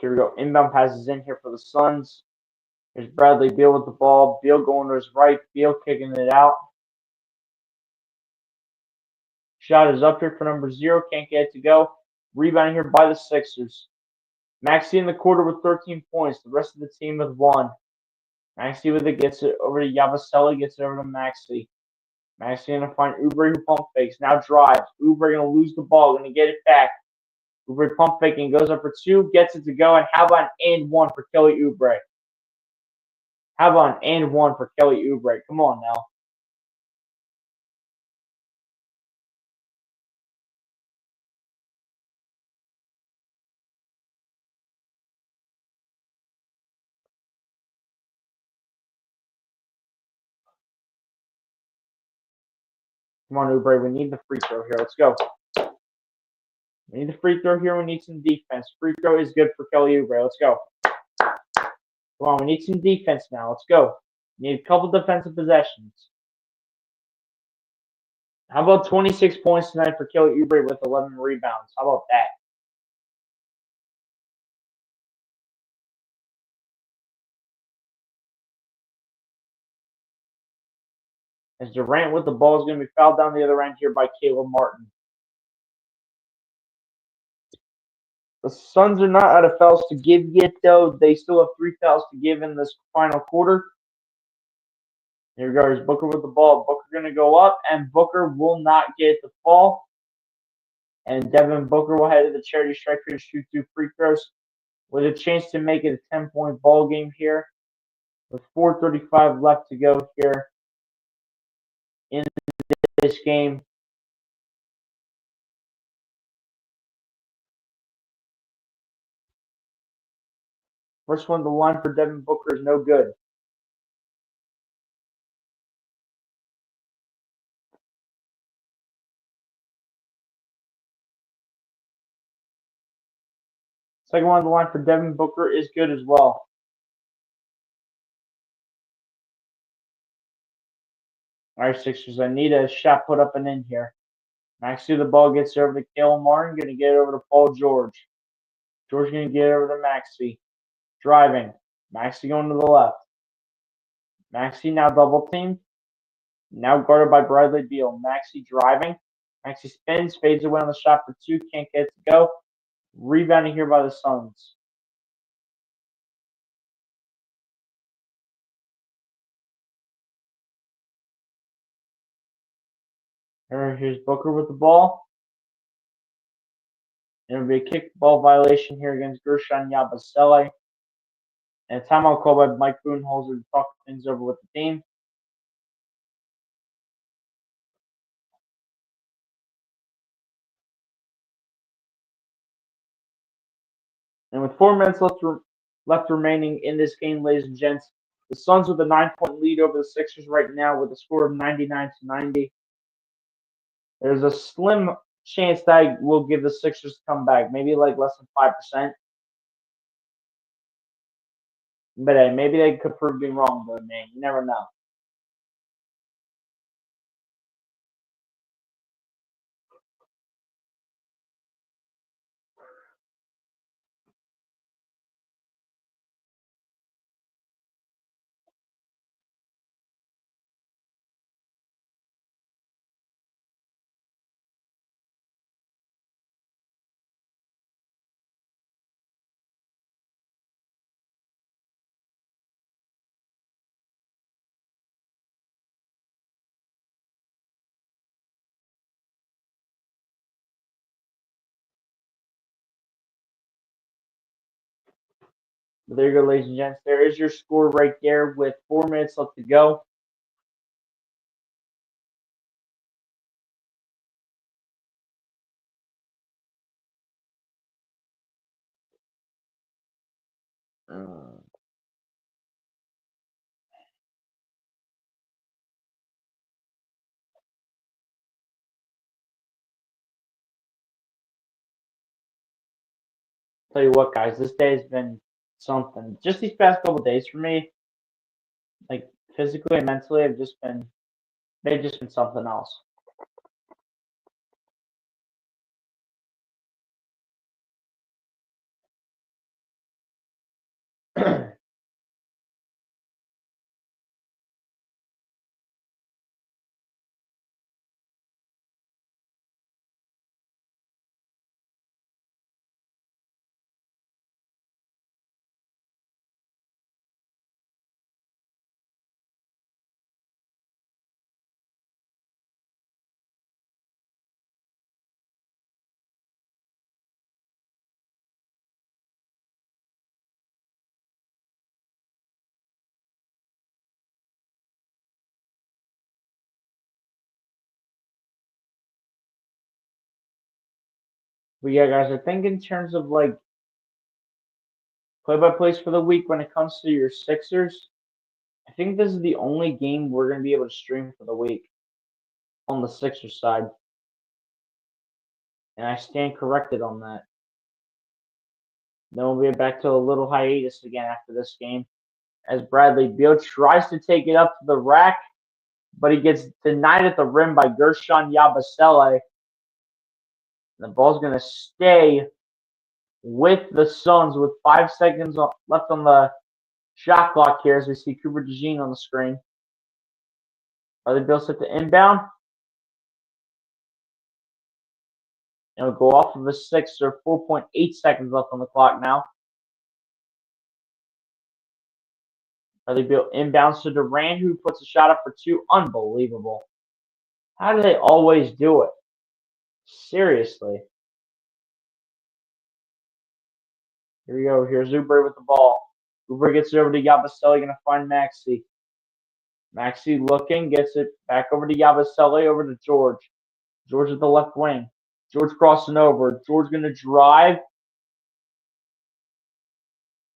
Here we go. Inbound passes in here for the Suns. There's Bradley Beal with the ball. Beal going to his right. Beal kicking it out. Shot is up here for number 0. Can't get it to go. Rebounding here by the Sixers. Maxey in the quarter with 13 points. The rest of the team with 1. Maxey with it, gets it over to Yabusele, gets it over to Maxey. Maxey going to find Oubre, who pump fakes. Now drives. Oubre going to lose the ball. Going to get it back. Oubre pump faking. Goes up for 2. Gets it to go. And how about an and 1 for Kelly Oubre? How about an and 1 for Kelly Oubre? Come on now. Come on, Oubre. We need the free throw here. Let's go. We need the free throw here. We need some defense. Free throw is good for Kelly Oubre. Let's go. Come on, we need some defense now. Let's go. We need a couple defensive possessions. How about 26 points tonight for Kelly Oubre with 11 rebounds? How about that? As Durant with the ball is going to be fouled down the other end here by Caleb Martin. The Suns are not out of fouls to give yet, though. They still have 3 fouls to give in this final quarter. Here goes Booker with the ball. Booker going to go up, and Booker will not get the fall. And Devin Booker will head to the charity stripe here to shoot 2 free throws with a chance to make it a 10-point ball game here with 4:35 left to go here in this game. First one, the line for Devin Booker is no good. Second one on the line for Devin Booker is good as well. All right, Sixers, I need a shot put up and in here. Maxey the ball gets over to Caleb Martin. Going to get it over to Paul George. George going to get it over to Maxey. Driving. Maxey going to the left. Maxey now double teamed. Now guarded by Bradley Beal. Maxey driving. Maxey spins, fades away on the shot for 2. Can't get it to go. Rebounding here by the Suns. Here's Booker with the ball. It'll be a kickball violation here against Gershon Yabusele. And a timeout call by Mike Budenholzer to talk things over with the team. And with 4 minutes left left remaining in this game, ladies and gents. The Suns with a 9-point lead over the Sixers right now with a score of 99-90. There's a slim chance that I will give the Sixers a comeback, maybe like less than 5%. But hey, maybe they could prove me wrong, though, man. You never know. But there you go, ladies and gents. There is your score right there with 4 minutes left to go. Tell you what, guys, this day has been something. Just these past couple days for me, like physically and mentally, they've just been something else. But yeah, guys, I think in terms of like play-by-plays for the week when it comes to your Sixers, I think this is the only game we're going to be able to stream for the week on the Sixers side. And I stand corrected on that. Then we'll be back to a little hiatus again after this game as Bradley Beal tries to take it up to the rack, but he gets denied at the rim by Gershon Yabusele. The ball's going to stay with the Suns with 5 seconds left on the shot clock here as we see Cooper DeJean on the screen. Bradley Beal set to inbound. It'll go off of a 6 or 4.8 seconds left on the clock now. Bradley Beal inbounds to Durant, who puts a shot up for 2. Unbelievable. How do they always do it? Seriously. Here we go. Here's Oubre with the ball. Oubre gets it over to Yabusele, going to find Maxey. Maxey looking, gets it back over to Yabusele, over to George. George at the left wing. George crossing over. George going to drive.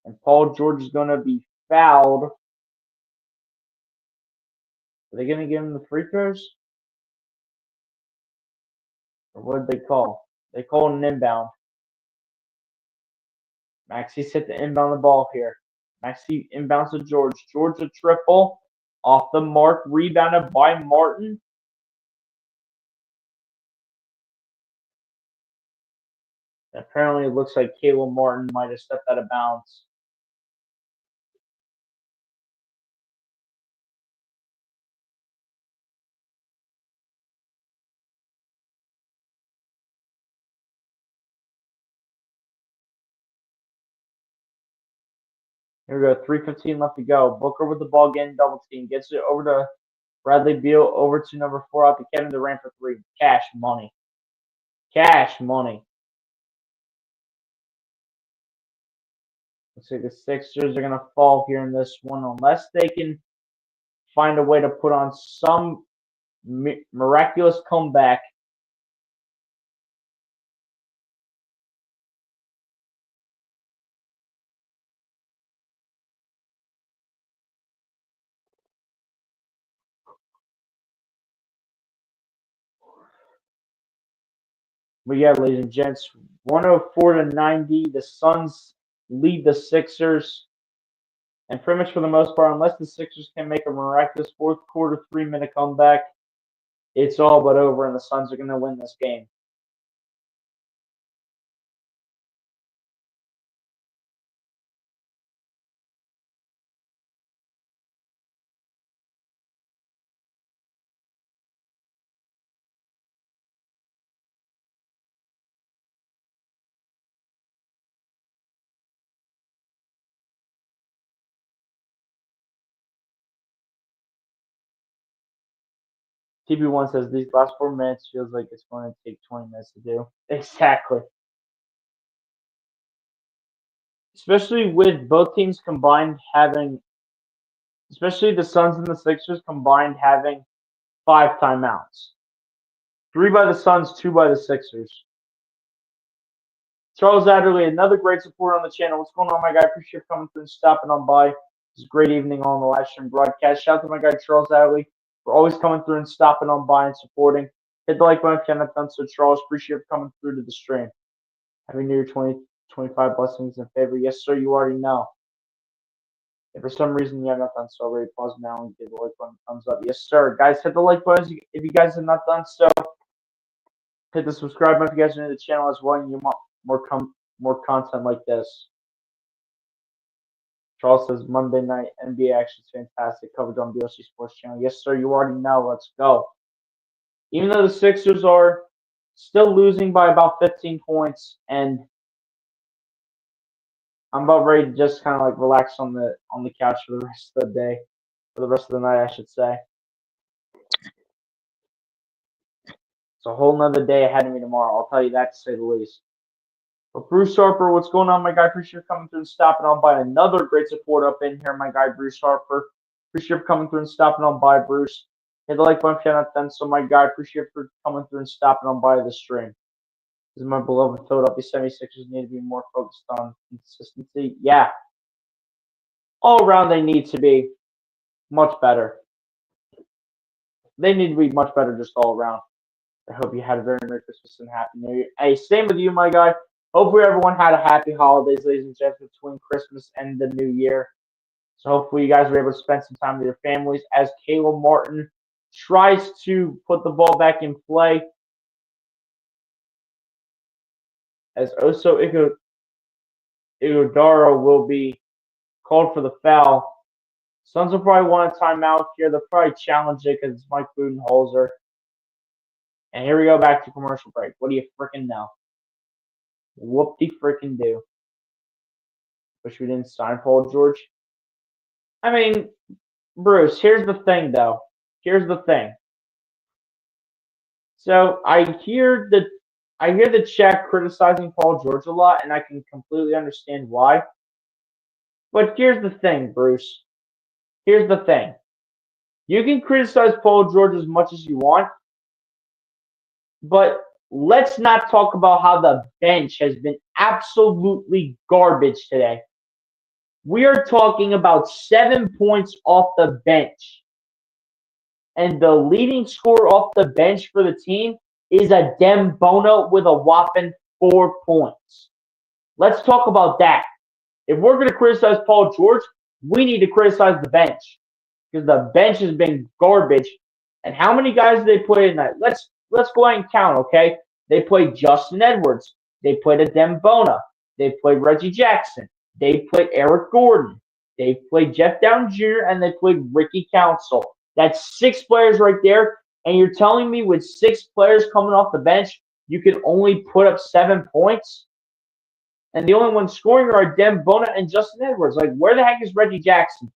And Paul George is going to be fouled. Are they going to give him the free throws? Or what did they call? They called an inbound. Maxey set to inbound the ball here. Maxey inbounds to George. George a triple. Off the mark. Rebounded by Martin. Apparently, it looks like Caleb Martin might have stepped out of bounds. Here we go. 3:15 left to go. Booker with the ball, getting double team. Gets it over to Bradley Beal. Over to number 4 out to Kevin Durant for 3. Cash money. Cash money. Looks like the Sixers are going to fall here in this one unless they can find a way to put on some miraculous comeback. But yeah, ladies and gents, 104-90. The Suns lead the Sixers. And pretty much for the most part, unless the Sixers can make a miraculous fourth quarter 3-minute comeback, it's all but over, and the Suns are going to win this game. TB1 says these last 4 minutes feels like it's going to take 20 minutes to do. Exactly. Especially with both teams combined having, especially the Suns and the Sixers combined having 5 timeouts. 3 by the Suns, 2 by the Sixers. Charles Adderley, another great supporter on the channel. What's going on, my guy? Appreciate you coming through and stopping on by. It's a great evening on the live stream broadcast. Shout out to my guy Charles Adderley for always coming through and stopping on by and supporting. Hit the like button if you haven't done so, Charles. Appreciate you coming through to the stream. Happy New Year 2025 blessings and favor. Yes, sir, you already know. If for some reason you have not done so already, pause now and give the like button a thumbs up. Yes, sir. Guys, hit the like button if you guys have not done so. Hit the subscribe button if you guys are new to the channel as well and you want more content like this. Charles says Monday night NBA action is fantastic. Coverage on BLC Sports Channel. Yes, sir. You already know. Let's go. Even though the Sixers are still losing by about 15 points, and I'm about ready to just kind of like relax on the couch for the rest of the day, for the rest of the night, I should say. It's a whole nother day ahead of me tomorrow. I'll tell you that to say the least. But Bruce Harper, what's going on, my guy? Appreciate you coming through and stopping on by. Another great support up in here, my guy Bruce Harper. Appreciate you coming through and stopping on by, Bruce. Hit the like button if you haven't done so, my guy. Appreciate you coming through and stopping on by the stream. This is my beloved Philadelphia 76ers need to be more focused on consistency. Yeah. All around, they need to be much better. They need to be much better just all around. I hope you had a very Merry Christmas and Happy New Year. Hey, same with you, my guy. Hopefully everyone had a happy holidays, ladies and gentlemen, between Christmas and the New Year. So hopefully you guys were able to spend some time with your families as Caleb Martin tries to put the ball back in play. As Oso Ighodaro will be called for the foul. Suns will probably want a timeout here. They'll probably challenge it because it's Mike Budenholzer. And here we go back to commercial break. What do you freaking know? Whoop-de-freaking do. Wish we didn't sign Paul George. I mean, Bruce, here's the thing, though. Here's the thing. So I hear the chat criticizing Paul George a lot, and I can completely understand why. But here's the thing, Bruce. Here's the thing. You can criticize Paul George as much as you want, but let's not talk about how the bench has been absolutely garbage today. We are talking about 7 points off the bench. And the leading scorer off the bench for the team is Adem Bona with a whopping 4 points. Let's talk about that. If we're going to criticize Paul George, we need to criticize the bench. Because the bench has been garbage. And how many guys did they play tonight? Let's go ahead and count, okay? They played Justin Edwards. They played Adem Bona. They played Reggie Jackson. They played Eric Gordon. They played Jeff Downs Jr. and they played Ricky Council. That's 6 players right there. And you're telling me with 6 players coming off the bench, you can only put up 7 points? And the only ones scoring are Adem Bona and Justin Edwards. Like, where the heck is Reggie Jackson?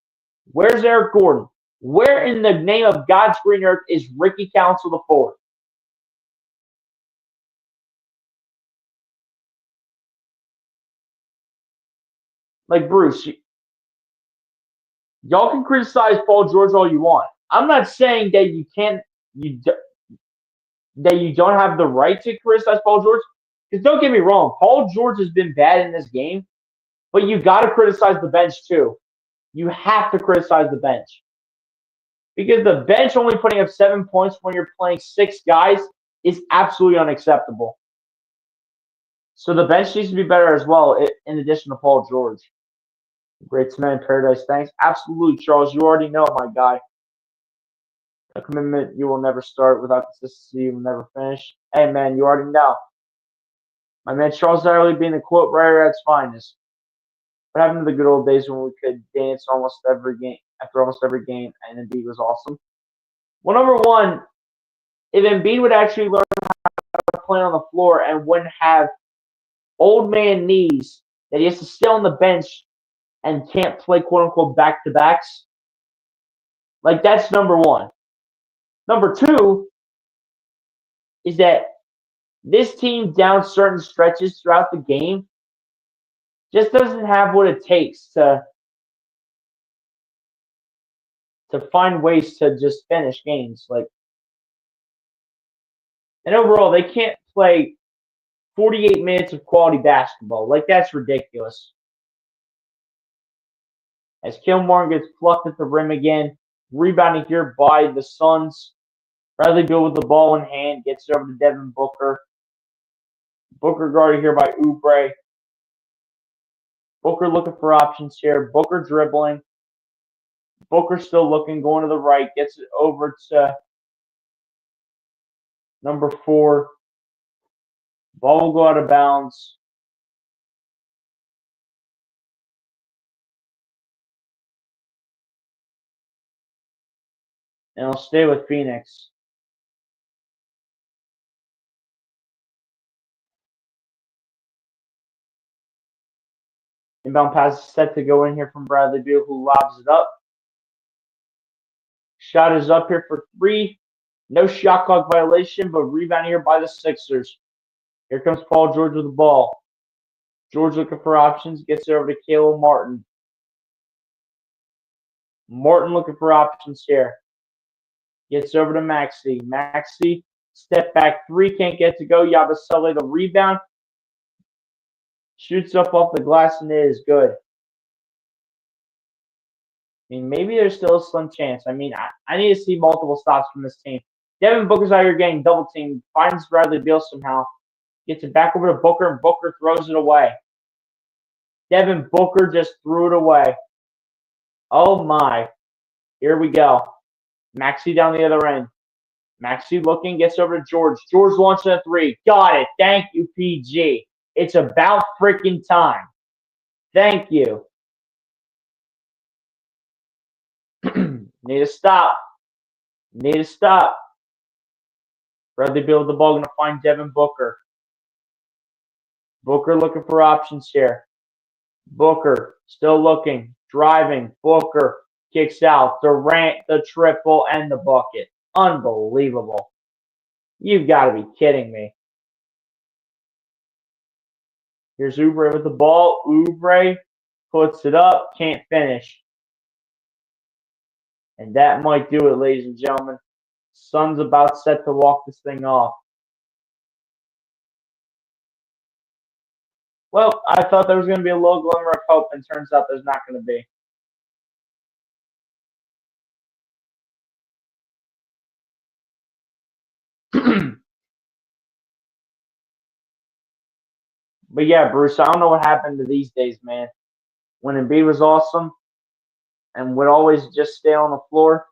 Where's Eric Gordon? Where in the name of God's green earth is Ricky Council the fourth? Like, Bruce, y'all can criticize Paul George all you want. I'm not saying that that you don't have the right to criticize Paul George. Because don't get me wrong, Paul George has been bad in this game, but you got to criticize the bench too. You have to criticize the bench. Because the bench only putting up 7 points when you're playing 6 guys is absolutely unacceptable. So the bench needs to be better as well, in addition to Paul George. Great man in paradise. Thanks. Absolutely, Charles. You already know, my guy. A commitment you will never start without consistency. You will never finish. Hey, man, you already know. My man Charles Darley being the quote writer at its finest. What happened to the good old days when we could dance almost every game after almost every game, and Embiid was awesome? Well, number one, if Embiid would actually learn how to play on the floor and wouldn't have old man knees that he has to stay on the bench and can't play quote unquote back to backs, like that's number one. Number two is that this team down certain stretches throughout the game just doesn't have what it takes to find ways to just finish games. Like, and overall, they can't play 48 minutes of quality basketball. Like, that's ridiculous. As Kilmore gets plucked at the rim again, rebounding here by the Suns. Bradley Beal with the ball in hand gets it over to Devin Booker. Booker guarded here by Oubre. Booker looking for options here. Booker dribbling. Booker still looking, going to the right. Gets it over to number 4. Ball will go out of bounds. And I'll stay with Phoenix. Inbound pass is set to go in here from Bradley Beal, who lobs it up. Shot is up here for 3. No shot clock violation, but rebound here by the Sixers. Here comes Paul George with the ball. George looking for options, gets it over to Caleb Martin. Martin looking for options here. Gets over to Maxey. Maxey, step back 3, can't get to go. Yabusele the rebound. Shoots up off the glass and it is good. I mean, maybe there's still a slim chance. I mean, I need to see multiple stops from this team. Devin Booker's out here getting double teamed. Finds Bradley Beal somehow. Gets it back over to Booker, and Booker throws it away. Devin Booker just threw it away. Oh my. Here we go. Maxey down the other end. Maxey looking, gets over to George. George launching a 3. Got it. Thank you, PG. It's about freaking time. Thank you. Need to stop. Need to stop. Bradley Beal with the ball, going to find Devin Booker. Booker looking for options here. Booker still looking, driving. Booker kicks out. Durant, the triple, and the bucket. Unbelievable. You've got to be kidding me. Here's Oubre with the ball. Oubre puts it up, can't finish. And that might do it, ladies and gentlemen. Suns about set to walk this thing off. Well, I thought there was going to be a little glimmer of hope, and turns out there's not going to be. But yeah, Bruce, I don't know what happened to these days, man. When Embiid was awesome and would always just stay on the floor,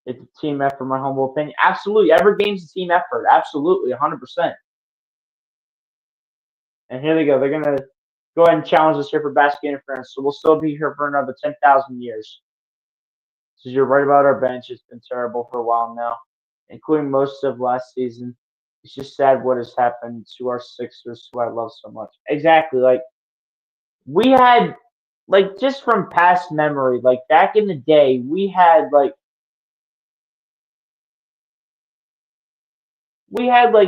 it's a team effort, my humble opinion. Absolutely. Every game's a team effort. Absolutely. 100%. And here they go. They're going to go ahead and challenge us here for basket interference. So we'll still be here for another 10,000 years. So you're right about our bench. It's been terrible for a while now, including most of last season. It's just sad what has happened to our Sixers, who I love so much. Exactly. Like, we had, like, just from past memory, like, back in the day, we had, like,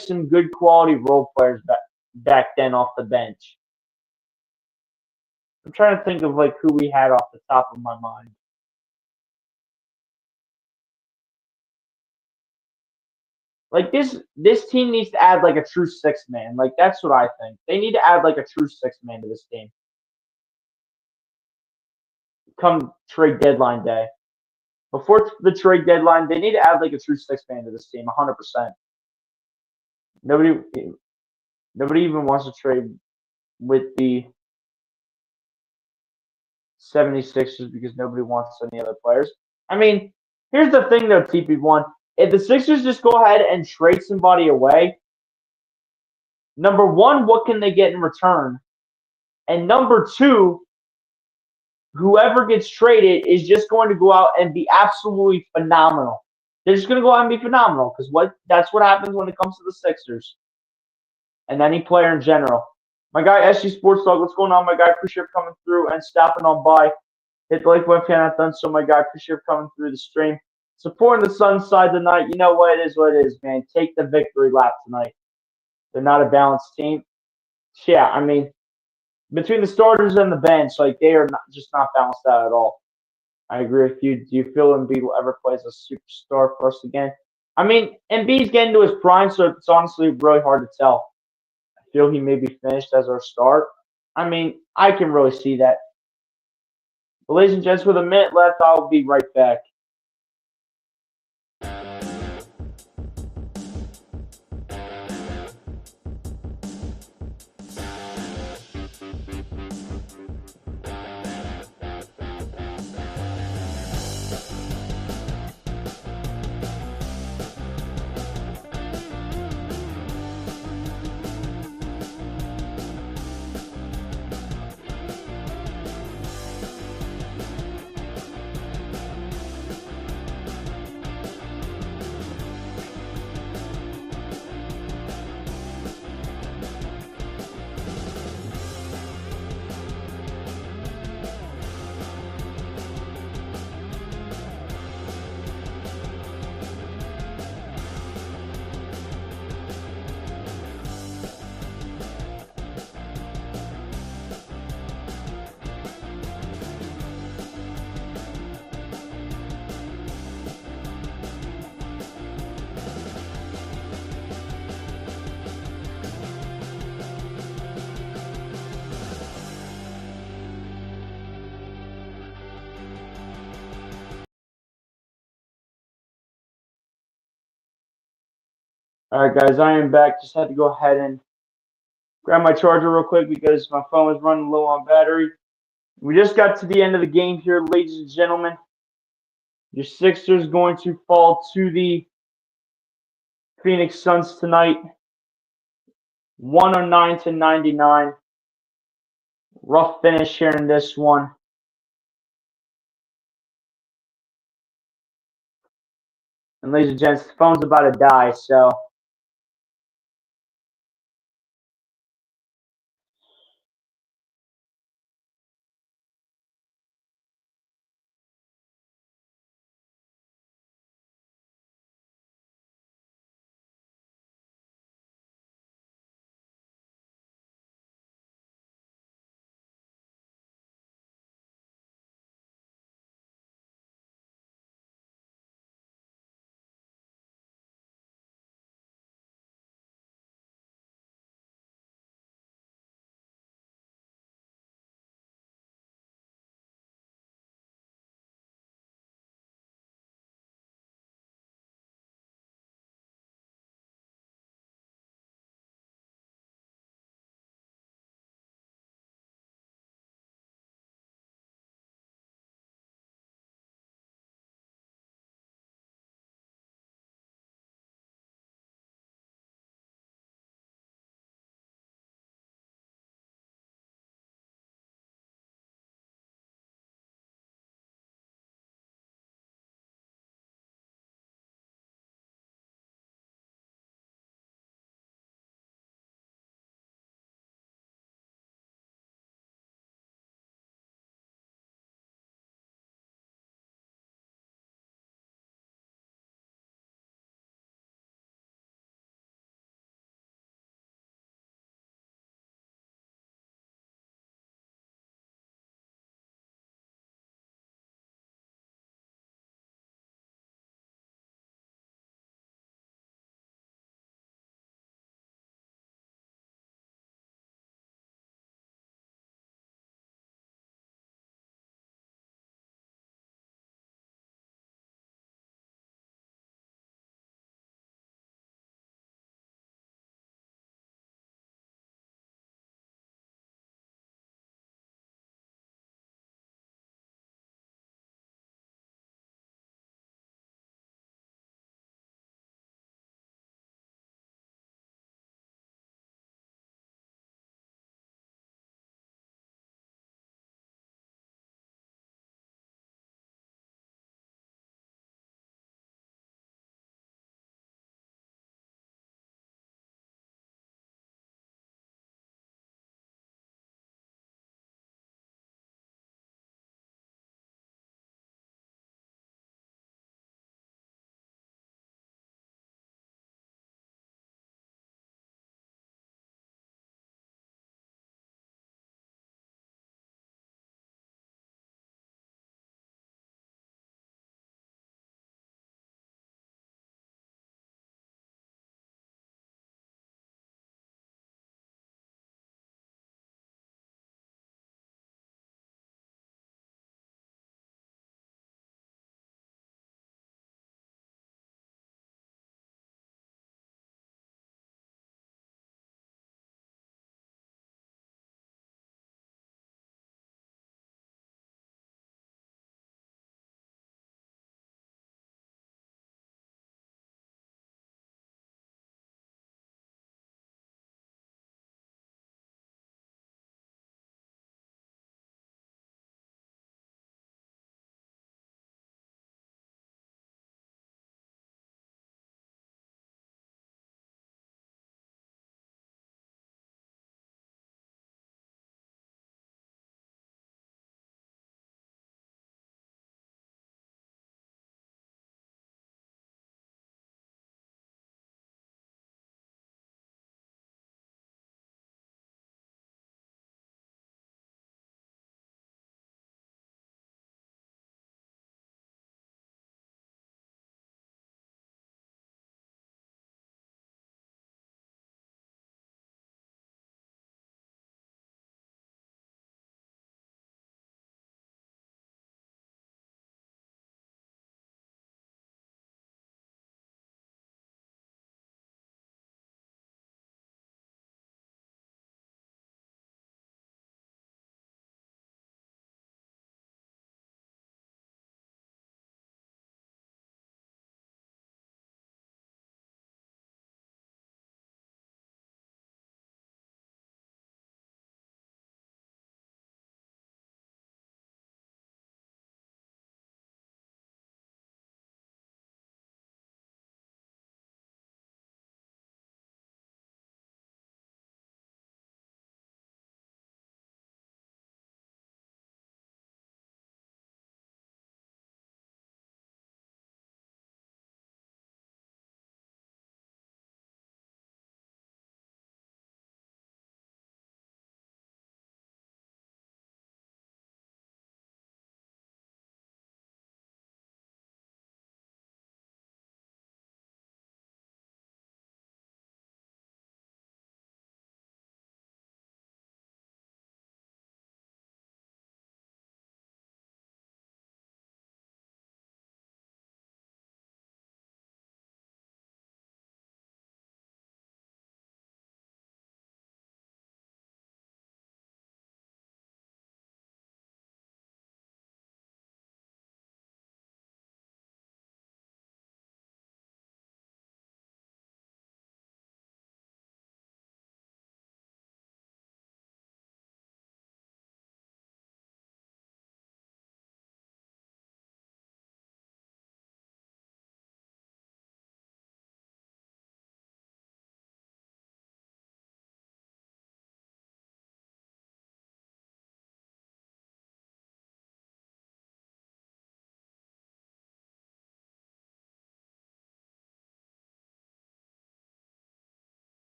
some good quality role players back then off the bench. I'm trying to think of, like, who we had off the top of my mind. Like, this team needs to add, like, a true 6-man. Like, that's what I think. They need to add, like, a true 6-man to this team. Come trade deadline day. Before the trade deadline, they need to add, like, a true 6-man to this team, 100%. Nobody, Nobody even wants to trade with the 76ers because nobody wants any other players. I mean, here's the thing though, TP1. If the Sixers just go ahead and trade somebody away, number one, what can they get in return? And number two, whoever gets traded is just going to go out and be absolutely phenomenal. They're just going to go out and be phenomenal because that's what happens when it comes to the Sixers and any player in general. My guy SG Sports Dog, what's going on, my guy? Appreciate you coming through and stopping on by. Hit the like button if you haven't done so, my guy. Appreciate you coming through the stream. Supporting the Suns side tonight. You know what it is, man. Take the victory lap tonight. They're not a balanced team. Yeah, I mean, between the starters and the bench, like they are not balanced out at all. I agree with you. Do you feel Embiid will ever play as a superstar for us again? I mean, Embiid's getting to his prime, so it's honestly really hard to tell. I feel he may be finished as our start. I mean, I can really see that. But ladies and gents, with a minute left, I'll be right back. All right, guys, I am back. Just had to go ahead and grab my charger real quick because my phone was running low on battery. We just got to the end of the game here, ladies and gentlemen. Your Sixers going to fall to the Phoenix Suns tonight, 109-99. Rough finish here in this one. And ladies and gents, the phone's about to die, so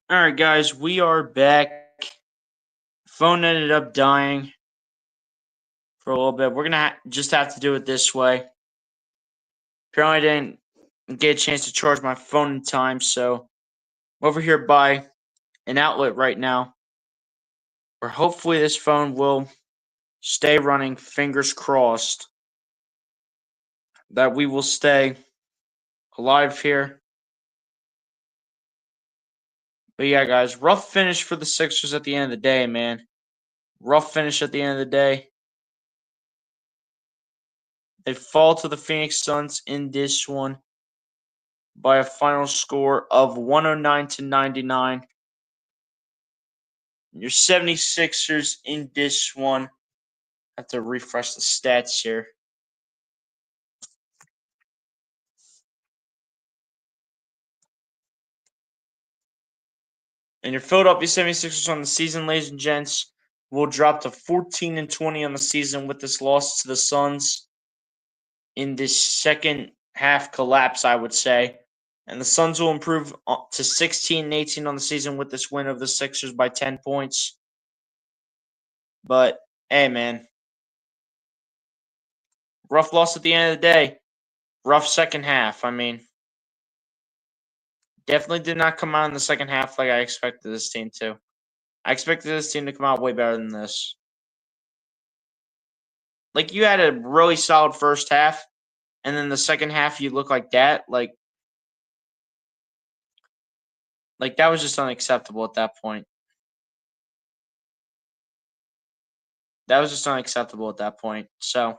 All right, guys, we are back. Phone ended up dying for a little bit. We're gonna just have to do it this way. Apparently, I didn't get a chance to charge my phone in time, so I'm over here by an outlet right now, where hopefully this phone will stay running. Fingers crossed that we will stay alive here. But yeah, guys, rough finish for the Sixers at the end of the day, man. Rough finish at the end of the day. They fall to the Phoenix Suns in this one by a final score of 109-99. Your 76ers in this one. I have to refresh the stats here. And your Philadelphia 76ers on the season, ladies and gents, will drop to 14-20 on the season with this loss to the Suns in this second half collapse, I would say. And the Suns will improve to 16-18 on the season with this win of the Sixers by 10 points. But, hey, man. Rough loss at the end of the day. Rough second half. I mean, definitely did not come out in the second half like I expected this team to. I expected this team to come out way better than this. Like, you had a really solid first half, and then the second half you look like that. Like that was just unacceptable at that point. That was just unacceptable at that point. So,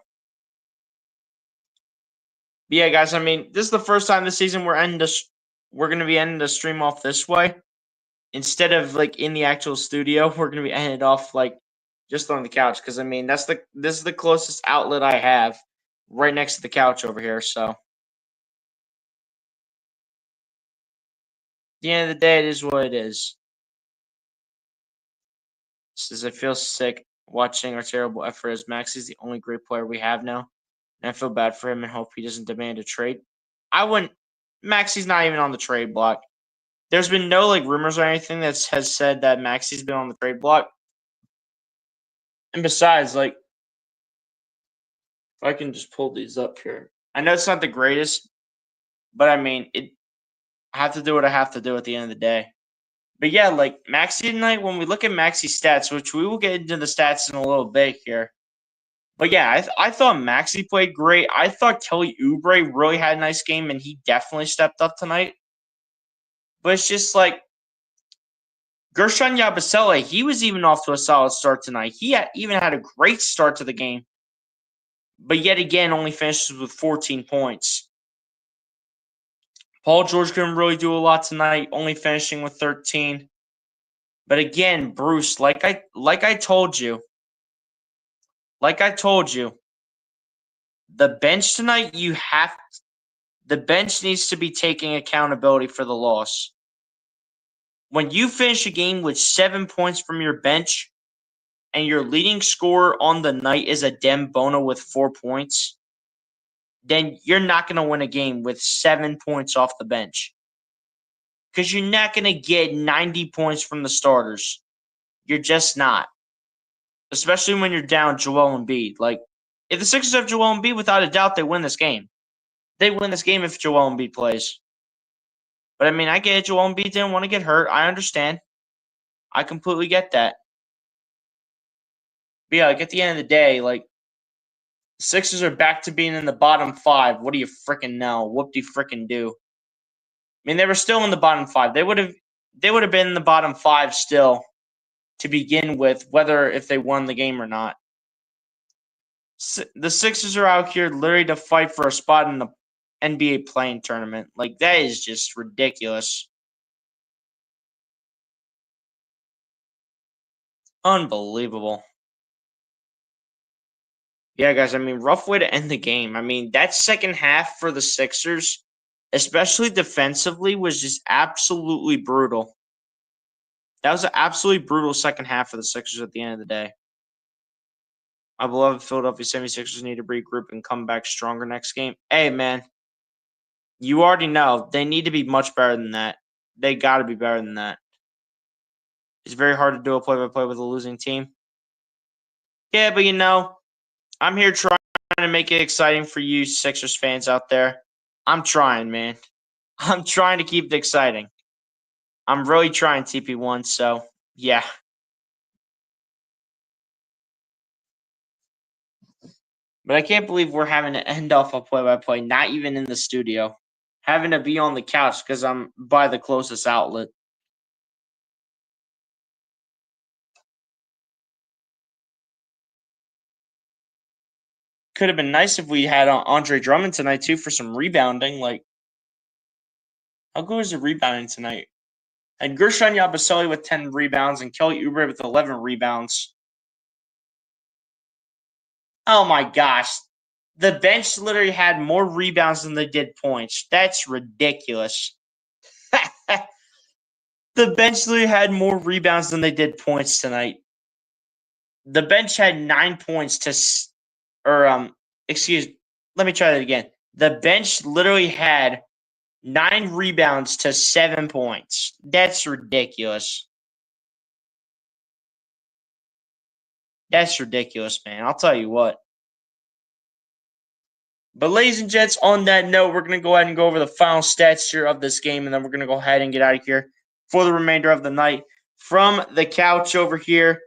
but yeah, guys, I mean, this is the first time this season we're going to be ending the stream off this way. Instead of like in the actual studio, we're going to be ending it off like just on the couch, because I mean, this is the closest outlet I have right next to the couch over here. So, at the end of the day, it is what it is. Says I feel sick watching our terrible effort, as Maxey's the only great player we have now, and I feel bad for him and hope he doesn't demand a trade. I wouldn't. Maxey's not even on the trade block. There's been no like rumors or anything that has said that Maxey's been on the trade block. And besides, like, if I can just pull these up here, I know it's not the greatest, but I mean, I have to do what I have to do at the end of the day. But yeah, like Maxey tonight, when we look at Maxey's stats, which we will get into the stats in a little bit here. But yeah, I thought Maxey played great. I thought Kelly Oubre really had a nice game, and he definitely stepped up tonight. But it's just like Gershon Yabusele, he was even off to a solid start tonight. He even had a great start to the game. But yet again, only finishes with 14 points. Paul George couldn't really do a lot tonight, only finishing with 13. But again, Bruce, like I told you, the bench tonight, the bench needs to be taking accountability for the loss. When you finish a game with 7 points from your bench, and your leading scorer on the night is Adem Bona with 4 points, then you're not going to win a game with 7 points off the bench. Because you're not going to get 90 points from the starters. You're just not. Especially when you're down Joel Embiid. Like, if the Sixers have Joel Embiid, without a doubt, they win this game. They win this game if Joel Embiid plays. But, I mean, I get it. Joel Embiid didn't want to get hurt. I understand. I completely get that. But, yeah, like, at the end of the day, like, the Sixers are back to being in the bottom 5. What do you freaking know? What do you freaking do? I mean, they were still in the bottom 5. They would have been in the bottom 5 still to begin with, whether if they won the game or not. The Sixers are out here literally to fight for a spot in the NBA play-in tournament. Like, that is just ridiculous. Unbelievable. Yeah, guys, I mean, rough way to end the game. I mean, that second half for the Sixers, especially defensively, was just absolutely brutal. That was an absolutely brutal second half for the Sixers at the end of the day. My beloved Philadelphia 76ers need to regroup and come back stronger next game. Hey, man, you already know they need to be much better than that. They got to be better than that. It's very hard to do a play-by-play with a losing team. Yeah, but I'm here trying to make it exciting for you Sixers fans out there. I'm trying, man. I'm trying to keep it exciting. I'm really trying, TP1, so yeah. But I can't believe we're having to end off a play-by-play, not even in the studio. Having to be on the couch because I'm by the closest outlet. Could have been nice if we had Andre Drummond tonight, too, for some rebounding. Like, how good was the rebounding tonight? And Gershon Yabusele with 10 rebounds and Kelly Oubre with 11 rebounds. Oh, my gosh. The bench literally had more rebounds than they did points. That's ridiculous. The bench literally had more rebounds than they did points tonight. The bench had 9 points let me try that again. The bench literally had 9 rebounds to 7 points. That's ridiculous. That's ridiculous, man. I'll tell you what. But ladies and gents, on that note, we're going to go ahead and go over the final stats here of this game, and then we're going to go ahead and get out of here for the remainder of the night from the couch over here.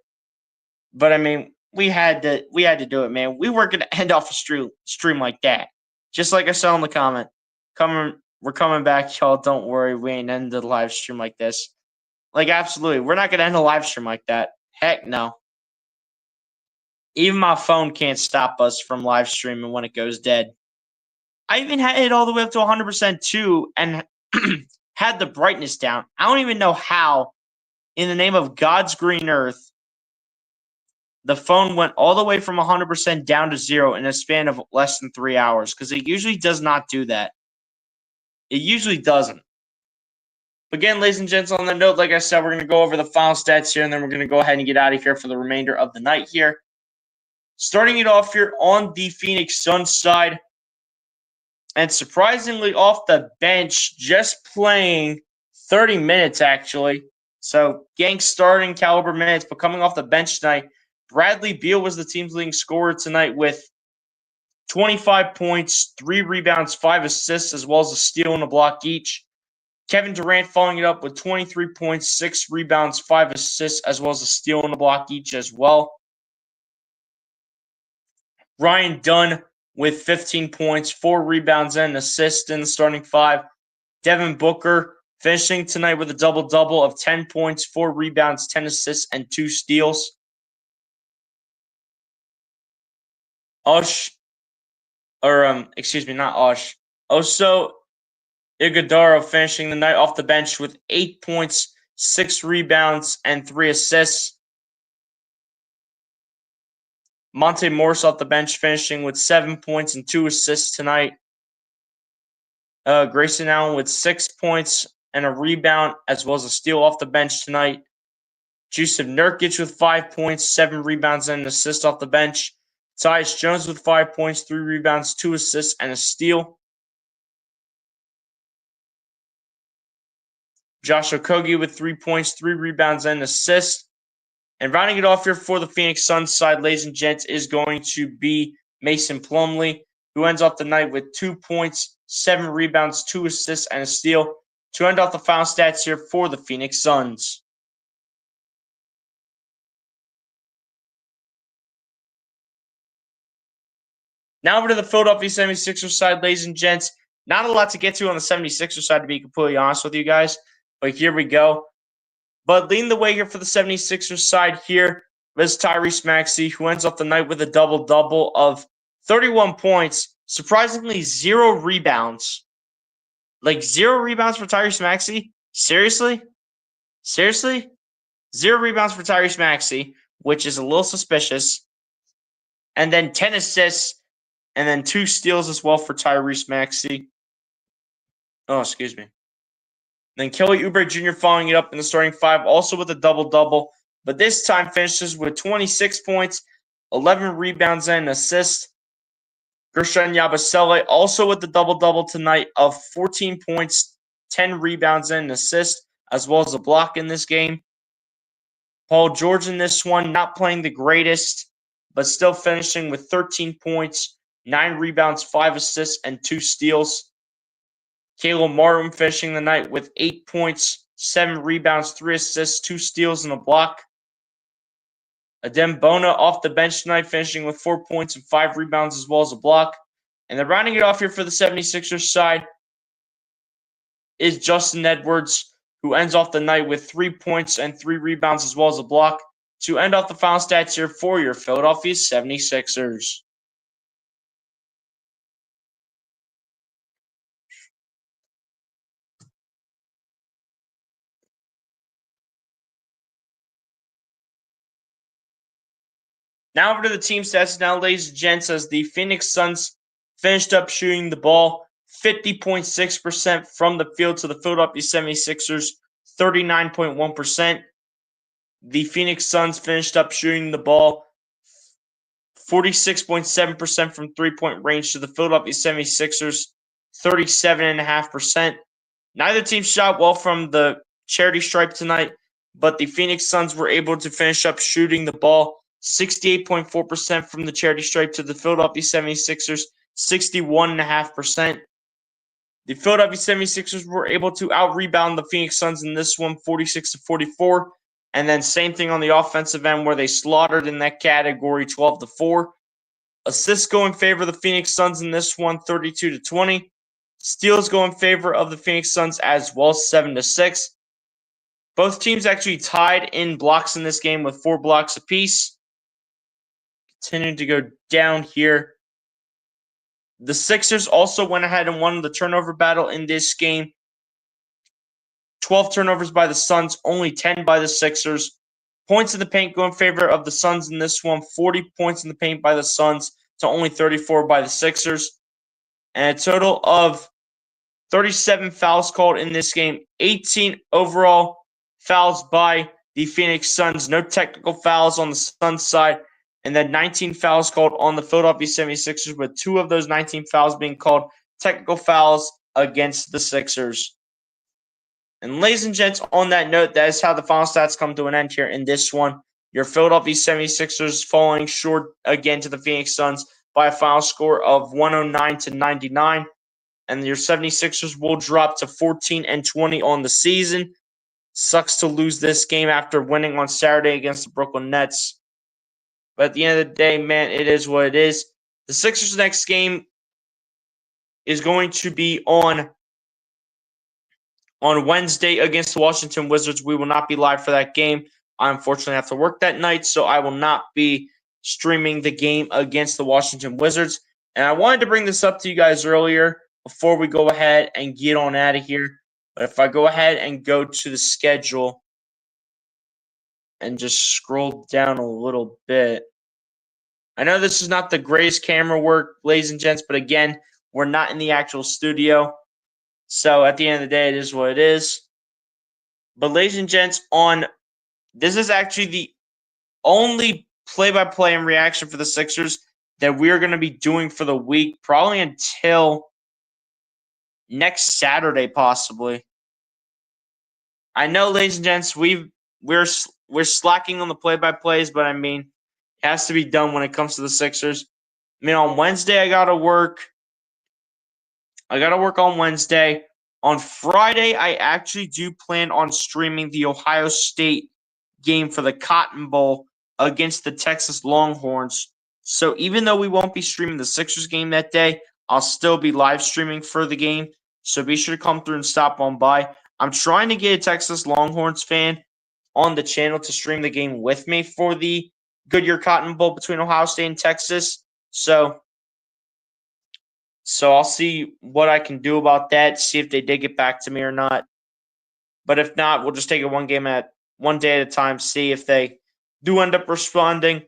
But I mean, we had to do it, man. We weren't going to end off a stream like that. Just like I said in the comment, we're coming back, y'all. Don't worry, we ain't ending the live stream like this. Like, absolutely, we're not going to end a live stream like that. Heck no. Even my phone can't stop us from live streaming when it goes dead. I even had it all the way up to 100% too and had the brightness down. I don't even know how, in the name of God's green earth, the phone went all the way from 100% down to 0 in a span of less than 3 hours, because it usually does not do that. It usually doesn't. Again, ladies and gents, on that note, like I said, we're going to go over the final stats here, and then we're going to go ahead and get out of here for the remainder of the night here. Starting it off here on the Phoenix Suns side, and surprisingly off the bench, just playing 30 minutes, actually. So, getting starting caliber minutes, but coming off the bench tonight, Bradley Beal was the team's leading scorer tonight with 25 points, 3 rebounds, 5 assists, as well as a steal and a block each. Kevin Durant following it up with 23 points, 6 rebounds, 5 assists, as well as a steal and a block each as well. Ryan Dunn with 15 points, 4 rebounds, and an assist in the starting 5. Devin Booker finishing tonight with a double-double of 10 points, 4 rebounds, 10 assists, and 2 steals. Oso Ighodaro finishing the night off the bench with 8 points, 6 rebounds, and 3 assists. Monte Morris off the bench finishing with 7 points and 2 assists tonight. Grayson Allen with 6 points and a rebound, as well as a steal off the bench tonight. Jusuf Nurkic with 5 points, 7 rebounds, and an assist off the bench. Tyus Jones with 5 points, 3 rebounds, 2 assists, and a steal. Josh Okogie with 3 points, 3 rebounds, and an assist. And rounding it off here for the Phoenix Suns side, ladies and gents, is going to be Mason Plumlee, who ends off the night with 2 points, 7 rebounds, 2 assists, and a steal to end off the final stats here for the Phoenix Suns. Now over to the Philadelphia 76ers side, ladies and gents. Not a lot to get to on the 76ers side, to be completely honest with you guys. But here we go. But leading the way here for the 76ers side here is Tyrese Maxey, who ends off the night with a double-double of 31 points. Surprisingly, 0 rebounds. Like, 0 rebounds for Tyrese Maxey? Seriously? 0 rebounds for Tyrese Maxey, which is a little suspicious. And then 10 assists, and then 2 steals as well for Tyrese Maxey. Oh, excuse me. Then Kelly Oubre Jr. following it up in the starting 5, also with a double-double, but this time finishes with 26 points, 11 rebounds, and an assist. Gershon Yabusele also with the double-double tonight of 14 points, 10 rebounds, and an assist, as well as a block in this game. Paul George in this one, not playing the greatest, but still finishing with 13 points, 9 rebounds, 5 assists, and 2 steals. Caleb Martin finishing the night with 8 points, 7 rebounds, 3 assists, 2 steals, and a block. Adem Bona off the bench tonight, finishing with 4 points and 5 rebounds as well as a block. And then rounding it off here for the 76ers side is Justin Edwards, who ends off the night with 3 points and 3 rebounds as well as a block to end off the final stats here for your Philadelphia 76ers. Now over to the team stats now, ladies and gents, as the Phoenix Suns finished up shooting the ball 50.6% from the field to the Philadelphia 76ers, 39.1%. The Phoenix Suns finished up shooting the ball 46.7% from three-point range to the Philadelphia 76ers, 37.5%. Neither team shot well from the charity stripe tonight, but the Phoenix Suns were able to finish up shooting the ball 68.4% from the charity stripe to the Philadelphia 76ers, 61.5%. The Philadelphia 76ers were able to out-rebound the Phoenix Suns in this one, 46-44. And then same thing on the offensive end where they slaughtered in that category, 12-4. Assists go in favor of the Phoenix Suns in this one, 32-20. Steals go in favor of the Phoenix Suns as well, 7-6. Both teams actually tied in blocks in this game with 4 blocks apiece. Continuing to go down here. The Sixers also went ahead and won the turnover battle in this game. 12 turnovers by the Suns, only 10 by the Sixers. Points in the paint go in favor of the Suns in this one. 40 points in the paint by the Suns to only 34 by the Sixers. And a total of 37 fouls called in this game. 18 overall fouls by the Phoenix Suns. No technical fouls on the Suns side. And then 19 fouls called on the Philadelphia 76ers, with 2 of those 19 fouls being called technical fouls against the Sixers. And ladies and gents, on that note, that is how the final stats come to an end here in this one. Your Philadelphia 76ers falling short again to the Phoenix Suns by a final score of 109-99. And your 76ers will drop to 14-20 on the season. Sucks to lose this game after winning on Saturday against the Brooklyn Nets. But at the end of the day, man, it is what it is. The Sixers' next game is going to be on Wednesday against the Washington Wizards. We will not be live for that game. I unfortunately have to work that night, so I will not be streaming the game against the Washington Wizards. And I wanted to bring this up to you guys earlier before we go ahead and get on out of here. But if I go ahead and go to the schedule and just scroll down a little bit. I know this is not the greatest camera work, ladies and gents, but again, we're not in the actual studio. So at the end of the day, it is what it is. But ladies and gents, this is actually the only play-by-play and reaction for the Sixers that we're going to be doing for the week, probably until next Saturday, possibly. I know, ladies and gents, we're slacking on the play-by-plays, but I mean, it has to be done when it comes to the Sixers. I mean, on Wednesday, I got to work on Wednesday. On Friday, I actually do plan on streaming the Ohio State game for the Cotton Bowl against the Texas Longhorns. So even though we won't be streaming the Sixers game that day, I'll still be live streaming for the game. So be sure to come through and stop on by. I'm trying to get a Texas Longhorns fan on the channel to stream the game with me for the Goodyear Cotton Bowl between Ohio State and Texas. So I'll see what I can do about that, see if they did get back to me or not. But if not, we'll just take it one day at a time, see if they do end up responding. And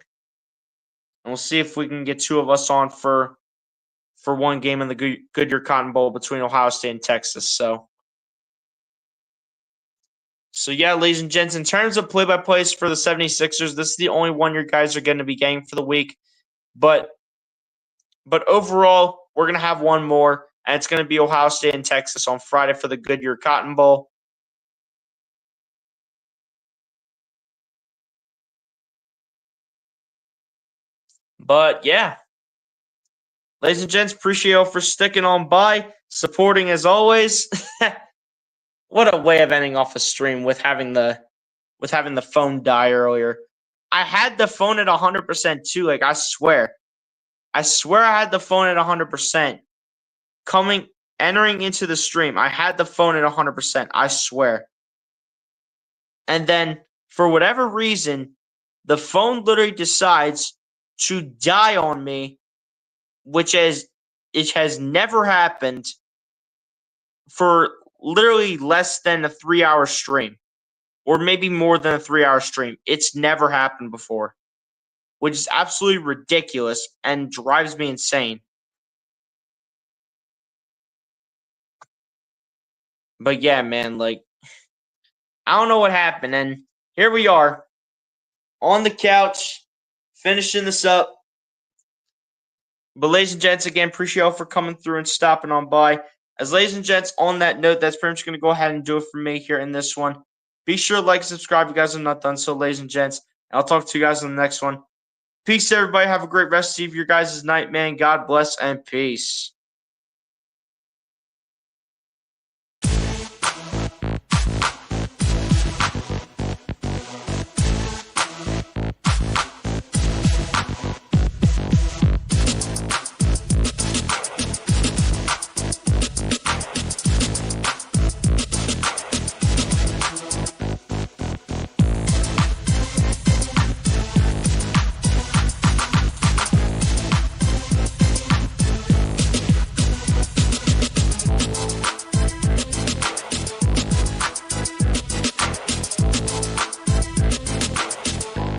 we'll see if we can get 2 of us on for one game in the Goodyear Cotton Bowl between Ohio State and Texas. So yeah, ladies and gents, in terms of play-by-plays for the 76ers, this is the only one you guys are going to be getting for the week. But overall, we're going to have one more, and it's going to be Ohio State and Texas on Friday for the Goodyear Cotton Bowl. But yeah, ladies and gents, appreciate you all for sticking on by, supporting as always. What a way of ending off a stream with having the phone die earlier. I had the phone at 100% too. Like I swear I had the phone at 100%. Entering into the stream, I had the phone at 100%. I swear. And then for whatever reason, the phone literally decides to die on me, it has never happened for literally less than a 3-hour stream, or maybe more than a 3-hour stream. It's never happened before, which is absolutely ridiculous and drives me insane. But yeah, man, like, I don't know what happened. And here we are on the couch, finishing this up. But ladies and gents, again, appreciate y'all for coming through and stopping on by. As ladies and gents, on that note, that's pretty much going to go ahead and do it for me here in this one. Be sure to like and subscribe if you guys have not done so, ladies and gents. And I'll talk to you guys on the next one. Peace, everybody. Have a great rest of your guys' night, man. God bless and peace.